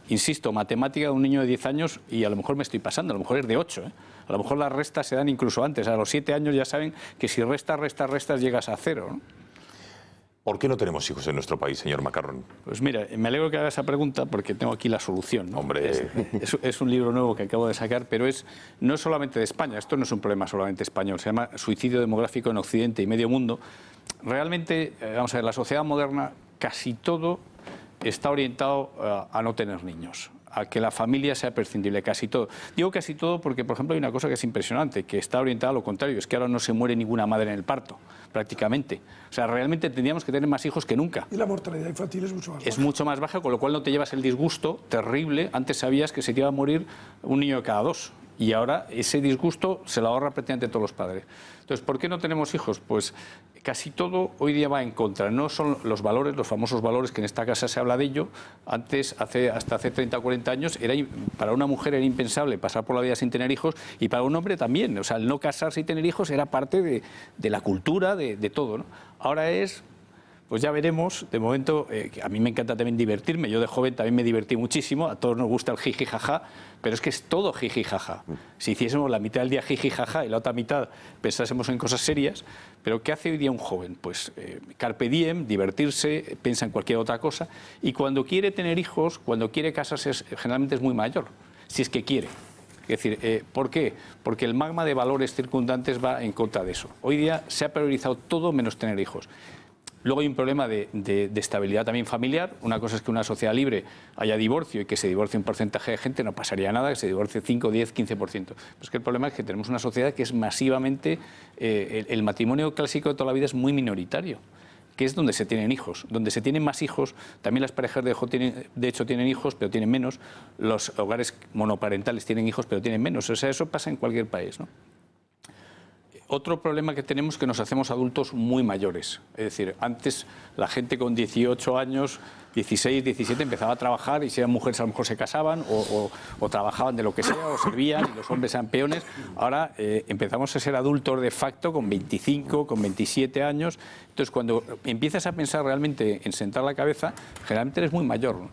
insisto, matemática de un niño de 10 años y a lo mejor me estoy pasando, a lo mejor es de 8, ¿eh? A lo mejor las restas se dan incluso antes, a los 7 años ya saben que si restas llegas a 0, ¿no? ¿Por qué no tenemos hijos en nuestro país, señor Macarrón? Pues mira, me alegro que haga esa pregunta porque tengo aquí la solución, ¿no? Hombre. Es un libro nuevo que acabo de sacar, pero no es solamente de España, esto no es un problema solamente español, se llama Suicidio demográfico en Occidente y Medio Mundo. Realmente, vamos a ver, la sociedad moderna casi todo está orientado a no tener niños, a que la familia sea prescindible, casi todo. Digo casi todo porque, por ejemplo, hay una cosa que es impresionante, que está orientada a lo contrario, es que ahora no se muere ninguna madre en el parto, prácticamente. O sea, realmente tendríamos que tener más hijos que nunca. Y la mortalidad infantil es mucho más baja. Es mucho más baja, con lo cual no te llevas el disgusto terrible. Antes sabías que se te iba a morir un niño de cada 2. Y ahora ese disgusto se lo ahorra prácticamente todos los padres. Entonces, ¿por qué no tenemos hijos? Pues casi todo hoy día va en contra. No son los valores, los famosos valores, que en esta casa se habla de ello. Antes, hasta hace 30 o 40 años, para una mujer era impensable pasar por la vida sin tener hijos y para un hombre también. O sea, el no casarse y tener hijos era parte de la cultura, de todo, ¿no? Ahora pues ya veremos. De momento, a mí me encanta también divertirme. Yo de joven también me divertí muchísimo. A todos nos gusta el jiji jaja, pero es que es todo jiji jaja. Si hiciésemos la mitad del día jiji jaja y la otra mitad pensásemos en cosas serias, pero ¿qué hace hoy día un joven? Pues carpe diem, divertirse, piensa en cualquier otra cosa. Y cuando quiere tener hijos, cuando quiere casarse, generalmente es muy mayor, si es que quiere. Es decir, ¿por qué? Porque el magma de valores circundantes va en contra de eso. Hoy día se ha priorizado todo menos tener hijos. Luego hay un problema de estabilidad también familiar. Una cosa es que en una sociedad libre haya divorcio y que se divorcie un porcentaje de gente, no pasaría nada, que se divorcie 5, 10, 15%. Pero es que el problema es que tenemos una sociedad que es masivamente... el matrimonio clásico de toda la vida es muy minoritario, que es donde se tienen hijos. Donde se tienen más hijos, también las parejas de hecho tienen hijos, pero tienen menos. Los hogares monoparentales tienen hijos, pero tienen menos. O sea, eso pasa en cualquier país, ¿no? Otro problema que tenemos es que nos hacemos adultos muy mayores. Es decir, antes la gente con 18 años, 16, 17 empezaba a trabajar y si eran mujeres a lo mejor se casaban o trabajaban de lo que sea o servían y los hombres eran peones. Ahora empezamos a ser adultos de facto con 25, con 27 años. Entonces, cuando empiezas a pensar realmente en sentar la cabeza, generalmente eres muy mayor, ¿no?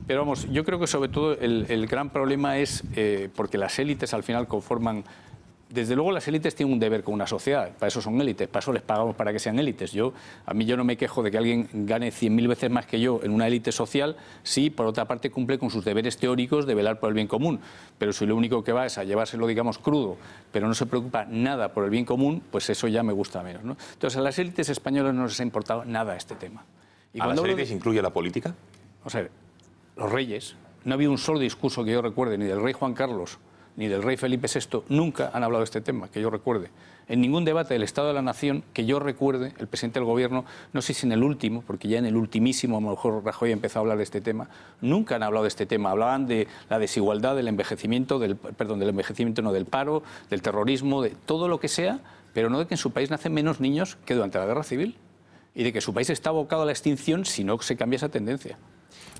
Pero vamos, yo creo que sobre todo el gran problema es porque las élites al final conforman... Desde luego las élites tienen un deber con una sociedad, para eso son élites, para eso les pagamos para que sean élites. A mí yo no me quejo de que alguien gane 100.000 veces más que yo en una élite social, si por otra parte cumple con sus deberes teóricos de velar por el bien común. Pero si lo único que va es a llevárselo, digamos, crudo, pero no se preocupa nada por el bien común, pues eso ya me gusta menos, ¿no? Entonces a las élites españolas no les ha importado nada este tema. ¿A las élites incluye la política? O sea, los reyes, no ha habido un solo discurso que yo recuerde, ni del rey Juan Carlos, ni del rey Felipe VI, nunca han hablado de este tema, que yo recuerde. En ningún debate del Estado de la Nación que yo recuerde, el presidente del Gobierno, no sé si en el último, porque ya en el ultimísimo a lo mejor Rajoy empezó a hablar de este tema, nunca han hablado de este tema. Hablaban de la desigualdad, del envejecimiento, del paro, del terrorismo, de todo lo que sea, pero no de que en su país nacen menos niños que durante la Guerra Civil y de que su país está abocado a la extinción si no se cambia esa tendencia.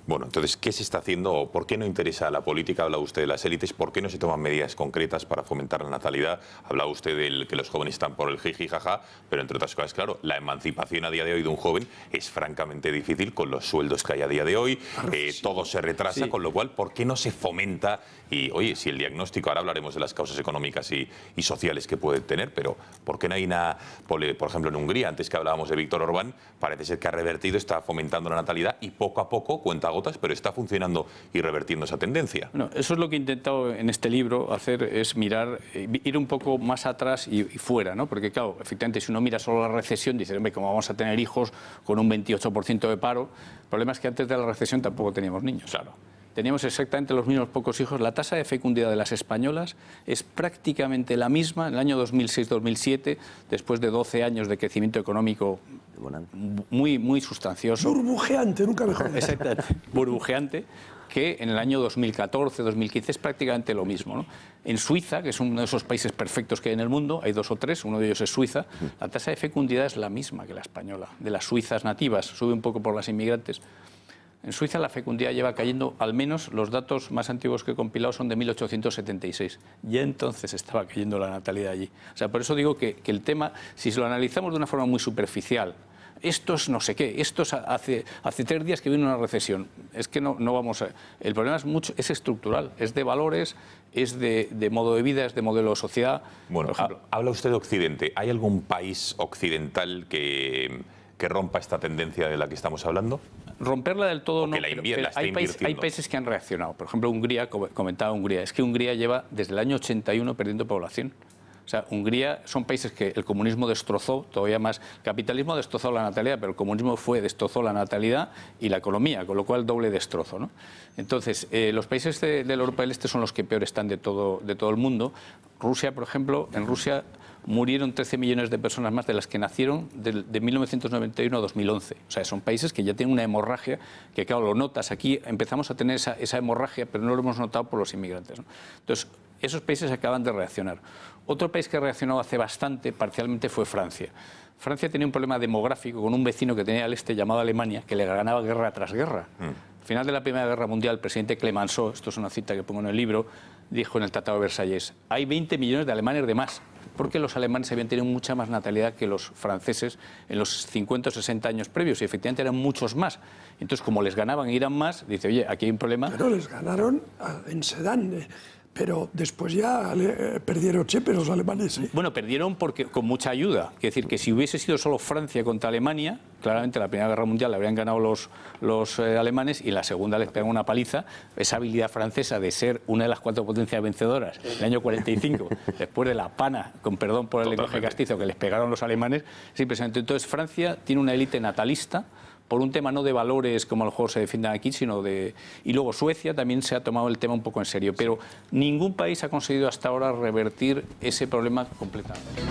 Bueno, entonces, ¿qué se está haciendo? ¿Por qué no interesa la política? Habla usted de las élites. ¿Por qué no se toman medidas concretas para fomentar la natalidad? Habla usted de que los jóvenes están por el jiji jaja, pero entre otras cosas, claro, la emancipación a día de hoy de un joven es francamente difícil con los sueldos que hay a día de hoy. Todo se retrasa, con lo cual, ¿por qué no se fomenta? Y, oye, si el diagnóstico, ahora hablaremos de las causas económicas y sociales que puede tener, pero ¿por qué no hay nada? Por ejemplo, en Hungría, antes que hablábamos de Víctor Orbán, parece ser que ha revertido, está fomentando la natalidad y poco a poco, cuentagotas, pero está funcionando y revertiendo esa tendencia. Bueno, eso es lo que he intentado en este libro hacer, es mirar, ir un poco más atrás y fuera, ¿no? Porque claro, efectivamente, si uno mira solo la recesión, dice, hombre, ¿cómo vamos a tener hijos con un 28% de paro? El problema es que antes de la recesión tampoco teníamos niños. Claro. Teníamos exactamente los mismos pocos hijos. La tasa de fecundidad de las españolas es prácticamente la misma en el año 2006-2007, después de 12 años de crecimiento económico muy sustancioso. Burbujeante, nunca mejor. Exactamente, burbujeante, que en el año 2014-2015 es prácticamente lo mismo, ¿no? En Suiza, que es uno de esos países perfectos que hay en el mundo, hay 2 o 3, uno de ellos es Suiza, la tasa de fecundidad es la misma que la española, de las suizas nativas, sube un poco por las inmigrantes. En Suiza la fecundidad lleva cayendo, al menos los datos más antiguos que he compilado son de 1876. Ya entonces estaba cayendo la natalidad allí. O sea, por eso digo que el tema, si lo analizamos de una forma muy superficial, estos no sé qué, estos hace 3 días que vino una recesión, es que no vamos a... El problema es estructural, es de valores, es de modo de vida, es de modelo de sociedad. Bueno, habla usted de Occidente. ¿Hay algún país occidental que rompa esta tendencia de la que estamos hablando? Romperla del todo no, pero hay países que han reaccionado. Por ejemplo, Hungría, comentaba Hungría, es que Hungría lleva desde el año 81 perdiendo población. O sea, Hungría son países que el comunismo destrozó, todavía más. El capitalismo destrozó la natalidad, pero el comunismo destrozó la natalidad y la economía, con lo cual doble destrozo, ¿no? Entonces, los países de Europa del Este son los que peor están de todo el mundo. Rusia, por ejemplo, en Rusia murieron 13 millones de personas más de las que nacieron de 1991 a 2011. O sea, son países que ya tienen una hemorragia, que claro, lo notas. Aquí empezamos a tener esa hemorragia, pero no lo hemos notado por los inmigrantes, ¿no? Entonces, esos países acaban de reaccionar. Otro país que reaccionó hace bastante, parcialmente, fue Francia. Francia tenía un problema demográfico con un vecino que tenía al este llamado Alemania, que le ganaba guerra tras guerra. Al final de la Primera Guerra Mundial, el presidente Clemenceau, esto es una cita que pongo en el libro, dijo en el Tratado de Versalles, hay 20 millones de alemanes de más, porque los alemanes habían tenido mucha más natalidad que los franceses en los 50 o 60 años previos, y efectivamente eran muchos más. Entonces, como les ganaban y eran más, dice, oye, aquí hay un problema. Pero les ganaron en Sedán. Pero después ya perdieron siempre los alemanes. Bueno, perdieron porque con mucha ayuda. Es decir, que si hubiese sido solo Francia contra Alemania, claramente la Primera Guerra Mundial la habrían ganado los alemanes y la Segunda les pegaron una paliza. Esa habilidad francesa de ser una de las 4 potencias vencedoras en el año 45, después de la pana, con perdón por el lenguaje castizo, que les pegaron los alemanes, es impresionante. Entonces, Francia tiene una élite natalista, por un tema no de valores como a lo mejor se defienden aquí, sino de... Y luego Suecia también se ha tomado el tema un poco en serio, pero ningún país ha conseguido hasta ahora revertir ese problema completamente.